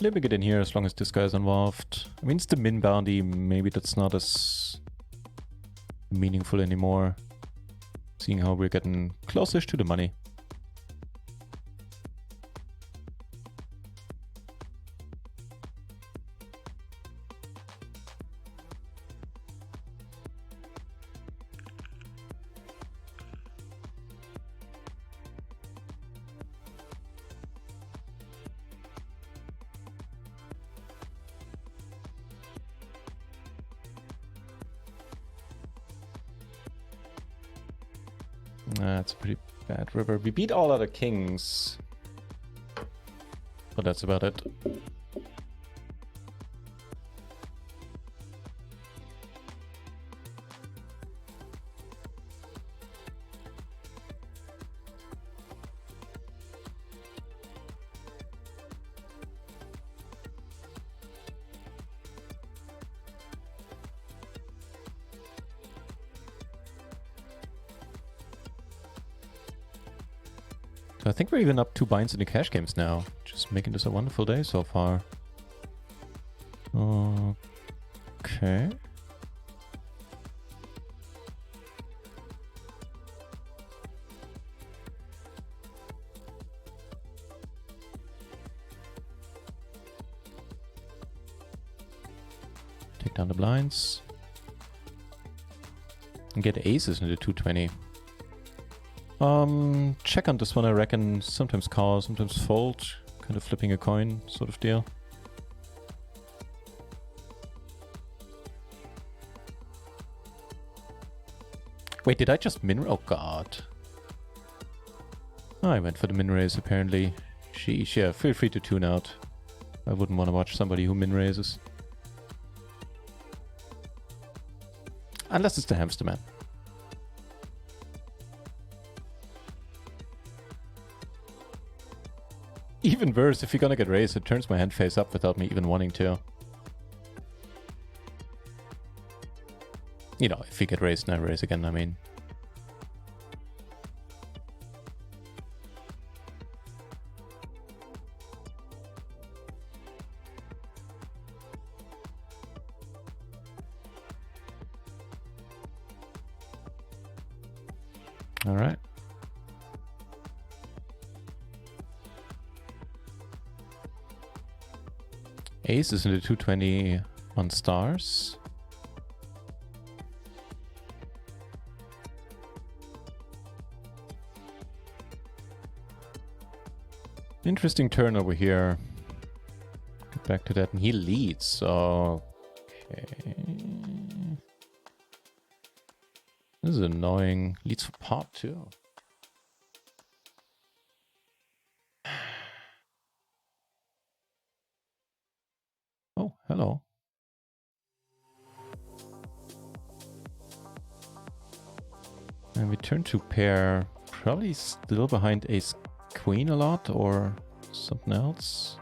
Let me get in here as long as this guy's involved. I mean, it's the min bounty. Maybe that's not as meaningful anymore. Seeing how we're getting closest to the money. That's a pretty bad river. We beat all other kings. But that's about it. I think we're even up 2 binds in the cash games now. Just making this a wonderful day so far. Okay. Take down the blinds. And get aces into 220. Check on this one, I reckon. Sometimes call, sometimes fold. Kind of flipping a coin sort of deal. Wait, did I just min? Oh god. Oh, I went for the min raise apparently. Sheesh, yeah, feel free to tune out. I wouldn't want to watch somebody who min raises. Unless it's the hamster man. Even worse, if you're gonna get raised, it turns my hand face up without me even wanting to. You know, if you get raised, never raise again, I mean. All right. Ace is in the 220 on stars. Interesting turn over here. Get back to that, and he leads. Okay. This is annoying. Leads for pot too. Oh, hello. And we turn to pair. Probably still behind ace queen a lot or something else.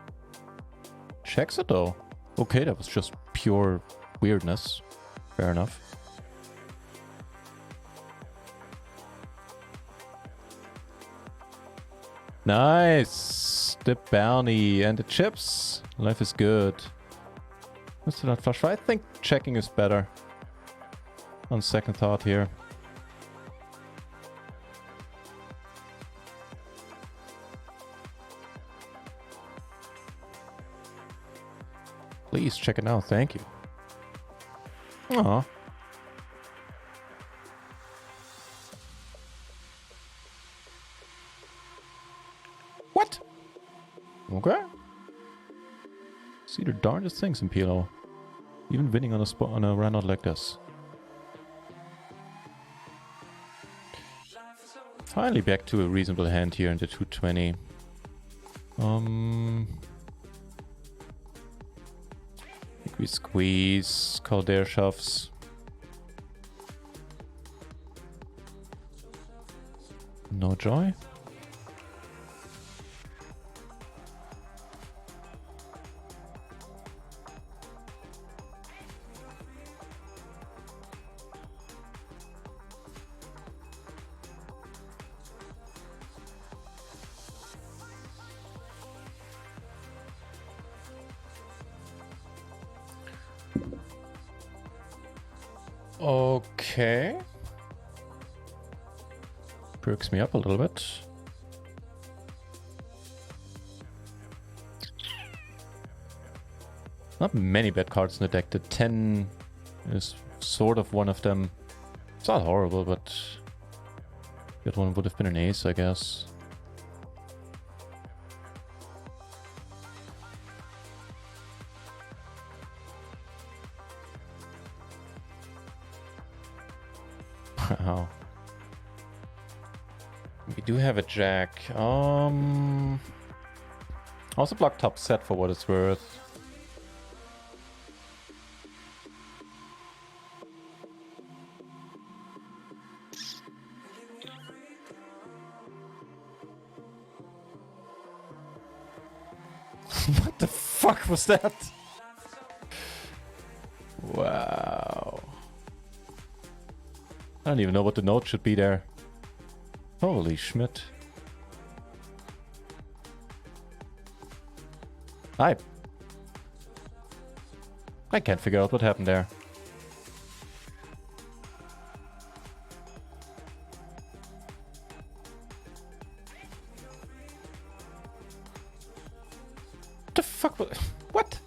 Checks it though. Okay, that was just pure weirdness. Fair enough. Nice! The bounty and the chips. Life is good. Mr. Not flush. I think checking is better. On second thought here. Please check it now. Thank you. Aw. What? Okay. See the darndest things in PLO. Even winning on a spot on a run out like this. Finally back to a reasonable hand here in the 220. I think we squeeze, call their shoves. No joy. Okay. Perks me up a little bit. Not many bad cards in the deck. The 10 is sort of one of them. It's not horrible, but that one would have been an ace, I guess. Wow. We do have a jack. Also block top set for what it's worth. What the fuck was that? Wow. I don't even know what the note should be there. Holy Schmidt. I can't figure out what happened there. What the fuck was... What?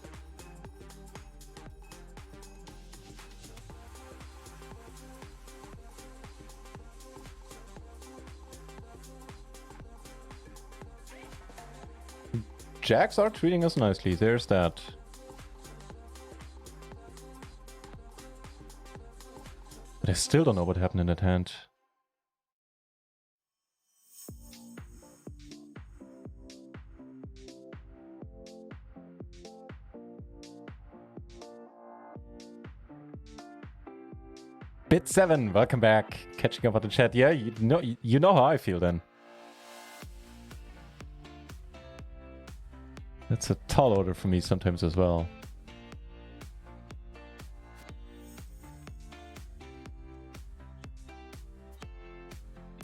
Jacks are treating us nicely, there's that. But I still don't know what happened in that hand. Bit7, welcome back. Catching up on the chat. Yeah, you know how I feel then. That's a tall order for me sometimes as well.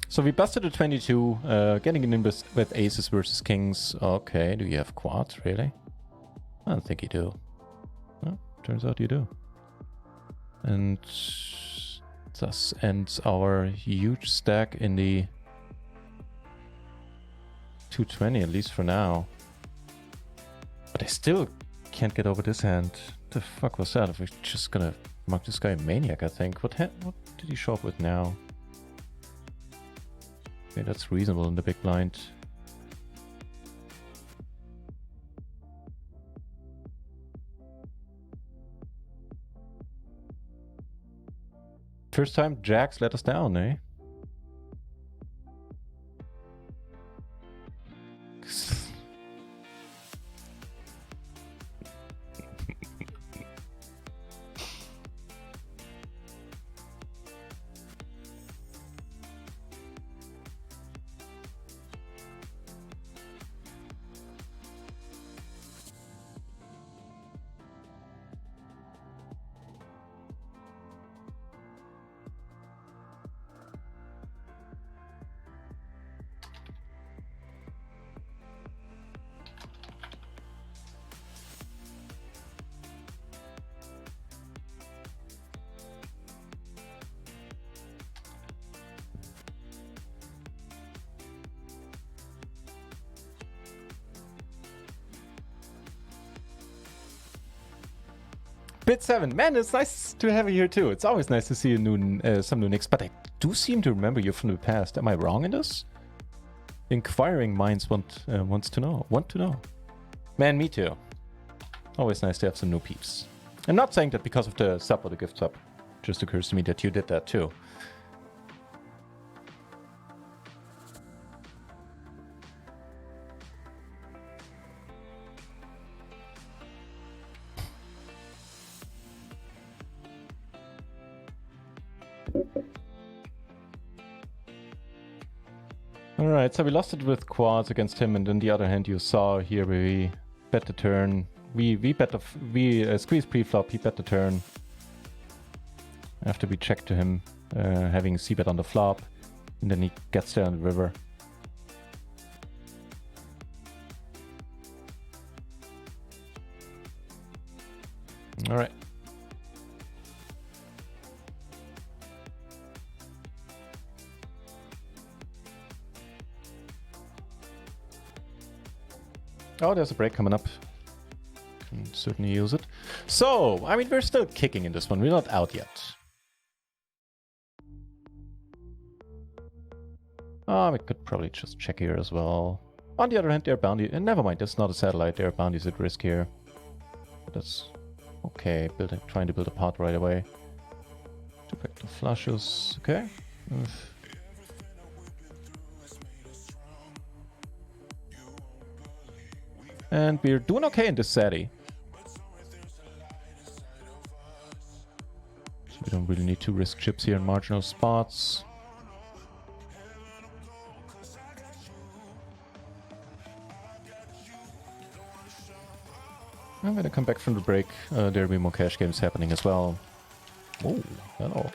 So we busted a 22, getting in with aces versus kings. Okay, do you have quads, really? I don't think you do. Well, turns out you do. And thus ends our huge stack in the 220, at least for now. But I still can't get over this hand. The fuck was that? If we're just gonna mark this guy a maniac, I think. What did he show up with now? Okay, that's reasonable in the big blind. First time jacks let us down, eh? Bit7, man, it's nice to have you here too. It's always nice to see a new, some new nicks, but I do seem to remember you from the past. Am I wrong in this? Inquiring minds want to know. Man, me too. Always nice to have some new peeps. I'm not saying that because of the sub or the gift sub. Just occurs to me that you did that too. Alright, so we lost it with quads against him, and on the other hand you saw here we bet the turn. We squeezed pre-flop, he bet the turn. After we checked to him, having c-bet on the flop, and then he gets there on the river. Alright. Oh, there's a break coming up. Can certainly use it. So, I mean, we're still kicking in this one. We're not out yet. We could probably just check here as well. On the other hand, there are bounties. Never mind, that's not a satellite. There are bounties at risk here. That's okay. Trying to build a pot right away. Two back to flushes. Okay. And we're doing okay in this SATI. So we don't really need to risk chips here in marginal spots. I'm gonna come back from the break. There'll be more cash games happening as well. Oh, hello.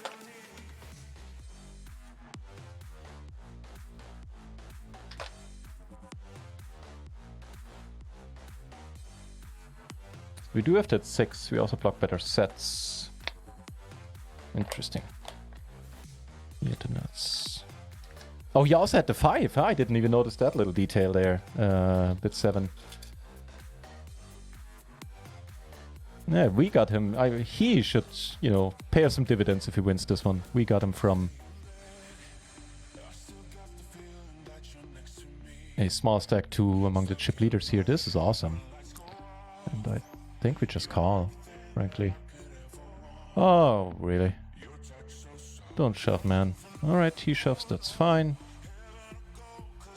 We do have that 6. We also block better sets. Interesting. Yeah, the nuts. Oh, he also had the 5. I didn't even notice that little detail there. Bit 7. Yeah, we got him. He should, you know, pay us some dividends if he wins this one. We got him from a small stack to among the chip leaders here. This is awesome. And I think we just call, frankly. Oh, really? Don't shove, man. Alright, he shoves, that's fine.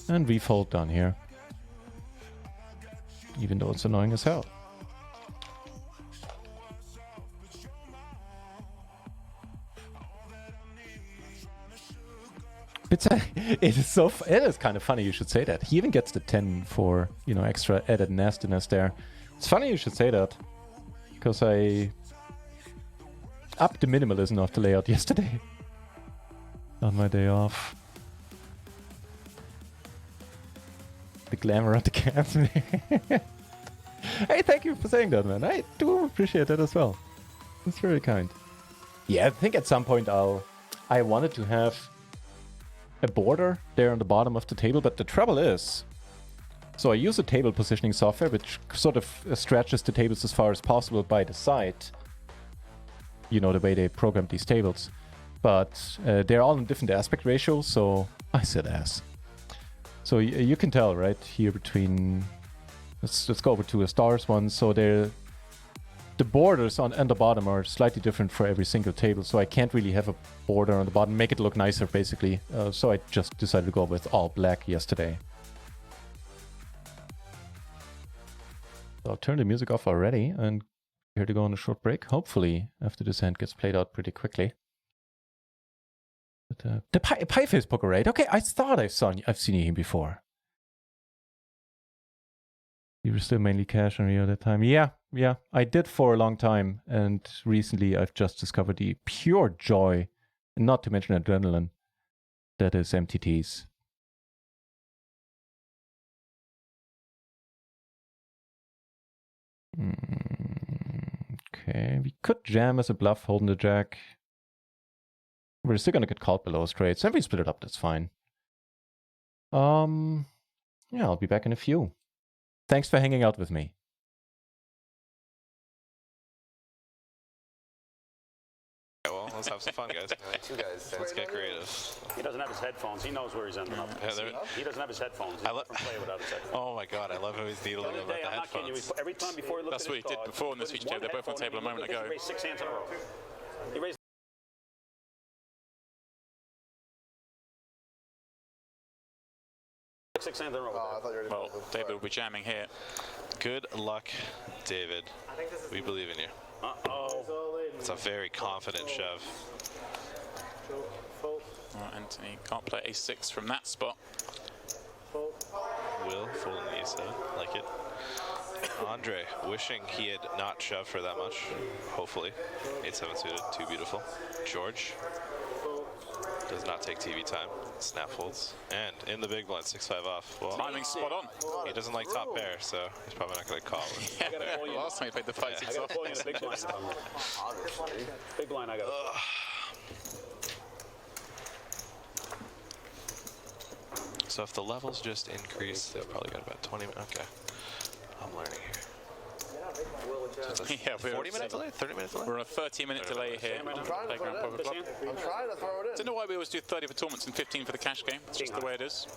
And we fold down here. Even though it's annoying as hell. It is kind of funny you should say that. He even gets the 10 for, you know, extra added nastiness there. It's funny you should say that, because I upped the minimalism of the layout yesterday on my day off. The glamour of the cat. Hey, thank you for saying that, man. I do appreciate that as well. That's very kind. Yeah, I think at some point I wanted to have a border there on the bottom of the table, but the trouble is, so I use a table positioning software which sort of stretches the tables as far as possible by the side. You know, the way they programmed these tables. But they're all in different aspect ratios, so I said ass. So you can tell, right, here between... Let's go over to a stars one. So the borders on the bottom are slightly different for every single table, so I can't really have a border on the bottom, make it look nicer, basically. So I just decided to go with all black yesterday. So I'll turn the music off already, and here to go on a short break. Hopefully, after this hand gets played out pretty quickly. But, the pie face poker, right? Okay, I thought I've seen you here before. You were still mainly cash on Rio at that time. Yeah, I did for a long time, and recently I've just discovered the pure joy, and not to mention adrenaline, that is MTTs. Okay, we could jam as a bluff holding the jack. We're still gonna get called below straight, so if we split it up, that's fine. Yeah, I'll be back in a few. Thanks for hanging out with me. Yeah, well, let's have some fun, guys. You guys. Let's get creative. He doesn't have his headphones. He knows where he's ending up. Yeah, He doesn't have his headphones. He doesn't play without his headphones. Oh my god, I love how he's needling The about other day, the I'm not kidding you. headphones. Every time before he looked That's at what his he did cards, before in the put his speech, Jay. one They're both on the headphone table a in, moment he ago. raised 6 hands in a row. He raised 6 hands in a row. Well, David will be jamming here. Good luck, David. We believe in you. It's a very confident shove. Well, Anthony can't play a6 from that spot. Will folding the ace out. Like it. Andre wishing he had not shoved for that much. Hopefully. 8-7 suited. Too beautiful. George does not take TV time. Snap folds. And in the big blind, 6-5 off. Well, Timing spot on. he doesn't like top pair, so he's probably not going to call it. Yeah, last time he played the 5-6 off. Pulling in a big blind. Big blind, I got. So if the levels just increase, they've probably got about 20 minutes. Okay. I'm learning here. So it's a Yeah, we're 40-minute delay? 30-minute delay? We're on a 30-minute delay here. I'm trying to throw it in. Poker Club. I'm trying to throw it in. Don't know why we always do 30 for tournaments and 15 for the cash game. It's just the way it is.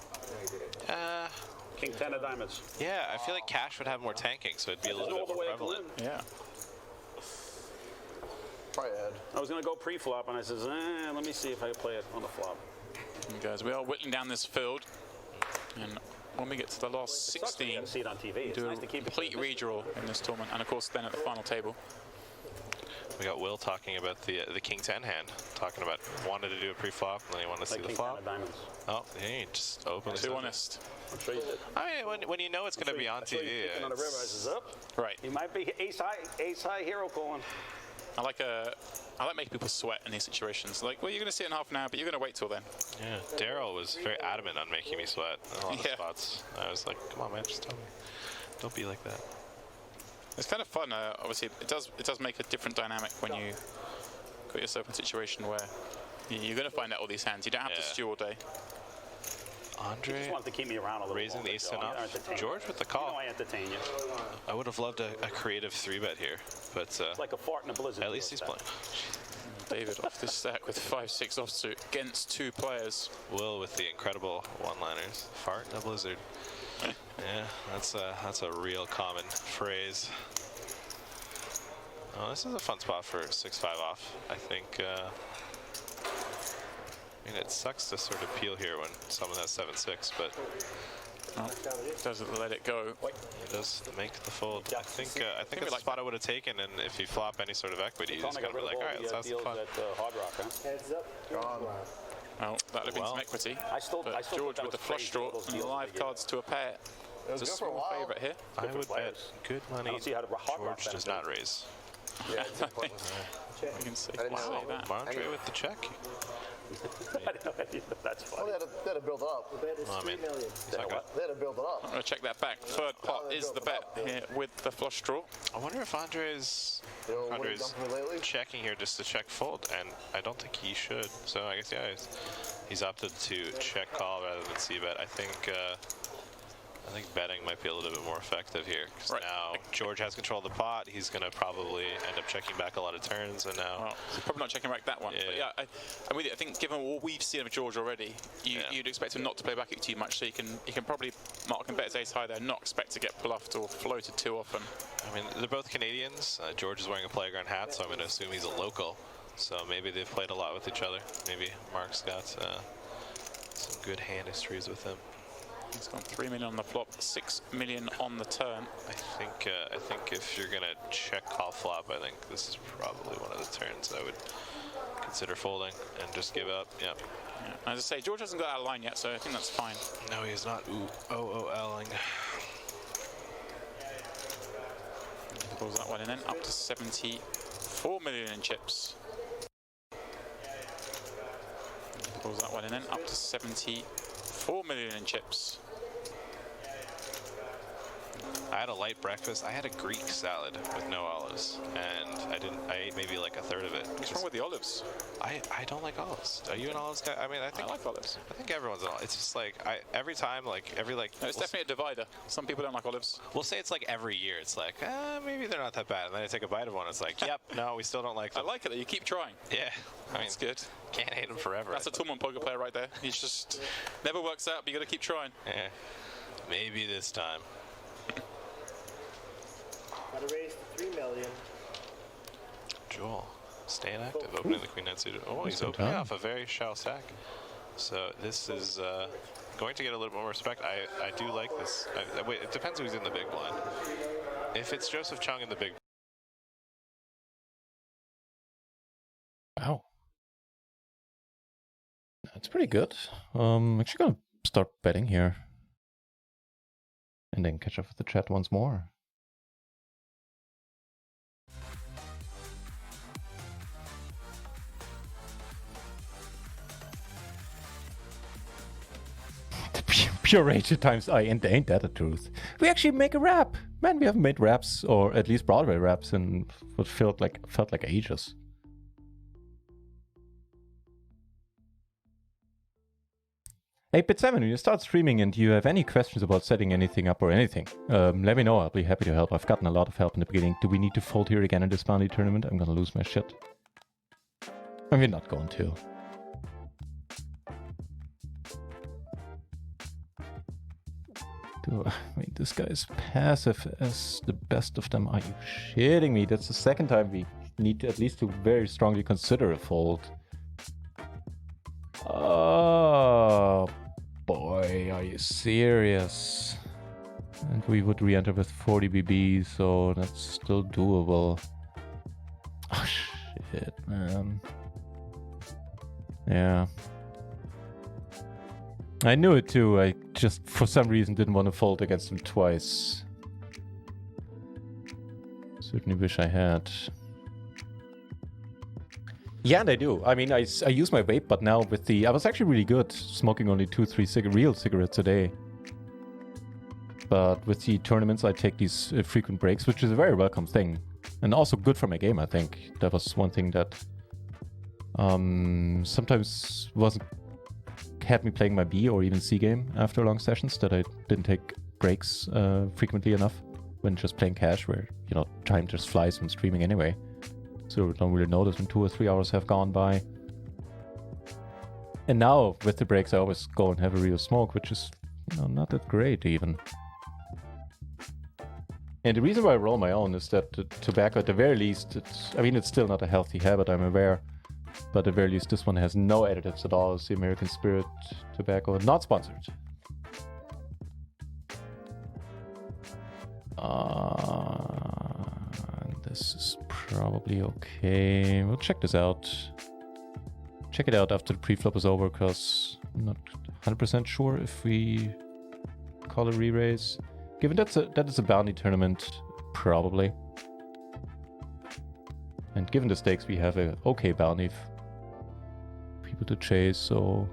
King 10 of diamonds. Yeah, I feel like cash would have more tanking, so it'd be a little bit more prevalent. Yeah. Probably Ed. I was going to go pre-flop, and I says, let me see if I can play it on the flop. And guys, we are whittling down this field. And when we get to the last It sucks when you 16, gotta see it on TV. It's do nice a to keep it. complete redraw in this tournament. And of course, then at the final table. We got Will talking about the King 10 hand, talking about wanted to do a pre-flop, and then he wanted to see Like the King 10 flop. of diamonds. Oh, he just opened Too it. honest. I'm sure you did. I mean, when you know it's going to be on TV, On the river, I says, up. Right. He might be ace high hero calling. I like making people sweat in these situations. Like, well, you're going to see it in half an hour, but you're going to wait till then. yeah, Daryl was very adamant on making me sweat in a lot of Yeah. spots. I was like, come on, man, just tell me. Don't be like that. It's kind of fun. Obviously, it does make a different dynamic when you put yourself in a situation where you're going to find out all these hands. You don't have to Yeah. stew all day. Andre Just wanted to keep me around a little raising the longer, ace Joe. 10 I off. entertain you. George with the You know call. I entertain you. I would have loved a creative 3-bet here, but Like a fart in a blizzard. at least he's playing. David off this stack with 5-6 offsuit against 2 players. Will with the incredible one-liners. Fart in a blizzard. Yeah, that's a real common phrase. Oh, this is a fun spot for 6-5 off. I think. I mean, it sucks to sort of peel here when someone has 7-6, but Doesn't let it go. it does make the fold. I think it's like the spot I would have taken, and if you flop any sort of equity, you just Got gotta be rid of like, all all right, let's the have some deals fun. at Hard Rock, huh? Heads up. Gone. Well, that would have been Well, some equity. I still But thought George that with the was flush crazy, draw all those and deals live they gave cards to a pair. It's a good for a small while. favourite here. I would bet players. good money. don't see how the Hard Rock George does benefits. not raise. Yeah, it's important. We can see. didn't know. Say that. Mondre with the check. I didn't know any of that. That's Well, funny. they had to build it up. The bet is Well, I mean, 3 million. He's not gonna- They had to build it up. I'm going to check that back. Third pot is the bet here with the flush draw. I wonder if Andre's You know what he's done for me lately? checking here just to check fold, and I don't think he should. So I guess, yeah, he's opted to check call rather than c-bet. I think betting might be a little bit more effective here, because Right. now George has control of the pot. He's going to probably end up checking back a lot of turns, and now Well, he's probably not checking back that one. But Yeah. yeah, I'm with you. I think given what we've seen of George already, you'd expect him not to play back it too much, so you can probably mark and bet his ace high there, not expect to get bluffed or floated too often. I mean, they're both Canadians. George is wearing a playground hat, so I'm going to assume he's a local. So maybe they've played a lot with each other. Maybe Mark's got some good hand histories with him. He's gone 3 million on the flop, 6 million on the turn. I think if you're gonna check call flop, I think this is probably one of the turns I would consider folding and just give up. Yep. Yeah. As I say, George hasn't got out of line yet, so I think that's fine. No, he's not. Ooh, OOLing. Pulls that one in then, up to 74 million in chips. Pulls that one in then, up to 74 million in chips. I had a light breakfast. I had a Greek salad with no olives, and I ate maybe like a third of it. What's wrong with the olives? I don't like olives. Are you an olives guy? I mean, I I think like olives. everyone's an olive. It's just like every time, like No, it's definitely a divider. Some people don't like olives. we'll say it's like every year. It's like maybe they're not that bad, and then I take a bite of one. It's like, yep, no, we still don't like I them. like it that you keep trying. Yeah, I mean, That's good. can't hate them forever. That's a tournament poker player right there. He's just never works out, but you got to keep trying. Yeah, maybe this time. Gotta raise to 3 million. Joel, staying active, opening the queen nine suited. Oh, he's good opening time. off a very shallow stack. So this is going to get a little more respect. I do like this. Wait, it depends who's in the big blind. If it's Joseph Chung in the big, Wow. That's pretty good. Actually gonna start betting here. and then catch up with the chat once more. Pure rage at times. Ain't that the truth? We actually make a rap. Man, we haven't made raps, or at least Broadway raps, in what felt like ages. Hey, Bit7, when you start streaming and you have any questions about setting anything up or anything, let me know. I'll be happy to help. I've gotten a lot of help in the beginning. Do we need to fold here again in this bounty tournament? I'm gonna lose my shit. And we're not going to. I mean, this guy is passive as the best of them. Are you shitting me? That's the second time we need at least to very strongly consider a fold. Oh boy, are you serious? And we would re-enter with 40 BB, so that's still doable. Oh shit, man. Yeah. I knew it too, I just for some reason didn't want to fold against him twice. Certainly wish I had. Yeah, and I do. I mean, I use my vape, but now with the... I was actually really good, smoking only 2-3 real cigarettes a day. But with the tournaments, I take these frequent breaks, which is a very welcome thing. And also good for my game, I think. That was one thing that sometimes had me playing my B or even C game after long sessions, that I didn't take breaks frequently enough when just playing cash, where, you know, time just flies when streaming anyway. So don't really notice when 2 or 3 hours have gone by. And now with the breaks, I always go and have a real smoke, which is, you know, not that great even. And the reason why I roll my own is that the tobacco, at the very least, I mean, it's still not a healthy habit, I'm aware. But at the very least, this one has no additives at all. It's the American Spirit tobacco, not sponsored. This is probably okay. We'll check this out. Check it out after the pre-flop is over, because I'm not 100% sure if we call a re-raise. Given that it's a bounty tournament, probably. And given the stakes, we have a okay bounty people to chase, so...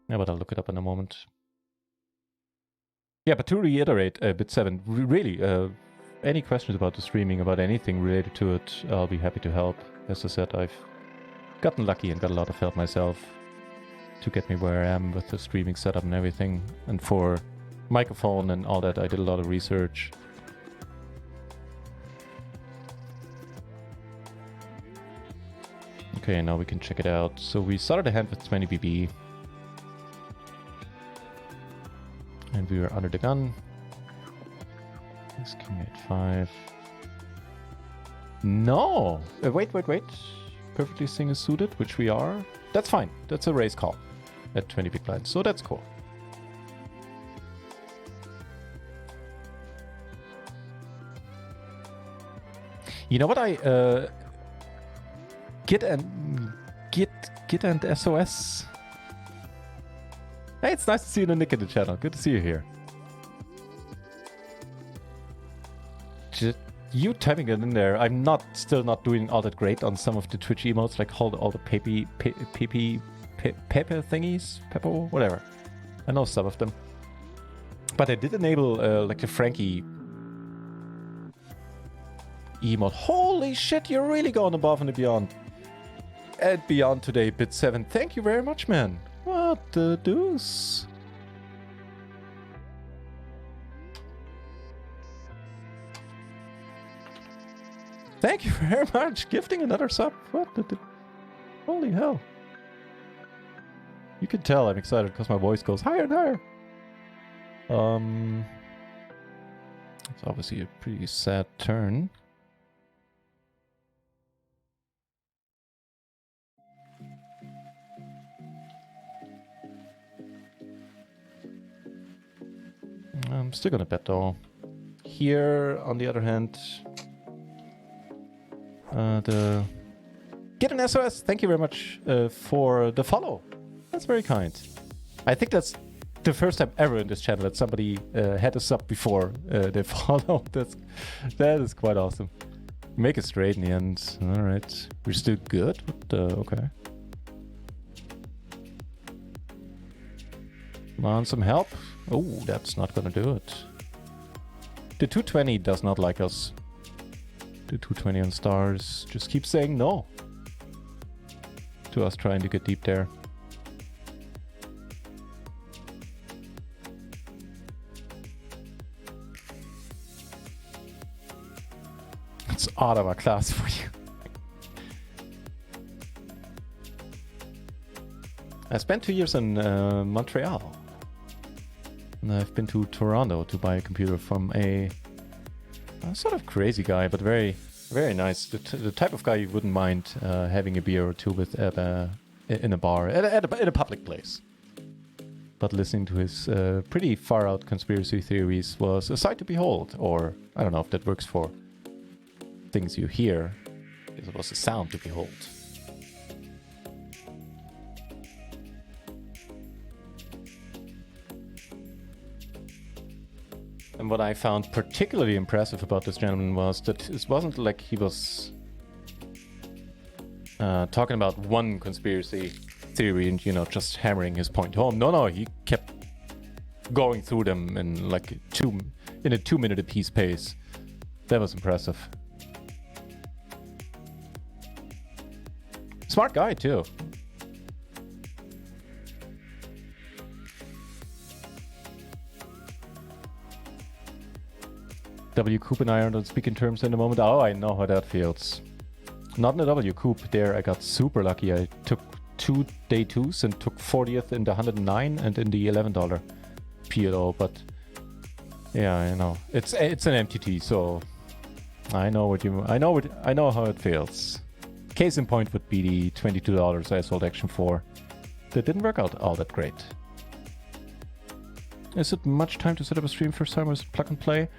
Yeah, but I'll look it up in a moment. Yeah, but to reiterate, Bit7, really, any questions about the streaming, about anything related to it, I'll be happy to help. As I said, I've gotten lucky and got a lot of help myself to get me where I am with the streaming setup and everything. And for microphone and all that, I did a lot of research. Okay, now we can check it out. So we started the hand with 20 BB. And we were under the gun. This king at 5. No! Wait. Perfectly single suited, which we are. That's fine. That's a raise call at 20 big blinds. So that's cool. You know what Git and SOS. Hey, it's nice to see you, Nick, in the channel. Good to see you here. Just you typing it in there. I'm still not doing all that great on some of the Twitch emotes, like all the Pepe thingies, Peppo, whatever. I know some of them, but I did enable like the Frankie emote. Holy shit, you're really going above and beyond. And beyond today, Bit7. Thank you very much, man. What the deuce? Thank you very much. Gifting another sub. What the... Holy hell. You can tell I'm excited because my voice goes higher and higher. It's obviously a pretty sad turn. I'm still gonna bet though. Here, on the other hand, Get an SOS. Thank you very much for the follow. That's very kind. I think that's the first time ever in this channel that somebody had a sub before they followed. That is quite awesome. Make it straight in the end. All right, we're still good. Okay. Come on, some help. Oh, that's not gonna do it. The 220 does not like us. The 220 on stars just keeps saying no to us trying to get deep there. It's out of our class for you. I spent 2 years in Montreal. And I've been to Toronto to buy a computer from a sort of crazy guy, but very, very nice. The type of guy you wouldn't mind having a beer or two with in a bar, in a public place. But listening to his pretty far out conspiracy theories was a sight to behold, or I don't know if that works for things you hear. It was a sound to behold. And what I found particularly impressive about this gentleman was that it wasn't like he was talking about one conspiracy theory and, you know, just hammering his point home. No, he kept going through them in like in a 2 minute a piece pace. That was impressive. Smart guy too. W Coop and I don't speak in terms in the moment. Oh, I know how that feels. Not in the W Coop. There I got super lucky. I took 2 day 2s and took 40th in the 109 and in the $11 PLO. But yeah, I know it's an MTT, so I know how it feels. Case in point would be the $22 I sold Action 4. That didn't work out all that great. Is it much time to set up a stream first time with plug and play?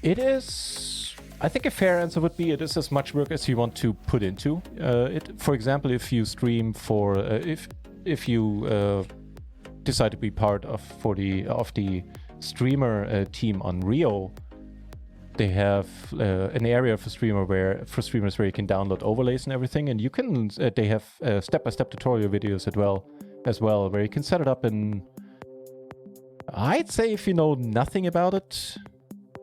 It is. I think a fair answer would be it is as much work as you want to put into it. For example, if you stream for if you decide to be part of the streamer team on Rio, they have an area for streamers where you can download overlays and everything, and you can. They have step-by-step tutorial videos as well, where you can set it up in. I'd say if you know nothing about it.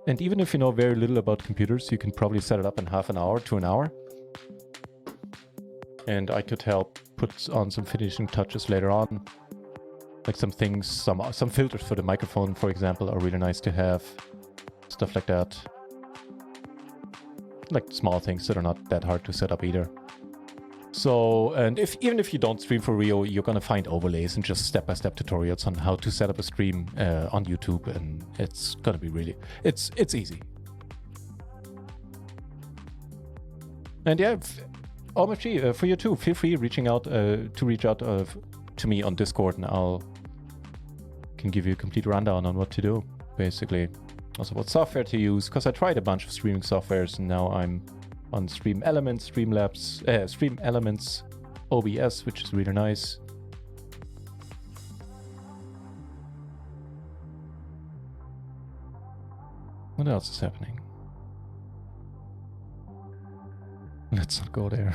And even if you know very little about computers, you can probably set it up in half an hour to an hour. And I could help put on some finishing touches later on. Like some things, some filters for the microphone, for example, are really nice to have. Stuff like that. Like small things that are not that hard to set up either. So, and even if you don't stream for Rio, you're gonna find overlays and just step-by-step tutorials on how to set up a stream on YouTube, and it's gonna be really, it's easy. And yeah, OMFG, for you too, feel free to reach out to me on Discord, and can give you a complete rundown on what to do, basically. Also what software to use, because I tried a bunch of streaming softwares, and now I'm on Stream Elements, Stream Elements, OBS, which is really nice. What else is happening? Let's not go there.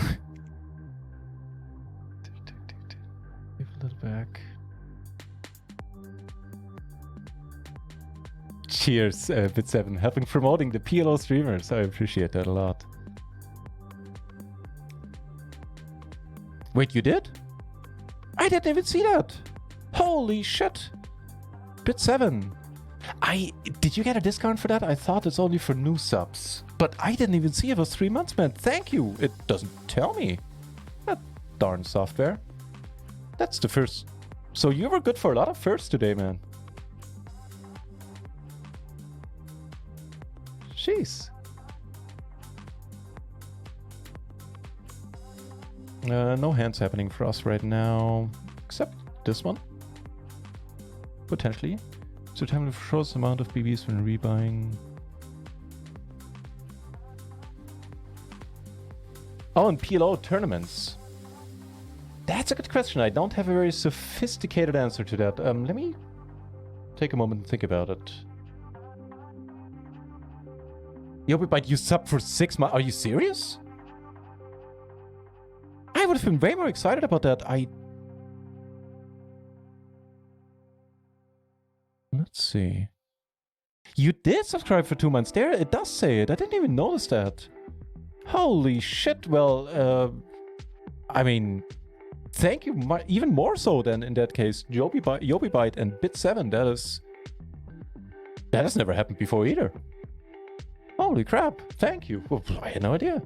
Give a little back. Cheers, Bit7, helping promoting the PLO streamers. I appreciate that a lot. Wait, you did? I didn't even see that. Holy shit. Bit7. Did you get a discount for that? I thought it's only for new subs. But I didn't even see it was 3 months, man. Thank you. It doesn't tell me. That darn software. That's the first. So you were good for a lot of firsts today, man. Jeez. No hands happening for us right now, except this one. Potentially. So time to show us amount of BBs when rebuying. Oh, and PLO tournaments. That's a good question. I don't have a very sophisticated answer to that. Let me Take a moment and think about it. Yobibite, you sub for 6 months. Are you serious? I would have been way more excited about that. Let's see. You did subscribe for 2 months. There, it does say it. I didn't even notice that. Holy shit. Well, I mean, thank you even more so than in that case. Yobibite and Bit7. That has never happened before either. Holy crap. Thank you. Well, I had no idea.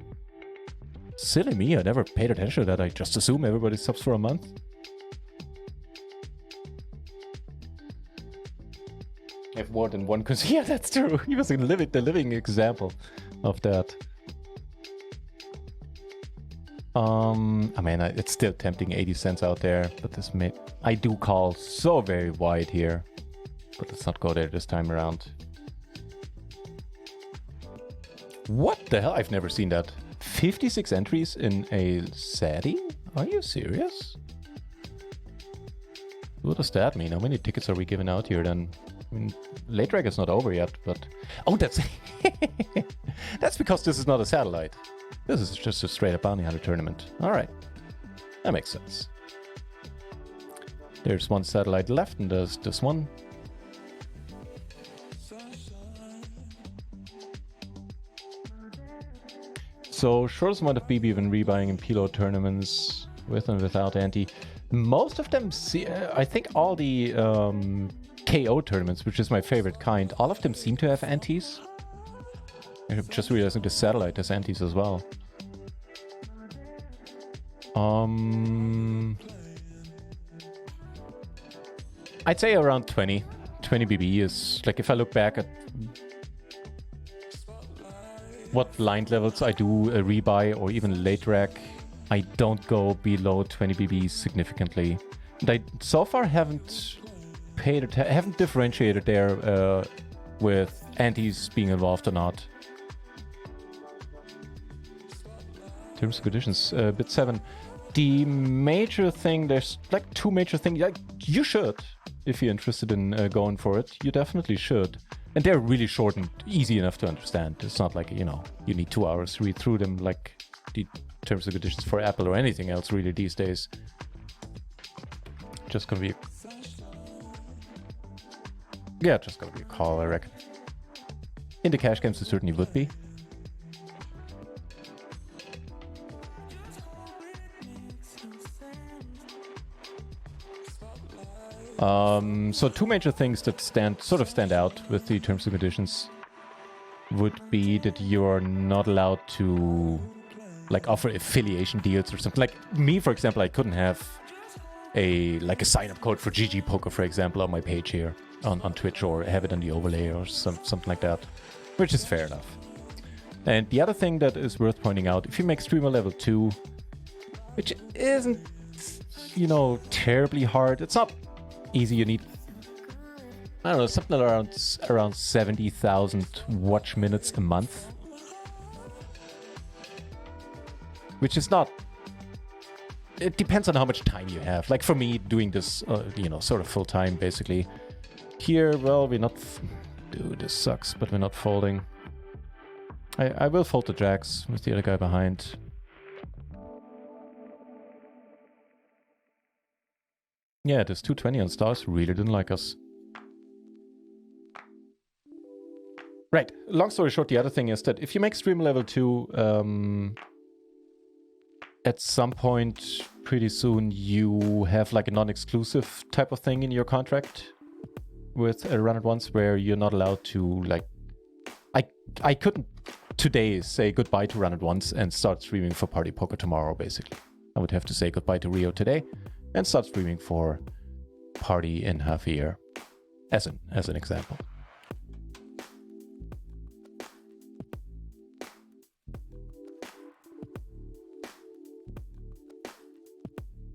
Silly me. I never paid attention to that. I just assume everybody subs for a month. I have more than one. Yeah, that's true. He was the living example of that. I mean, it's still tempting 80 cents out there, but this I do call so very wide here. But let's not go there this time around. What the hell? I've never seen that. 56 entries in a setting? Are you serious? What does that mean? How many tickets are we giving out here then? I mean, late drag is not over yet, but... Oh, that's... That's because this is not a satellite. This is just a straight-up bounty hunter tournament. Alright. That makes sense. There's one satellite left, and there's this one. So, shortest amount of BB when rebuying in PLO tournaments, with and without ante. Most of them, I think all the KO tournaments, which is my favorite kind, all of them seem to have antes. I'm just realizing the satellite has antes as well. I'd say around 20. 20 BB is, like, if I look back at what blind levels I do a rebuy or even late rack, I don't go below 20 BB significantly. And I so far haven't differentiated there with antes being involved or not. Terms and conditions, Bit7. The major thing, there's like 2 major things. Like, you should, if you're interested in going for it, you definitely should. And they're really short and easy enough to understand. It's not like, you know, you need 2 hours to read through them like the terms and conditions for Apple or anything else really these days. Just gonna be just gonna be a call, I reckon. In the cash games, it certainly would be. So 2 major things that stand out with the terms and conditions would be that you're not allowed to like offer affiliation deals or something. Like me, for example, I couldn't have a sign-up code for GG Poker, for example, on my page here on Twitch, or have it on the overlay or something like that, which is fair enough. And the other thing that is worth pointing out, if you make streamer level 2, which isn't, you know, terribly hard, it's not easy. You need, I don't know, something around 70,000 watch minutes a month, which is not. It depends on how much time you have. Like for me, doing this, you know, sort of full time, basically. Here, well, we're not. Dude, this sucks, but we're not folding. I will fold the jacks with the other guy behind. Yeah, this 220 on stars really didn't like us. Right, long story short, the other thing is that if you make stream level 2, at some point pretty soon you have like a non-exclusive type of thing in your contract with Run It Once, where you're not allowed to, like, I couldn't today say goodbye to Run It Once and start streaming for Party Poker tomorrow, basically. I would have to say goodbye to Rio today and start streaming for Party in half a year, as an example.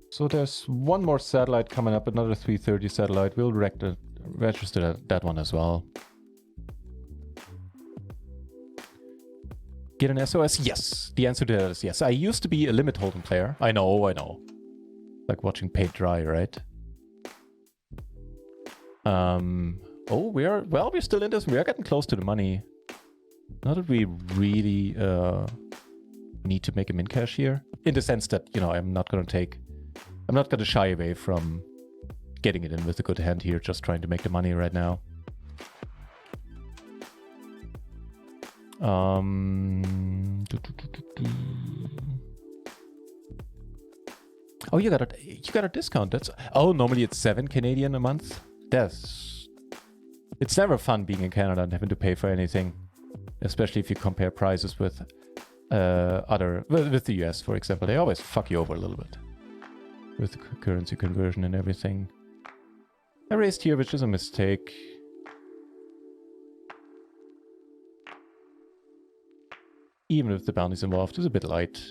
So there's one more satellite coming up, another 330 satellite. We'll register that one as well. Get an SOS? Yes. The answer to that is yes. I used to be a limit hold'em player. I know. Like watching paint dry, right? Oh, we're still in this. We are getting close to the money. Not that we really need to make a min cash here. In the sense that, you know, I'm not going to shy away from getting it in with a good hand here, just trying to make the money right now. Oh, you got a discount. Normally it's 7 Canadian a month. It's never fun being in Canada and having to pay for anything, especially if you compare prices with with the US, for example. They always fuck you over a little bit with the currency conversion and everything. I raised here, which is a mistake. Even if the bounty's involved, it's a bit light.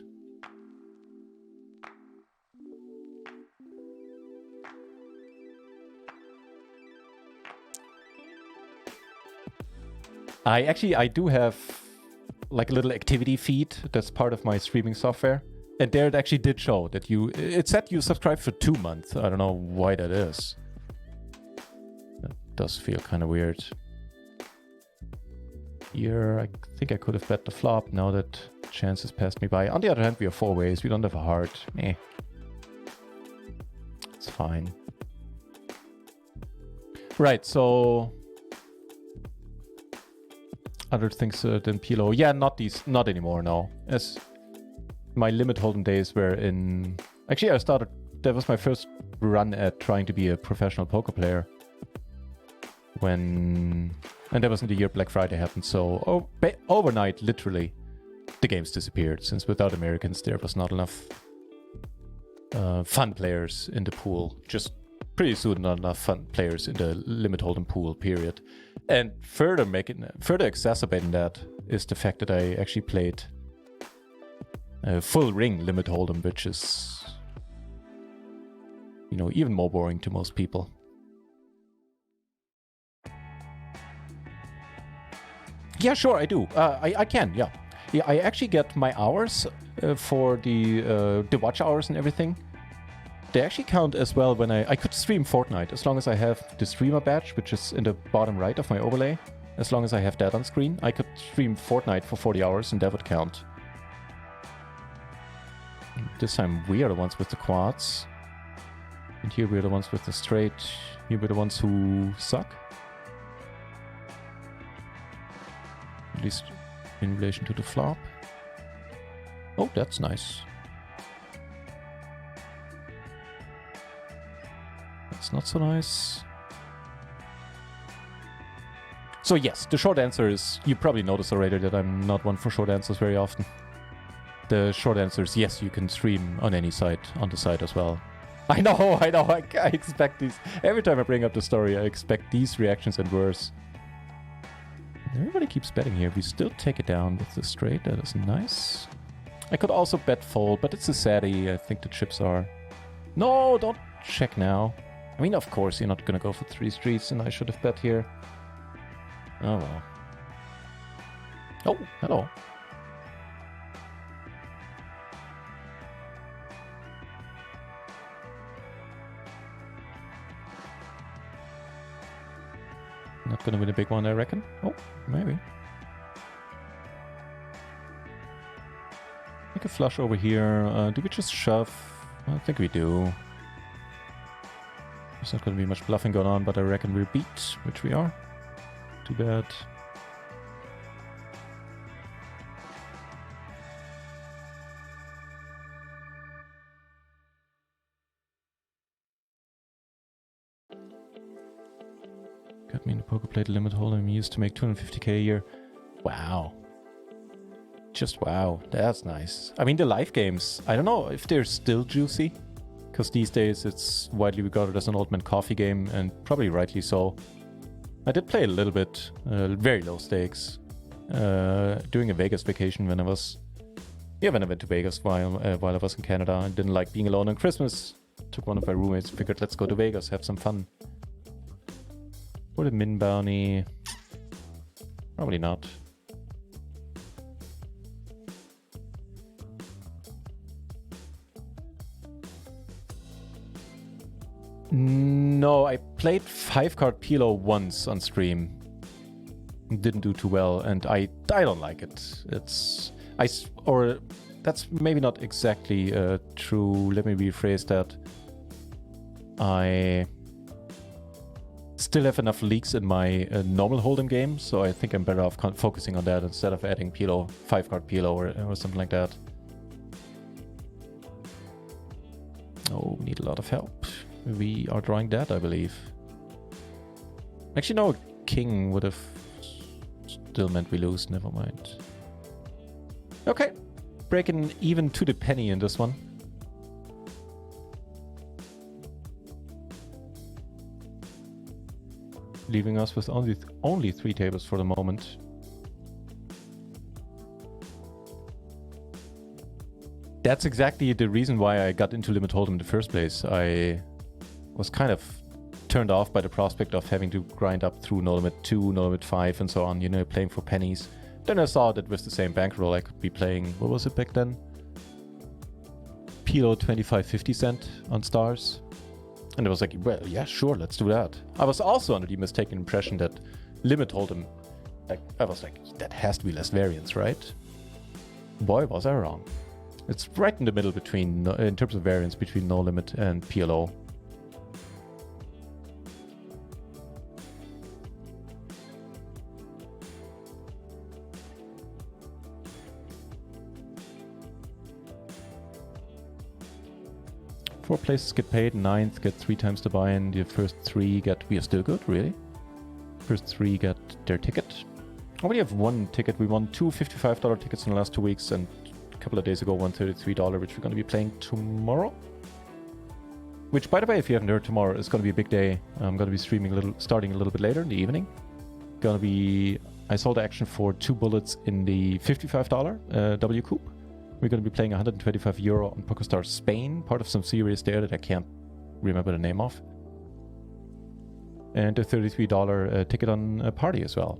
I do have like a little activity feed that's part of my streaming software. And there it actually did show that it said you subscribed for 2 months. I don't know why that is. That does feel kind of weird. Here, I think I could have bet the flop now that chance has passed me by. On the other hand, we are 4 ways. We don't have a heart. It's fine. Right, so... Other things than PLO. Yeah, not anymore, no. As my limit hold'em days were in... Actually, that was my first run at trying to be a professional poker player. And that was in the year Black Friday happened, so overnight, literally, the games disappeared, since without Americans there was not enough fun players in the pool. Just pretty soon not enough fun players in the limit hold'em pool, period. And further exacerbating that is the fact that I actually played full ring limit hold'em, which is, you know, even more boring to most people. Yeah, sure, I do. I can, yeah. Yeah, I actually get my hours for the watch hours and everything. They actually count as well when I could stream Fortnite, as long as I have the streamer badge, which is in the bottom right of my overlay. As long as I have that on screen, I could stream Fortnite for 40 hours and that would count. This time we are the ones with the quads. And here we're the ones with the straight. Here we're the ones who suck. At least in relation to the flop. Oh, that's nice. That's not so nice. So yes, the short answer is, you probably noticed already that I'm not one for short answers very often. The short answer is yes, you can stream on any site, on the site as well. I know, I expect these. Every time I bring up the story, I expect these reactions and worse. Everybody keeps betting here. We still take it down with the straight. That is nice. I could also bet fold, but it's a saddy. I think the chips are... No, don't check now. I mean, of course, you're not going to go for 3 streets, and I should have bet here. Oh, well. Oh, hello. Not going to win a big one, I reckon. Oh, maybe. Make a flush over here. Do we just shove? I think we do. There's not going to be much bluffing going on, but I reckon we're beat, which we are. Too bad. Got me in the poker plate limit hold. I'm used to make 250k a year. Wow. Just wow. That's nice. I mean, the live games, I don't know if they're still juicy. Because these days it's widely regarded as an old man coffee game, and probably rightly so. I did play a little bit, very low stakes, during a Vegas vacation when I was... Yeah, when I went to Vegas while I was in Canada. I didn't like being alone on Christmas. Took one of my roommates, figured let's go to Vegas, have some fun. For the min bounty... Probably not. No, I played 5-card PLO once on stream. Didn't do too well, and I don't like it. Or that's maybe not exactly true. Let me rephrase that. I still have enough leaks in my normal hold'em game, so I think I'm better off focusing on that instead of adding PLO, 5-card PLO or something like that. Oh, we need a lot of help. We are drawing that, I believe. Actually, no, king would have still meant we lose. Never mind. Okay, breaking even to the penny in this one. Leaving us with only 3 tables for the moment. That's exactly the reason why I got into Limit Hold'em in the first place. I was kind of turned off by the prospect of having to grind up through No Limit 2, No Limit 5 and so on, you know, playing for pennies. Then I saw that with the same bankroll I could be playing, what was it back then? PLO 25-50 cent on stars. And I was like, well, yeah, sure, let's do that. I was also under the mistaken impression that Limit Hold'em, like, I was like, that has to be less variance, right? Boy, was I wrong. It's right in the middle between, in terms of variance between No Limit and PLO. Four places get paid, 9th get 3 times the buy-in, the first 3 get... We are still good, really? First 3 get their ticket. I only have 1 ticket. We won 2 $55 tickets in the last 2 weeks, and a couple of days ago, one $33, which we're going to be playing tomorrow. Which, by the way, if you haven't heard, tomorrow is going to be a big day. I'm going to be streaming starting a little bit later in the evening. Going to be... I sold action for 2 bullets in the $55 W Coupe. We're going to be playing €125 on PokerStars Spain, part of some series there that I can't remember the name of. And a $33 ticket on a party as well.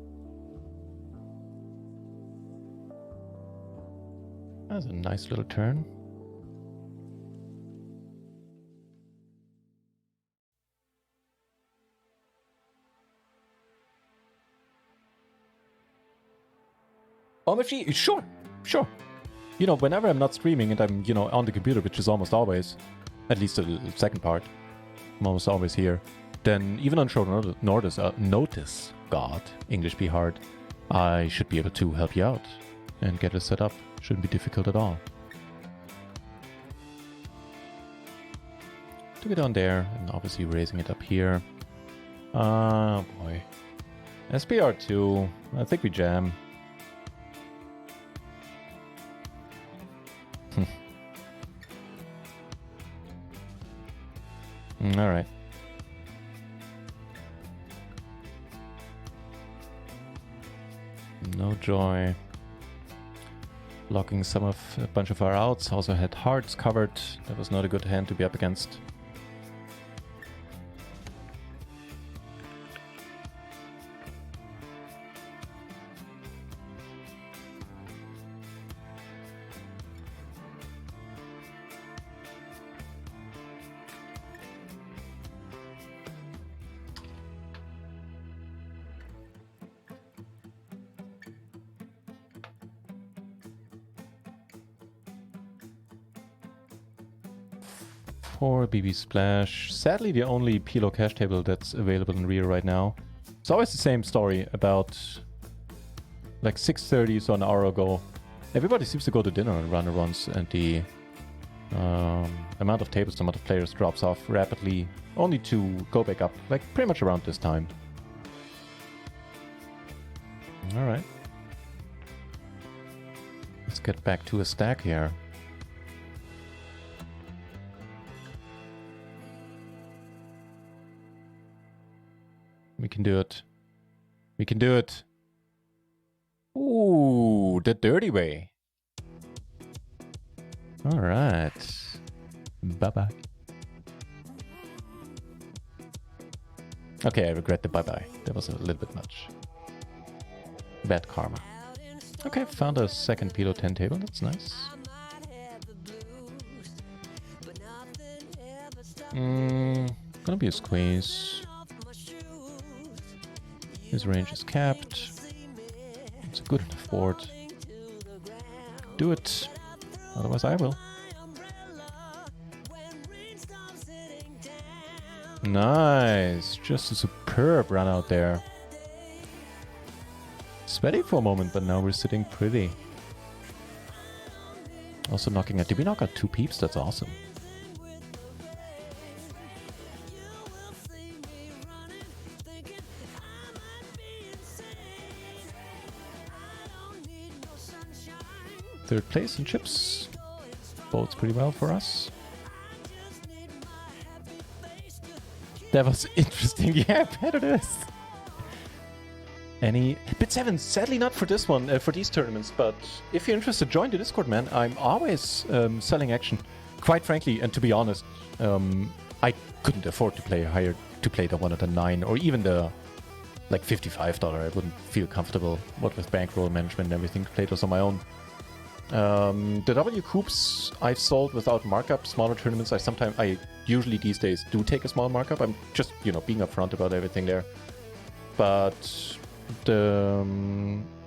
That's a nice little turn. OMFG, sure. You know, whenever I'm not streaming and I'm, you know, on the computer, which is almost always, at least the second part, I'm almost always here, then even on short notice, God, English be hard, I should be able to help you out and get it set up. Shouldn't be difficult at all. Took it on there, and obviously raising it up here. Oh boy. SPR2, I think we jam. All right. No joy. Blocking a bunch of our outs. Also had hearts covered. That was not a good hand to be up against. BB Splash. Sadly, the only PLO cash table that's available in Rio right now. It's always the same story about like 6:30, so an hour ago. Everybody seems to go to dinner and run runs, and the amount of tables, the amount of players drops off rapidly, only to go back up like pretty much around this time. All right. Let's get back to a stack here. We can do it. We can do it. Ooh, the dirty way. All right. Bye-bye. Okay, I regret the bye-bye. That was a little bit much. Bad karma. Okay, found a second PLO 10 table. That's nice. Gonna be a squeeze. His range is capped. It's a good enough board. Do it. Otherwise I will. Nice. Just a superb run out there. Sweaty for a moment, but now we're sitting pretty. Also knocking at... Did we knock out 2 peeps? That's awesome. Third place in chips. Bodes pretty well for us. That was interesting. Yeah, I bet it is. Any Bit 7, sadly not for this one, for these tournaments, but if you're interested, join the Discord, man. I'm always selling action. Quite frankly, and to be honest, I couldn't afford to play the 109 or even the like $55. I wouldn't feel comfortable, what with bankroll management and everything, to play those on my own. The W Coops I've sold without markup. Smaller tournaments, I usually these days do take a small markup. I'm just, you know, being upfront about everything there. But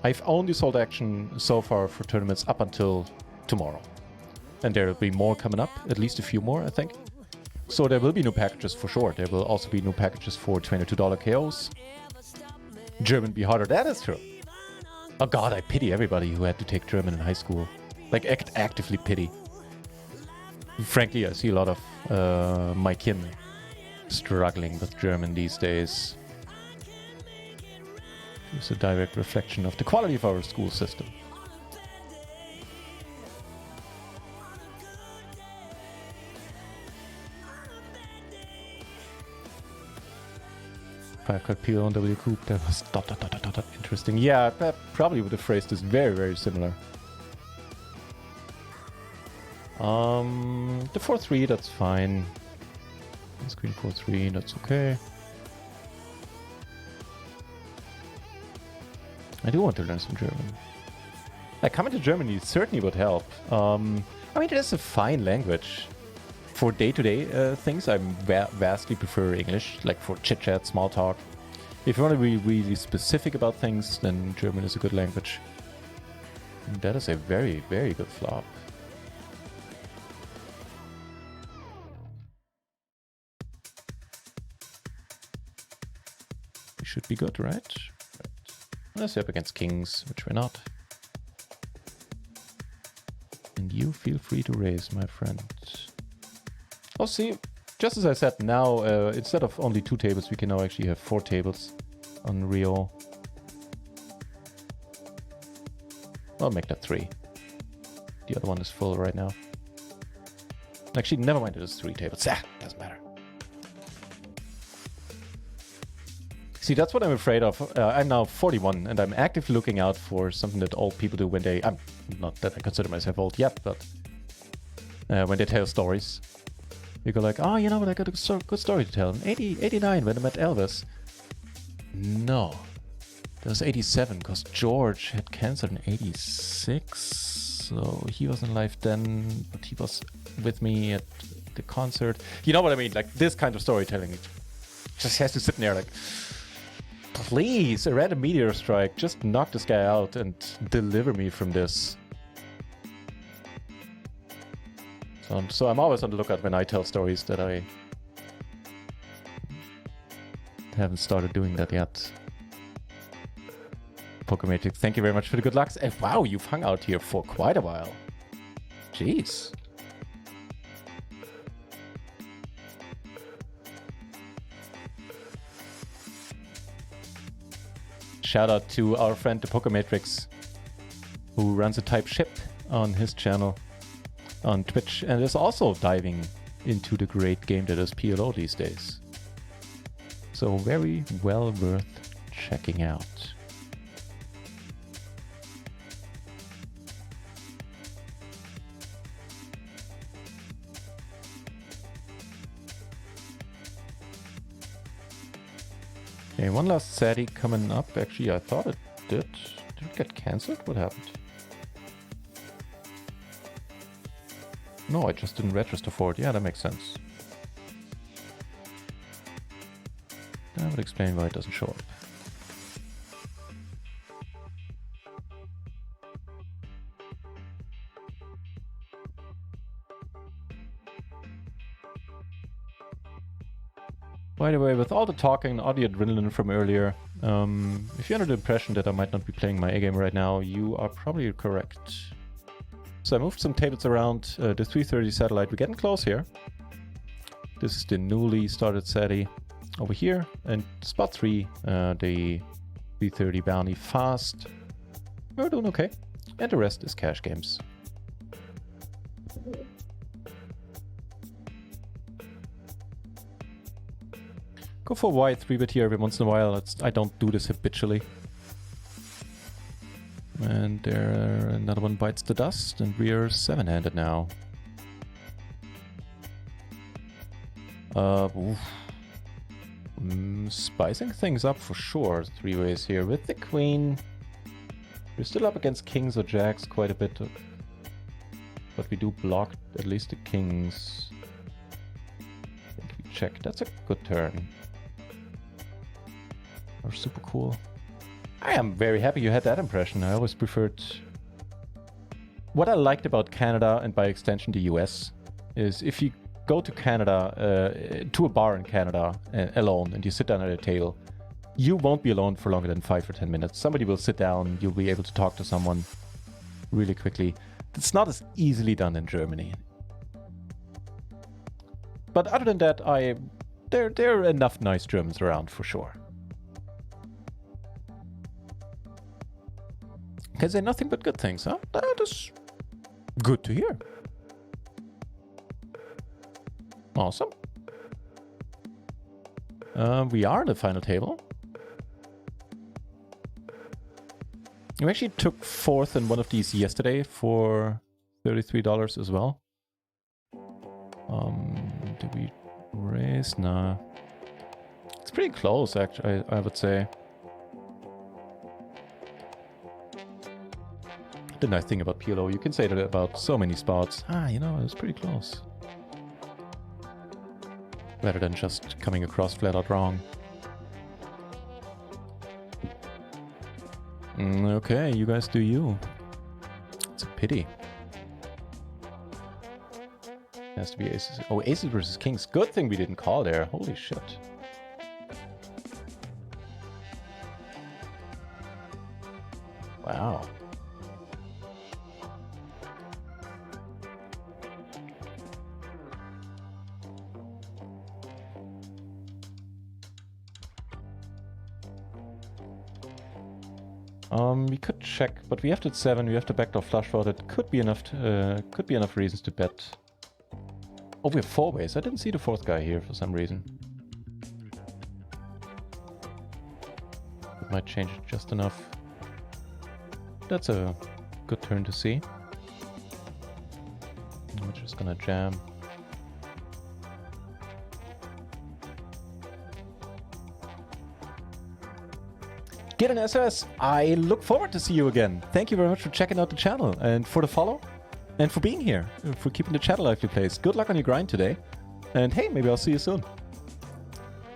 I've only sold action so far for tournaments up until tomorrow. And there will be more coming up, at least a few more, I think. So there will be new packages for sure. There will also be new packages for $22 KOs. German be harder, that is true. Oh god, I pity everybody who had to take German in high school. Like, actively pity. Frankly, I see a lot of my kin struggling with German these days. It's a direct reflection of the quality of our school system. Five-card PLO and W Coupe, that was ... Interesting. Yeah, I probably would have phrased this very, very similar. The 4-3, that's fine. Screen 4-3, that's okay. I do want to learn some German. Like, coming to Germany certainly would help. I mean, it is a fine language. For day-to-day things, I vastly prefer English, like for chit-chat, small talk. If you want to be really specific about things, then German is a good language. And that is a very, very good flop. We should be good, right? Unless you're up against kings, which we're not. And you feel free to raise, my friend. Oh, see, just as I said, now instead of only 2 tables, we can now actually have 4 tables on Rio. I'll make that 3. The other one is full right now. Actually, never mind, it is 3 tables. Ah, doesn't matter. See, that's what I'm afraid of. I'm now 41, and I'm actively looking out for something that old people do when they... I'm not that I consider myself old yet, but when they tell stories. You go like, oh, you know what, I got a good story to tell. In 89, when I met Elvis. No. That was 87, because George had cancer in 86. So he wasn't alive then, but he was with me at the concert. You know what I mean? Like, this kind of storytelling. It just has to sit in there like, please, a random meteor strike. Just knock this guy out and deliver me from this. So I'm always on the lookout when I tell stories that I haven't started doing that yet. Pokematrix, thank you very much for the good lucks. And wow, you've hung out here for quite a while. Jeez. Shout out to our friend the Pokematrix, who runs a type ship on his channel on Twitch and is also diving into the great game that is PLO these days. So very well worth checking out. Okay, one last SATI coming up. Actually, I thought it did. Did it get cancelled? What happened? No, I just didn't register for it. Yeah, that makes sense. That would explain why it doesn't show up. By the way, with all the talking and all the adrenaline from earlier, if you're under the impression that I might not be playing my A-game right now, you are probably correct. So I moved some tables around the 330 satellite. We're getting close here. This is the newly started SATI over here. And spot 3, the 330 bounty fast. We're doing okay. And the rest is cash games. Go for a wide 3-bit here every once in a while. I don't do this habitually. And there, another one bites the dust, and we're 7-handed now. Spicing things up for sure. 3 ways here with the queen. We're still up against kings or jacks quite a bit. But we do block at least the kings. I think we check. That's a good turn. Or super cool. I am very happy you had that impression. I always preferred... What I liked about Canada, and by extension the US, is if you go to Canada, to a bar in Canada alone, and you sit down at a table, you won't be alone for longer than 5 or 10 minutes. Somebody will sit down, you'll be able to talk to someone really quickly. It's not as easily done in Germany. But other than that, there are enough nice Germans around for sure. Can say nothing but good things, huh? That is good to hear. Awesome. We are in the final table. We actually took 4th in one of these yesterday for $33 as well. Did we raise? Nah. It's pretty close, actually, I would say. The nice thing about PLO, you can say that about so many spots. You know, it was pretty close. Rather than just coming across flat out wrong. Okay, you guys do you. It's a pity. Has to be aces. Oh, aces versus kings. Good thing we didn't call there. Holy shit. Wow. We could check, but we have to 7. We have to backdoor flush draw. That could be enough. Could be enough reasons to bet. Oh, we have 4 ways. I didn't see the 4th guy here for some reason. It might change it just enough. That's a good turn to see. I'm just gonna jam. Get an SOS. I look forward to see you again. Thank you very much for checking out the channel and for the follow and for being here, for keeping the chat lively, please. Good luck on your grind today. And hey, maybe I'll see you soon.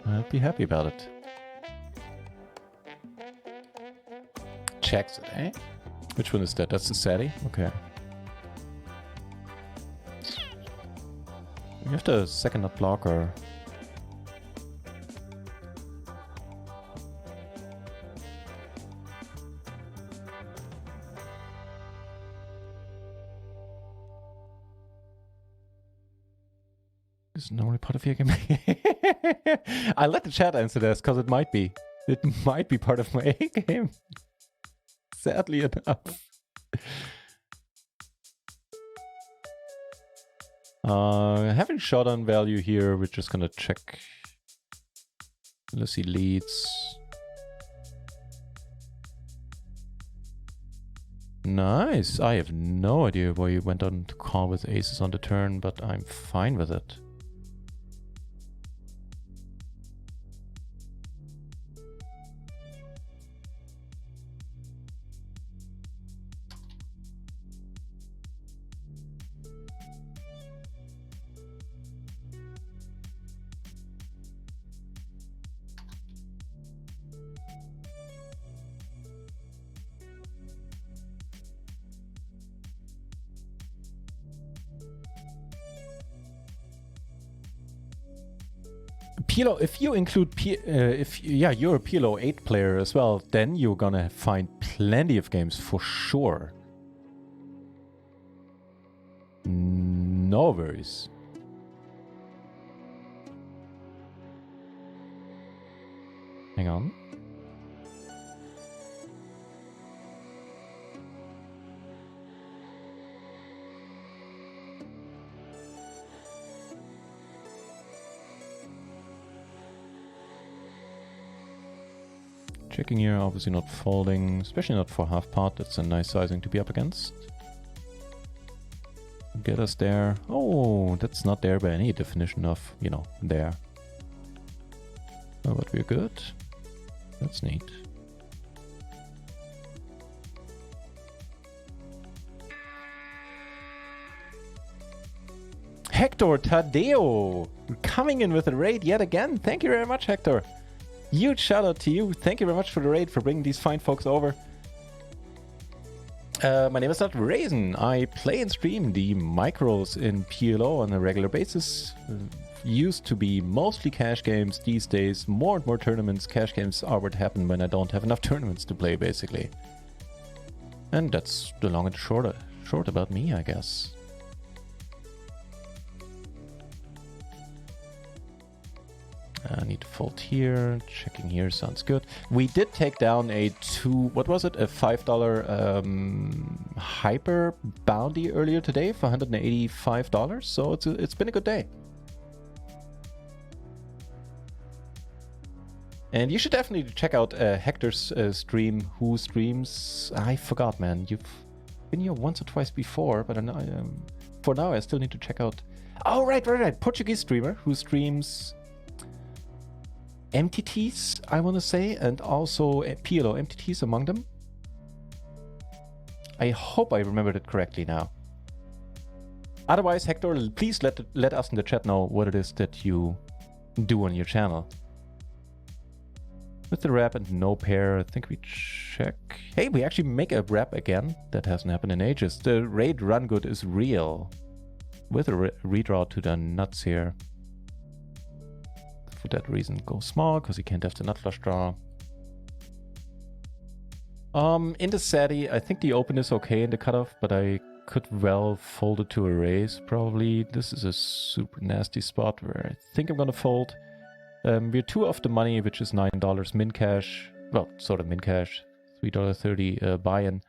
I'll be happy about it. Checks it, eh? Which one is that? That's the SATI? Okay. You have to second up block or... Is normally part of your game. I let the chat answer this because it might be. It might be part of my game. Sadly enough. Having showdown value here, we're just gonna check. Let's see, leads. Nice. I have no idea why you went on to call with aces on the turn, but I'm fine with it. PLO, if you include you're a PLO 8 player as well, then you're gonna find plenty of games for sure. No worries. Hang on. Checking here, obviously not folding, especially not for half pot. That's a nice sizing to be up against. Get us there. Oh, that's not there by any definition of, you know, there. Oh, but we're good. That's neat. Hector Tadeo coming in with a raid yet again. Thank you very much, Hector. Huge shout out to you. Thank you very much for the raid, for bringing these fine folks over. My name is NutRaisin. I play and stream the micros in PLO on a regular basis. Used to be mostly cash games. These days, more and more tournaments. Cash games are what happen when I don't have enough tournaments to play, basically. And that's the long and short about me, I guess. I need to fold here. Checking here sounds good. We did take down a $5 hyper bounty earlier today for $185. So it's been a good day. And you should definitely check out Hector's stream. Who streams? I forgot, man. You've been here once or twice before, but for now I still need to check out. Oh, right. Portuguese streamer who streams MTTs, I want to say, and also PLO MTTs among them. I hope I remembered it correctly now. Otherwise, Hector, please let us in the chat know what it is that you do on your channel. With the wrap and no pair, I think we check. Hey, we actually make a wrap again. That hasn't happened in ages. The raid run good is real. With a redraw to the nuts here. For that reason, go small, because he can't have the nut flush draw. In the Sadie, I think the open is okay in the cutoff, but I could well fold it to a raise, probably. This is a super nasty spot where I think I'm gonna fold. We're 2 off the money, which is $9 min cash. Well, sort of min cash. $3.30 buy-in.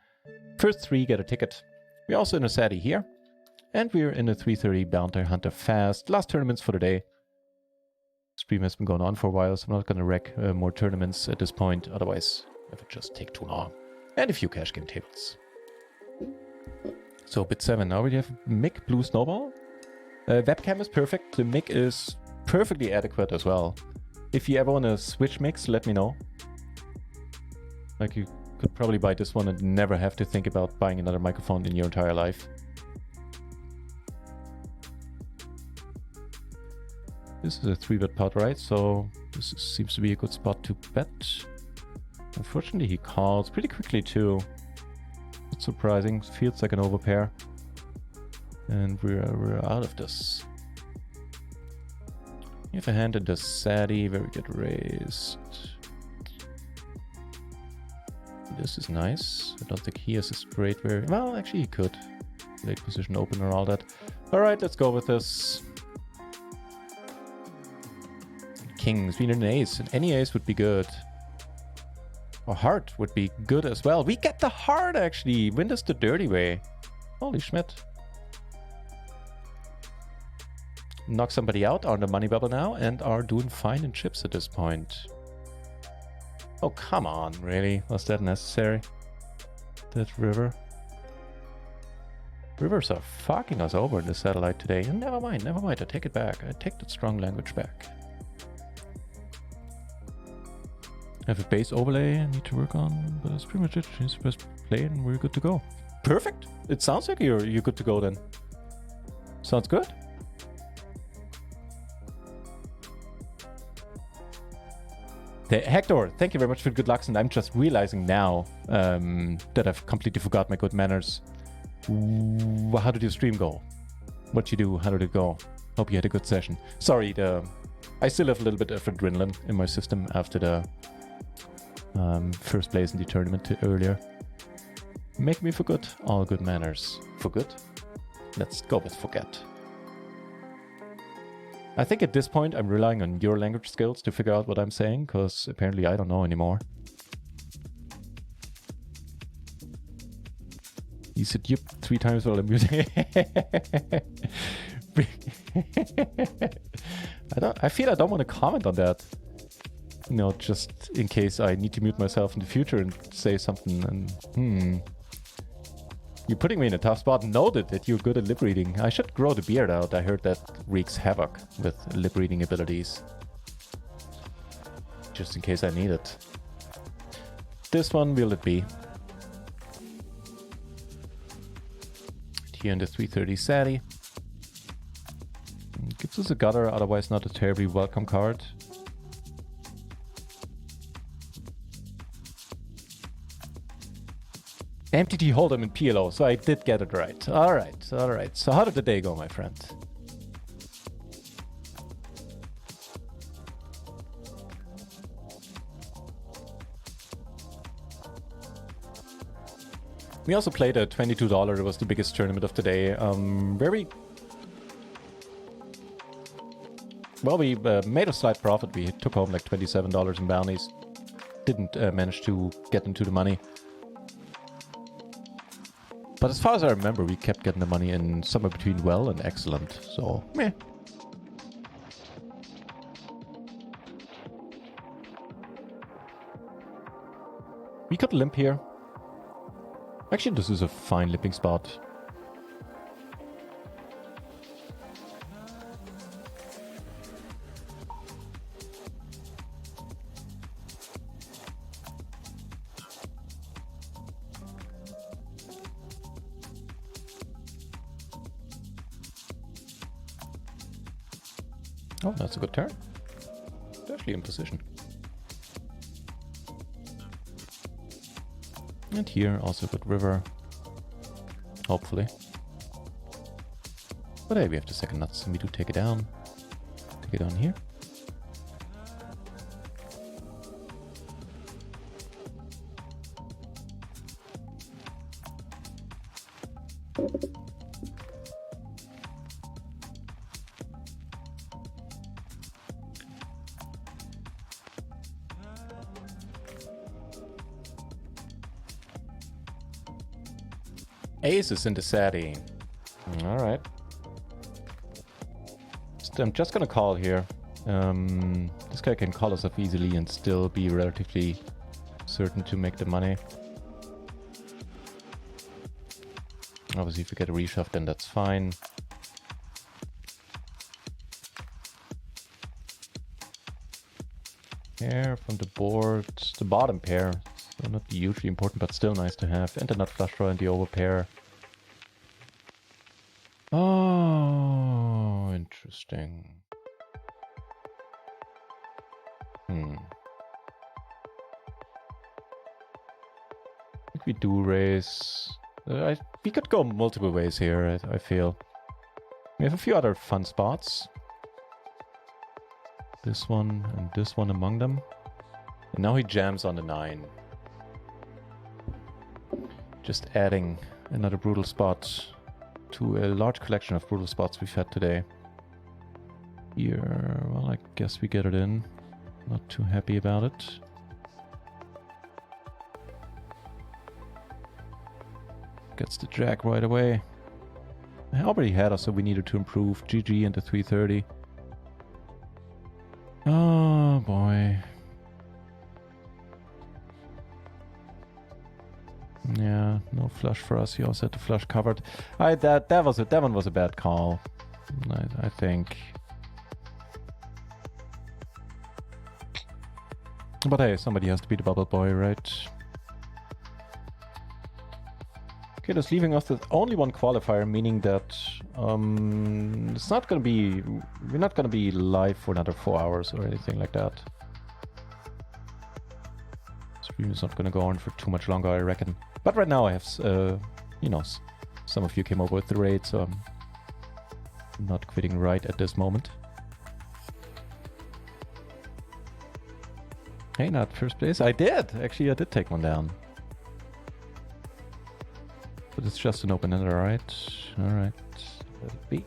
First 3 get a ticket. We're also in a Sadie here. And we're in a 330 Bounty Hunter fast. Last tournaments for the day. Stream has been going on for a while, so I'm not going to wreck more tournaments at this point. Otherwise, it would just take too long. And a few cash game tables. So, bit 7. Now we have Mick Blue Snowball. Webcam is perfect. The mic is perfectly adequate as well. If you ever want to switch mix, let me know. Like, you could probably buy this one and never have to think about buying another microphone in your entire life. This is a 3-bet pot, right? So this seems to be a good spot to bet. Unfortunately, he calls pretty quickly too. It's surprising. Feels like an overpair. And we're out of this. We have a hand in the Sadie where we get raised. This is nice. I don't think he has a straight very... Well, actually he could. Late position opener, all that. Alright, let's go with this. Kings, we need an ace. And any ace would be good. Or heart would be good as well. We get the heart, actually. Win this the dirty way. Holy Schmidt. Knock somebody out on the money bubble now and are doing fine in chips at this point. Oh, come on, really? Was that necessary? That river? Rivers are fucking us over in the satellite today. And never mind. I take it back. I take that strong language back. I have a base overlay I need to work on, but that's pretty much it. Just press play and we're good to go. Perfect. It sounds like you're good to go then. Sounds good. Hector, thank you very much for the good lucks, and I'm just realizing now that I've completely forgot my good manners. How did your stream go? What you do? How did it go? Hope you had a good session. Sorry, the I still have a little bit of adrenaline in my system after the first place in the tournament earlier. Make me forget all good manners. Forget? Let's go with forget. I think at this point I'm relying on your language skills to figure out what I'm saying, because apparently I don't know anymore. You said yup 3 times while I'm using I feel I don't want to comment on that. You know, just in case I need to mute myself in the future and say something and You're putting me in a tough spot. Noted that you're good at lip reading. I should grow the beard out. I heard that wreaks havoc with lip reading abilities. Just in case I need it. This one will it be. Here in the 330 Sadie. Gives us a gutter, otherwise not a terribly welcome card. MTT Hold'em in PLO, so I did get it right. Alright, alright. So how did the day go, my friend? We also played a $22. It was the biggest tournament of the day. Well, we made a slight profit. We took home like $27 in bounties. Didn't manage to get into the money. But as far as I remember, we kept getting the money in somewhere between well and excellent. So, meh. We could limp here. Actually, this is a fine limping spot. Oh, that's a good turn. It's actually in position. And here, also a good river. Hopefully. But hey, we have the second nuts, and we do take it down. Take it down here. Aces into Sadie. Alright. I'm just gonna call here. This guy can call us off easily and still be relatively certain to make the money. Obviously, if we get a reshove, then that's fine. Pair from the board. The bottom pair. So not hugely important, but still nice to have. And the nut flush draw and the overpair. Oh, interesting. I think we do raise. We could go multiple ways here, I feel. We have a few other fun spots. This one and this one among them. And now he jams on the 9. Just adding another brutal spot to a large collection of brutal spots we've had today. Here, well, I guess we get it in. Not too happy about it. Gets the jack right away. I already had us, so we needed to improve. GG into 330. Oh boy. Yeah, no flush for us. He also had the flush covered. That one was a bad call. I think. But hey, somebody has to be the bubble boy, right? Okay, that's leaving us with only one qualifier, meaning that it's not gonna be. We're not gonna be live for another 4 hours or anything like that. Stream is not gonna go on for too much longer, I reckon. But right now I have, you know, some of you came over with the raid, so I'm not quitting right at this moment. Hey, not first place. I did. Actually, I did take one down. But it's just an open-ender, alright? Alright. Let it be.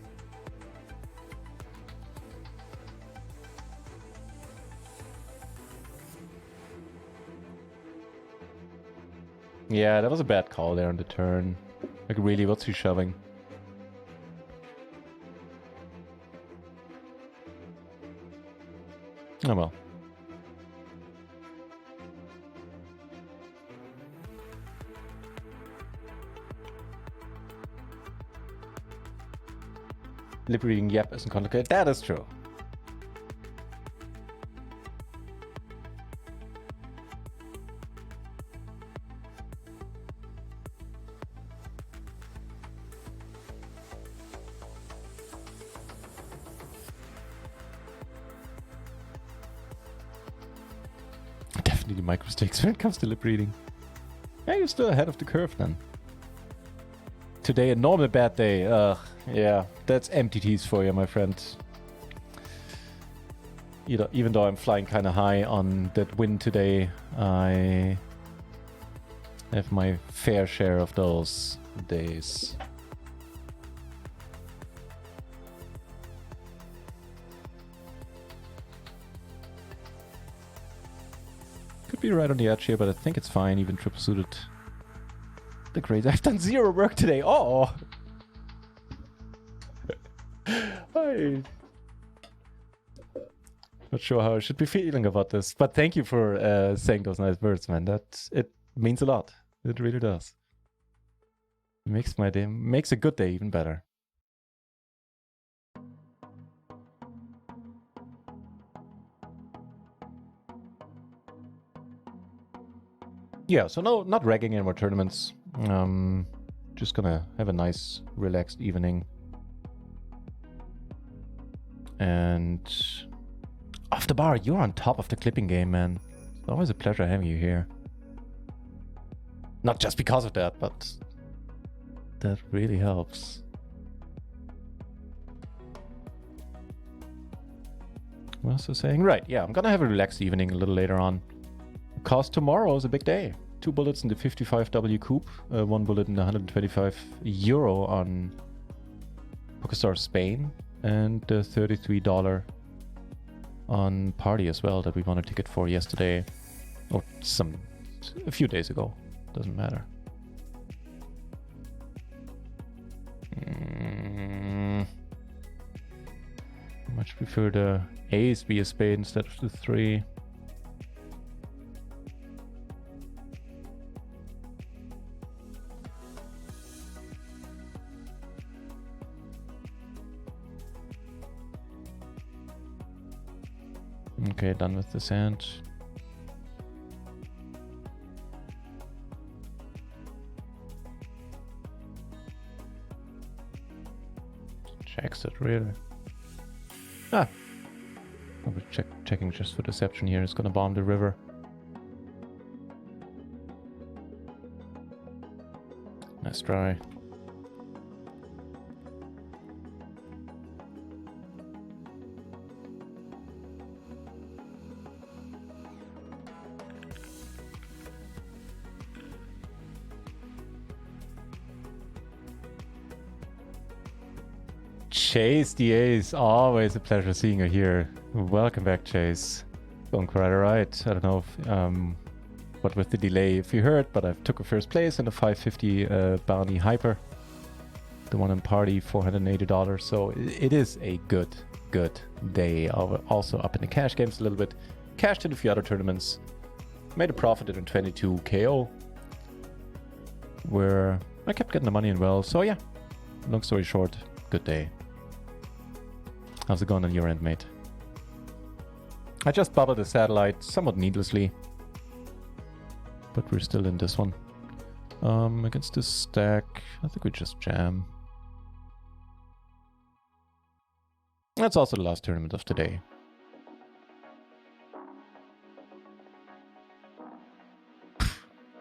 Yeah, that was a bad call there on the turn. Like, really, what's he shoving? Oh well. Lip reading yep isn't complicated. That is true. Definitely micro mistakes when it comes to lip reading. Yeah, you're still ahead of the curve then. Today, a normal bad day. Ugh, yeah, that's MTTs for you, my friend. Even though I'm flying kind of high on that win today, I have my fair share of those days. Could be right on the edge here, but I think it's fine, even triple suited. The crazy. I've done 0 work today. Oh, I'm not sure how I should be feeling about this, but thank you for saying those nice words, man. It means a lot. It really does. It makes my day, makes a good day even better. Yeah, so no, not ragging any more tournaments. Just gonna have a nice, relaxed evening. And off the bar, you're on top of the clipping game, man. It's always a pleasure having you here. Not just because of that, but that really helps. What else was I saying? Right, yeah, I'm gonna have a relaxed evening a little later on. Because tomorrow is a big day. 2 bullets in the 55W coupe, 1 bullet in the 125 euro on PokerStars Spain, and $33 on Party as well that we won a ticket for yesterday, or a few days ago. Doesn't matter. I much prefer the ace be a spade instead of the 3. Okay, done with the sand. Checks it, really. Ah! I was checking just for deception here. It's gonna bomb the river. Nice try. Chase the ace, always a pleasure seeing you here. Welcome back, Chase. Going quite alright. I don't know if, what with the delay if you heard, but I took a first place in the 550 bounty hyper. The one in Party, $480. So it is a good day. Also up in the cash games a little bit. Cashed in a few other tournaments. Made a profit in 22 KO. Where I kept getting the money in well. So yeah, long story short, good day. How's it going on your end, mate? I just bubbled the satellite somewhat needlessly. But we're still in this one. Against this stack, I think we just jam. That's also the last tournament of today.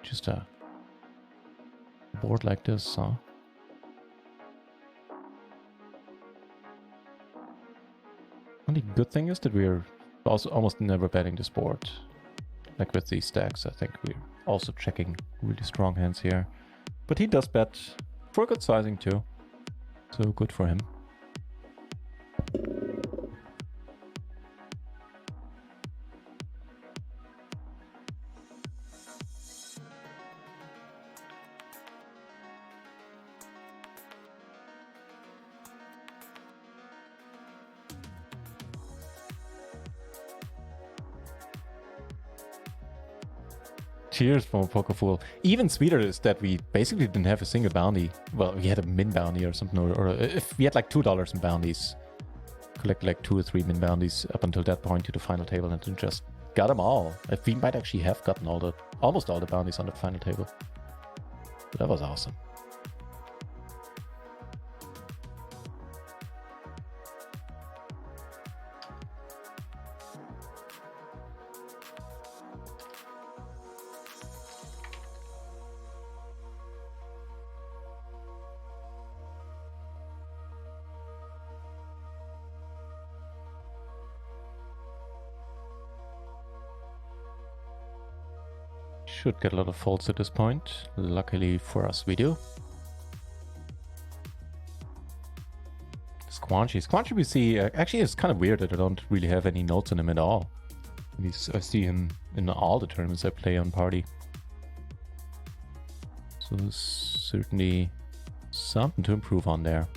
Just a board like this, huh? Only good thing is that we're also almost never betting this board. like with these stacks, I think we're also checking really strong hands here. But he does bet for good sizing too. So good for him. Cheers from a poker fool. Even sweeter is that we basically didn't have a single bounty. Well, we had a min bounty or something, or if we had like $2 in bounties, collect like 2 or 3 min bounties up until that point to the final table, and then just got them all. If we might actually have gotten almost all the bounties on the final table. But that was awesome. Should get a lot of folds at this point. Luckily for us, we do. Squanchy we see, actually it's kind of weird that I don't really have any notes on him at all. I see him in all the tournaments I play on Party. So there's certainly something to improve on there.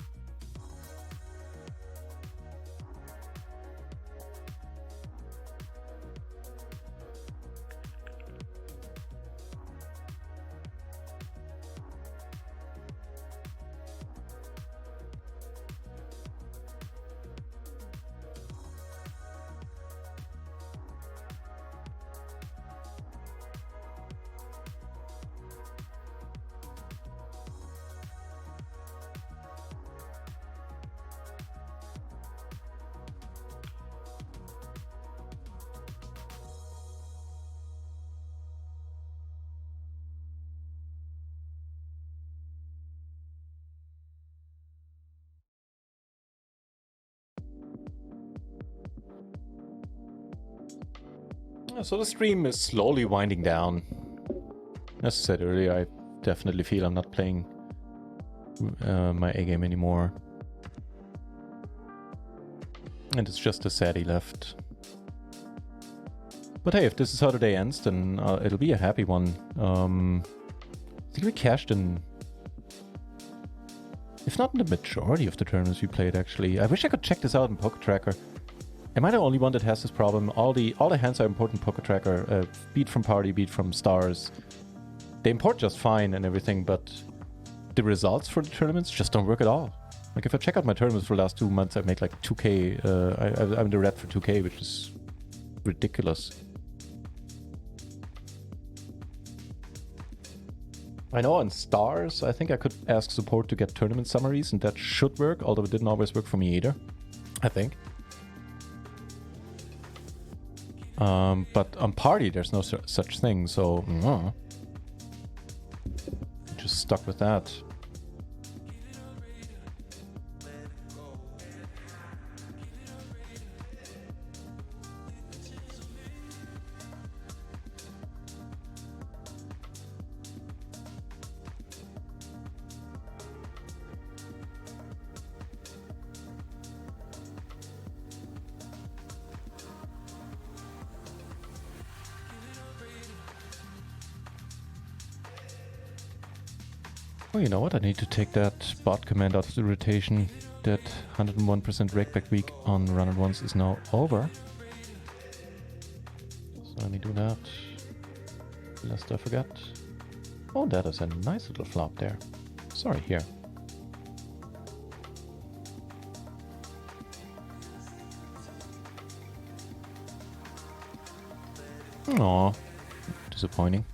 So the stream is slowly winding down. As I said earlier, I definitely feel I'm not playing my A game anymore. And it's just a sadie left. But hey, if this is how the day ends, then it'll be a happy one. I think we cashed in, if not in the majority of the tournaments we played, actually. I wish I could check this out in Poker Tracker. Am I the only one that has this problem? All the hands I import in Poker Tracker, beat from Party, beat from Stars, they import just fine and everything, but the results for the tournaments just don't work at all. Like if I check out my tournaments for the last 2 months, I make like 2k, I'm in the red for 2k, which is ridiculous. I know on Stars, I think I could ask support to get tournament summaries, and that should work, although it didn't always work for me either, I think. But on Party, there's no such thing, so just stuck with that. Oh, you know what? I need to take that bot command out of the rotation. That 101% rakeback week on run-and-ones is now over. So let me do that. Lest I forget. Oh, that is a nice little flop there. Sorry, here. Aw, disappointing.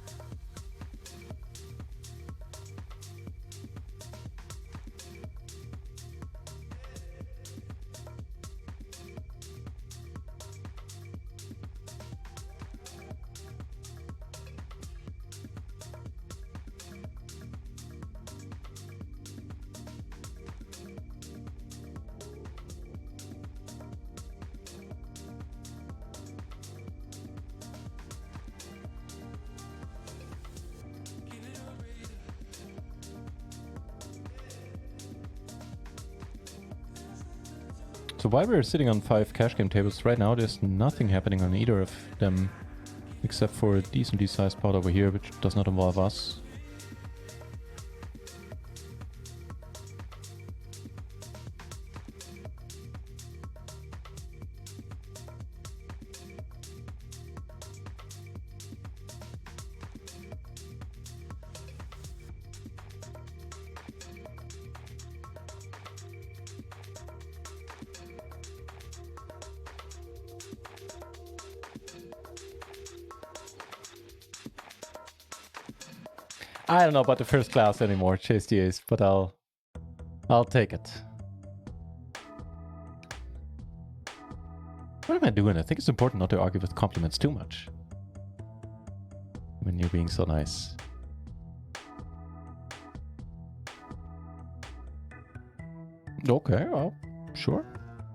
So while we're sitting on 5 cash game tables right now, there's nothing happening on either of them except for a decently sized pot over here, which does not involve us. I don't know about the first class anymore, chase the ace, but I'll take it. What am I doing? I think it's important not to argue with compliments too much when you're being so nice. Okay, well, sure.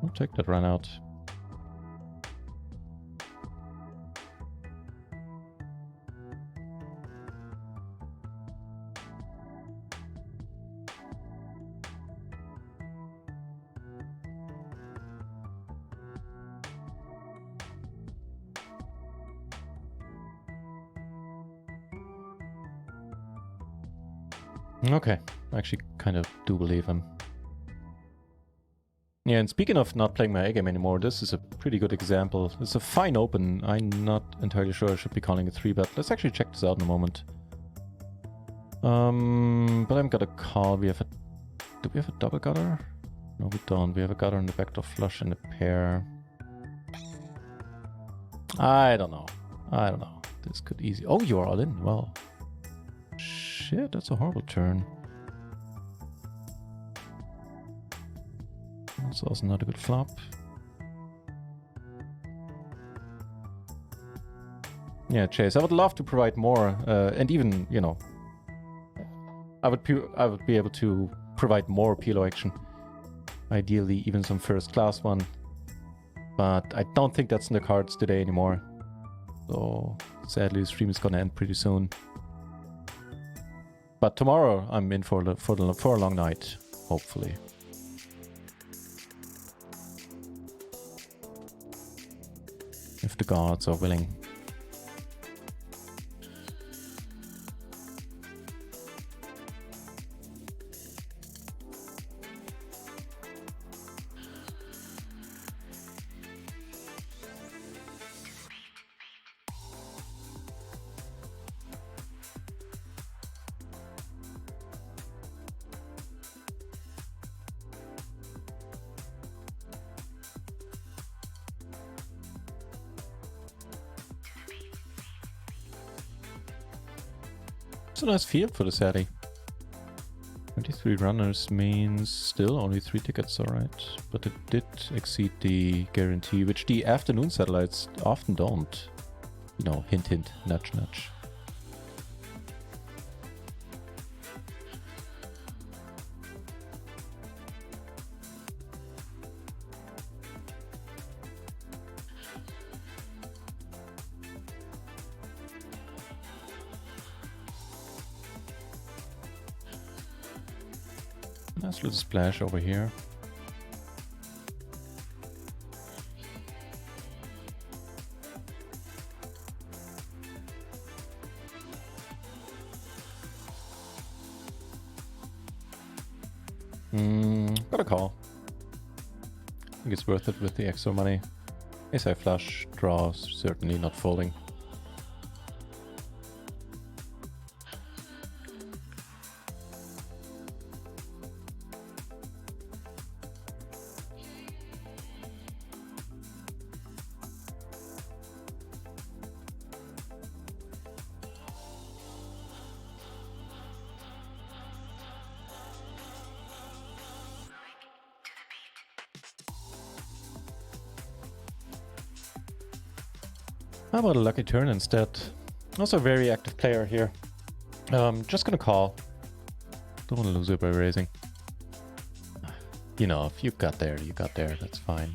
I'll take that run out. Okay, I actually kind of do believe him. Yeah, and speaking of not playing my A game anymore, this is a pretty good example. It's a fine open. I'm not entirely sure I should be calling a 3-bet. Let's actually check this out in a moment. But I'm gonna call. Do we have a double gutter? No, we don't. We have a gutter in the backdoor flush and a pair. I don't know. This could easy. Oh, you're all in. Well, shit, that's a horrible turn. That's also not a good flop. Yeah, Chase, I would love to provide more, and even, you know, I would be able to provide more PLO action. Ideally, even some first class one. But I don't think that's in the cards today anymore. So sadly, the stream is gonna end pretty soon. But tomorrow, I'm in for a long night, hopefully. If the gods are willing. It's a nice field for the Sadie. 23 runners means still only 3 tickets, alright. But it did exceed the guarantee, which the afternoon satellites often don't. You know, hint hint, nudge nudge. Nice little splash over here. Got a call. I think it's worth it with the extra money. Ace high flush, draw, certainly not folding. How about a lucky turn instead? Also a very active player here. Just gonna call. Don't want to lose it by raising. You know, if you got there, you got there. That's fine.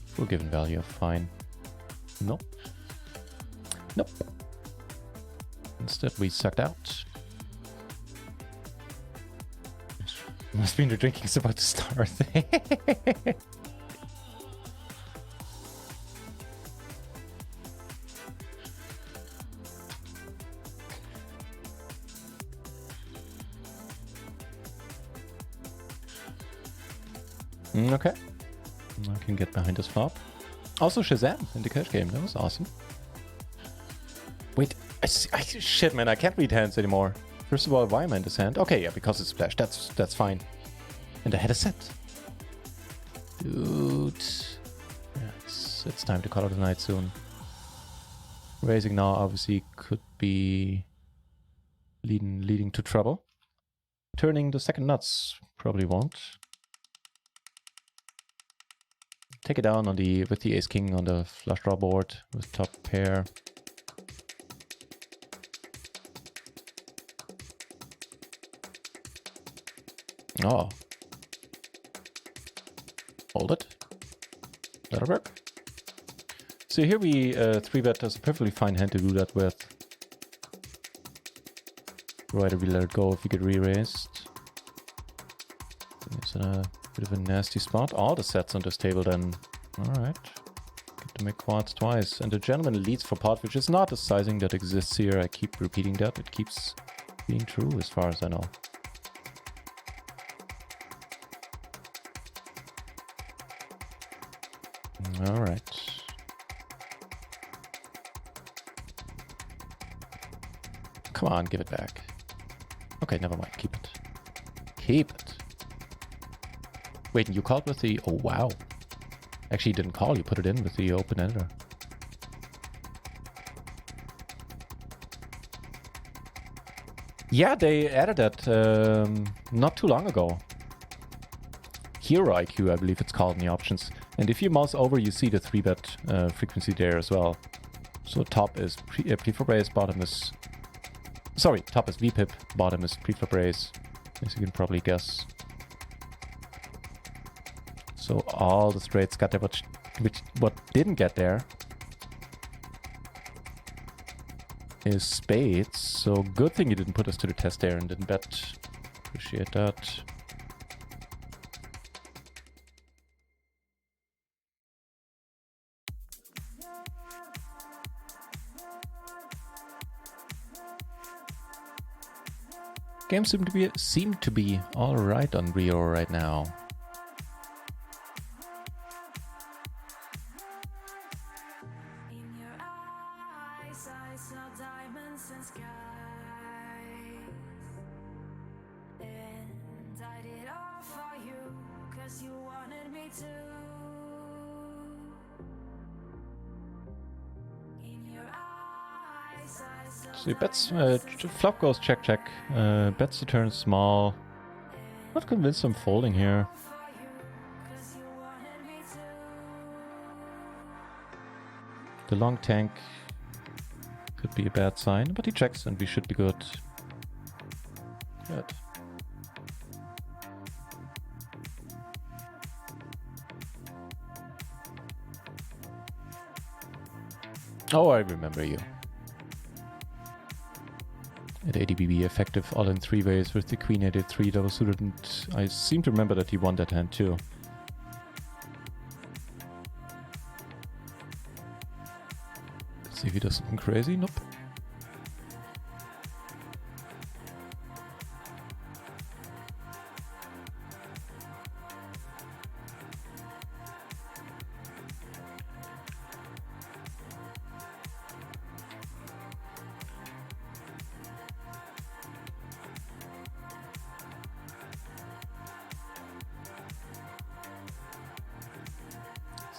Full given value, fine. Nope. Nope. Instead, we sucked out. Must mean the drinking's about to start. Okay. I can get behind this flop. Also Shazam in the cash game. That was awesome. Wait. Shit, man. I can't read hands anymore. First of all, why am I in this hand? Okay, yeah, because it's splash. That's fine. And I had a set. Dude. Yeah, it's time to call it a night soon. Raising now obviously could be leading to trouble. Turning the second nuts probably won't. Take it down on with the ace king on the flush draw board with top pair. Oh. Hold it. That'll work. So here we 3-bet as a perfectly fine hand to do that with. Provided we let it go if we get re-raised. It's a bit of a nasty spot. All the sets on this table then. Alright. Get to make quads twice. And the gentleman leads for pot, which is not a sizing that exists here. I keep repeating that. It keeps being true as far as I know. Alright. Come on, give it back. Okay, never mind. Keep it. Keep it. Wait, and you called with the... Oh, wow. Actually, you didn't call. You put it in with the open editor. Yeah, they added that not too long ago. Hero IQ, I believe it's called in the options. And if you mouse over, you see the 3-bet frequency there as well. So top is preflop raise, bottom is... Sorry, top is VPIP, bottom is preflop raise, as you can probably guess. So all the straights got there, what didn't get there is spades. So good thing you didn't put us to the test there and didn't bet. Appreciate that. Games seem to be all right on Rio right now. In your eyes, I saw diamonds and skies, and I did all for you, 'cause you wanted me to. In your eyes, I saw. So he bets, flop goes check check, bets the turn small. Not convinced I'm folding here. The long tank could be a bad sign, but he checks and we should be good. Good. Oh, I remember you. At ADBB, effective all in 3 ways with the queen 83 double suited, and I seem to remember that he won that hand too. Let's see if he does something crazy. Nope.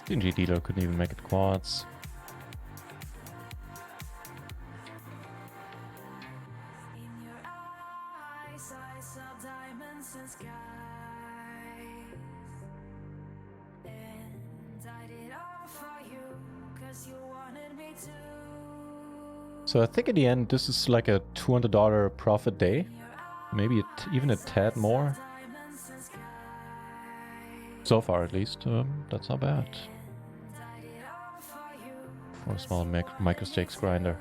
Stingy dealer couldn't even make it quads. In your eyes, I saw diamonds and skies, and I did all for you, 'cause you wanted me to. So I think in the end this is like a $200 profit day. Maybe even a tad more. So far at least, that's not bad. For a small micro stakes grinder.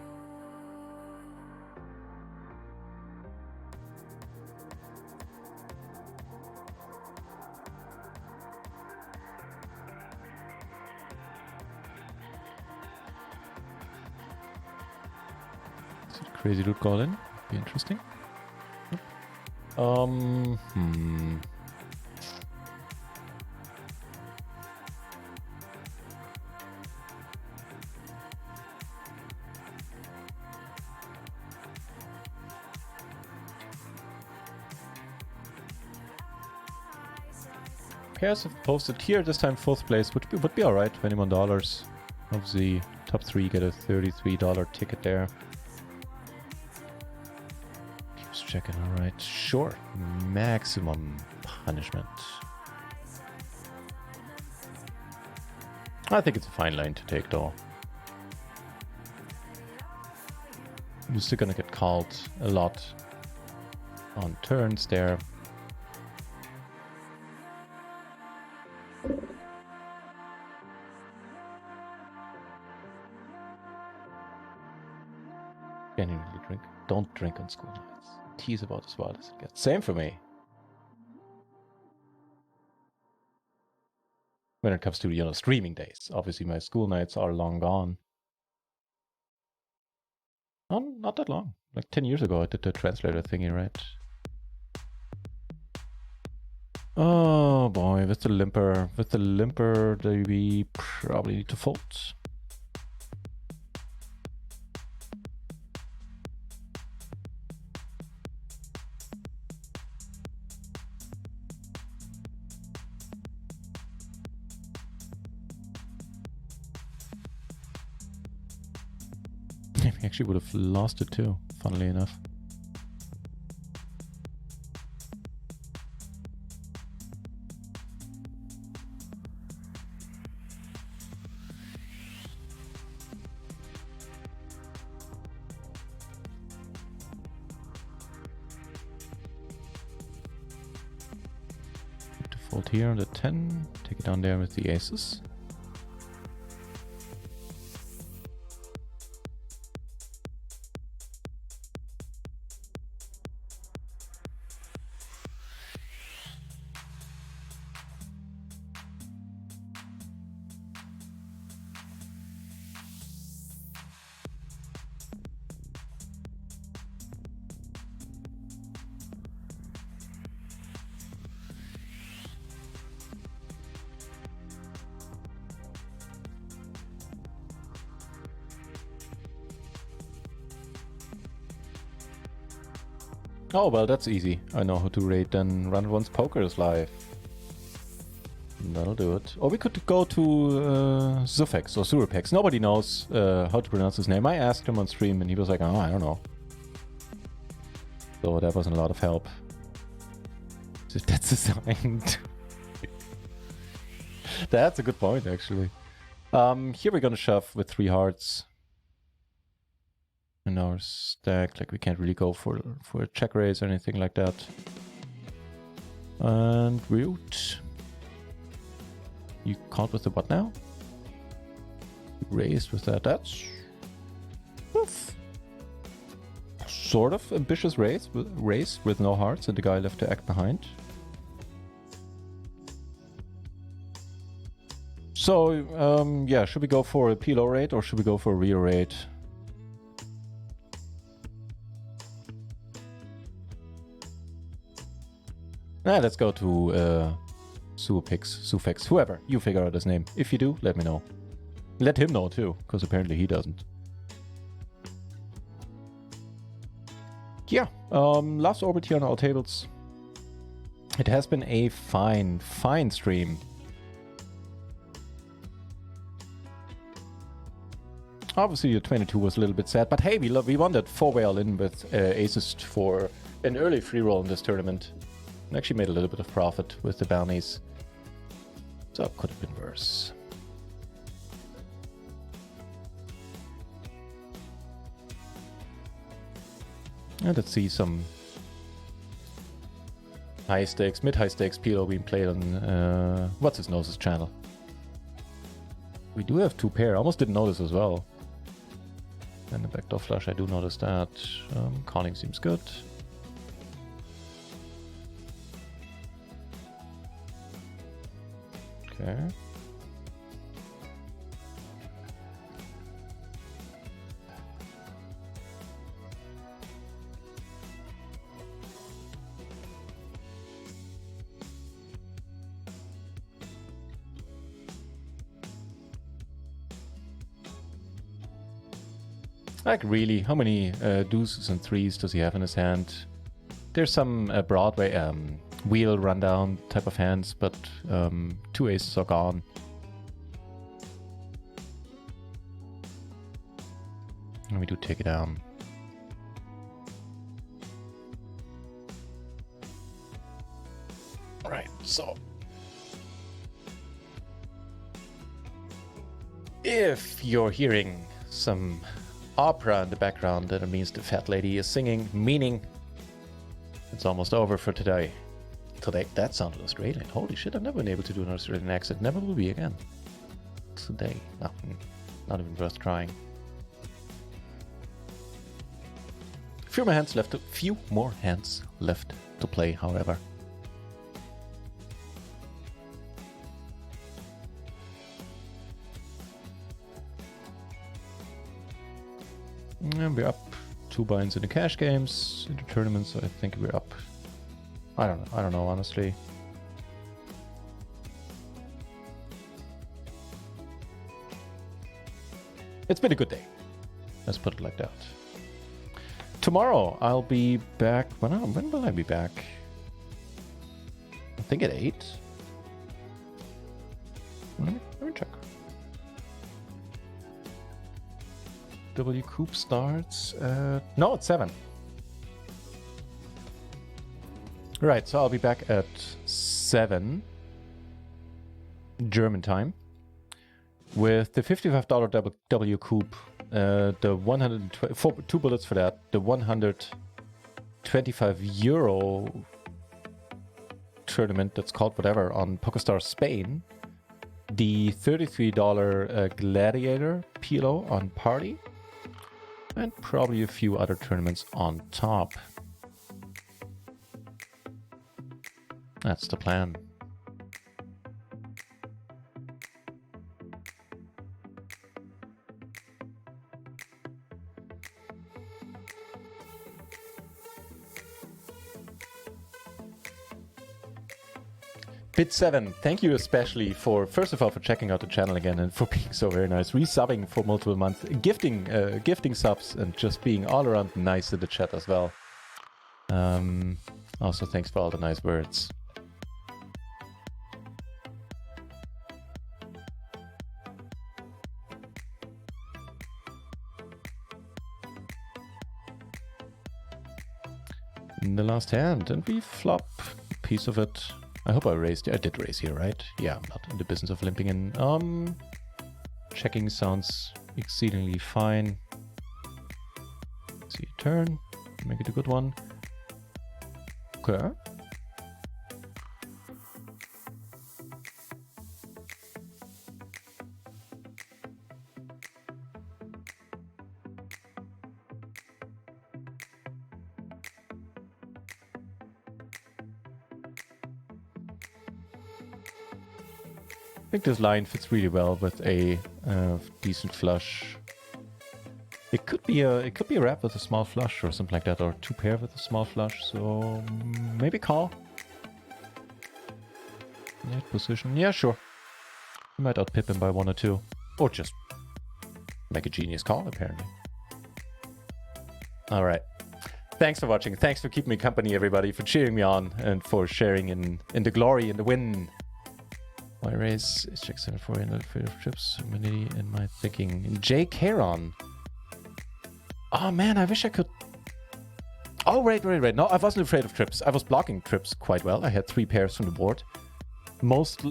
Crazy loot call in. Be interesting. pairs have posted here. This time 4th place would be alright. $21. Of the top 3 get a $33 ticket there. Keeps checking. Alright, sure. Maximum punishment. I think it's a fine line to take though. You're still gonna get called a lot on turns there. Genuinely drink. Don't drink on school nights. Tea is about as wild as it gets. Same for me. When it comes to, you know, streaming days. Obviously my school nights are long gone. Oh, not that long. Like 10 years ago I did the translator thingy, right? Oh boy, with the limper. With the limper, we probably need to fold. We actually would have lost it too, funnily enough. To fold here on the 10, take it down there with the aces. Oh, well, that's easy. I know how to rate then run once poker is live. That'll do it. Or we could go to Zufex or Surepex. Nobody knows how to pronounce his name. I asked him on stream and he was like, oh, I don't know. So that wasn't a lot of help. So that's a sign. That's a good point, actually. Here we're gonna shove with 3 hearts. In our stack, like we can't really go for a check raise or anything like that. And root. You caught with the what now? Raised with that. That's sort of ambitious raise with no hearts and the guy left to act behind. So yeah, should we go for a PLO rate or should we go for a real rate? Let's go to Sufex, whoever. You figure out his name. If you do, let me know. Let him know too, because apparently he doesn't. Yeah, last orbit here on all tables. It has been a fine stream. Obviously, your 22 was a little bit sad, but hey, we won that 4-way all-in with aces for an early free roll in this tournament. And actually made a little bit of profit with the bounties. So it could have been worse. And let's see some high stakes, mid-high stakes PLO being played on what's his nose's channel. We do have 2 pair. I almost didn't notice as well. And the backdoor flush, I do notice that. Calling seems good. Okay. Like really, how many deuces and threes does he have in his hand? There's some Broadway, wheel rundown type of hands, but 2 aces are gone. And we do take it down. Right, so if you're hearing some opera in the background, then it means the fat lady is singing, meaning it's almost over for today. Today, that sounded Australian. Holy shit, I've never been able to do an Australian accent. Never will be again. Today. No, not even worth trying. Few more hands left to play, however. And we're up 2 binds in the cash games. In the tournaments, I think we're up. I don't know, honestly. It's been a good day. Let's put it like that. Tomorrow, I'll be back. When will I be back? I think at 8. Let me check. W Coop starts at... No, it's 7. Right, so I'll be back at 7 German time with the $55 W Coop, the 2 bullets for that, the 125 euro tournament that's called whatever on PokerStars Spain, the $33 Gladiator PLO on Party, and probably a few other tournaments on top. That's the plan. Bit7, thank you especially for, first of all, for checking out the channel again and for being so very nice, resubbing for multiple months, gifting subs, and just being all around nice in the chat as well. Also, thanks for all the nice words. In the last hand, and we flop a piece of it. I hope I raised. I did raise here, right? Yeah, I'm not in the business of limping in. Checking sounds exceedingly fine. See a turn. Make it a good one. Okay. I think this line fits really well with a decent flush. It could be a wrap with a small flush or something like that, or 2 pair with a small flush. So maybe call. Net position, yeah, sure. You might outpip him by 1 or 2, or just make a genius call. Apparently. All right. Thanks for watching. Thanks for keeping me company, everybody, for cheering me on and for sharing in the glory and the win. My raise is check 74 in the afraid of trips. Many in my thinking. Jay Caron. Oh man, I wish I could. Oh, wait. No, I wasn't afraid of trips. I was blocking trips quite well. I had 3 pairs from the board. Most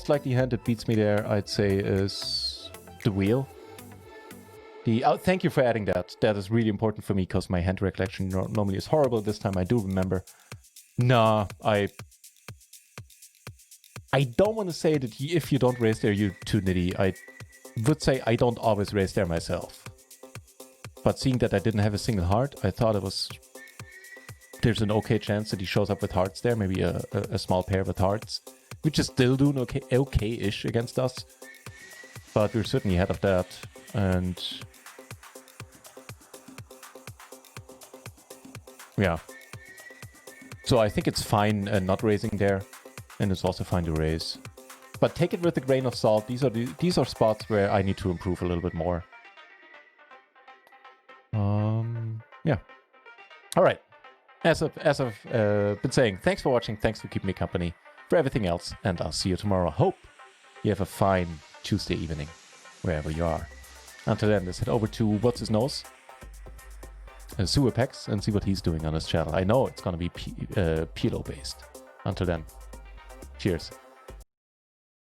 likely hand that beats me there, I'd say, is the wheel. Thank you for adding that. That is really important for me because my hand recollection normally is horrible. This time I do remember. Nah, I don't want to say that if you don't raise there, you're too nitty. I would say I don't always raise there myself. But seeing that I didn't have a single heart, I thought there's an okay chance that he shows up with hearts there, maybe a small pair with hearts, which is still doing okay-ish against us. But we're certainly ahead of that. And yeah. So I think it's fine not raising there. And it's also fine to raise. But take it with a grain of salt. These are spots where I need to improve a little bit more. Yeah. All right. as I've been saying, thanks for watching, thanks for keeping me company, for everything else, and I'll see you tomorrow. Hope you have a fine Tuesday evening, wherever you are. Until then, let's head over to What's His Nose, Suapex, and see what he's doing on his channel. I know it's going to be PLO based. Until then, cheers.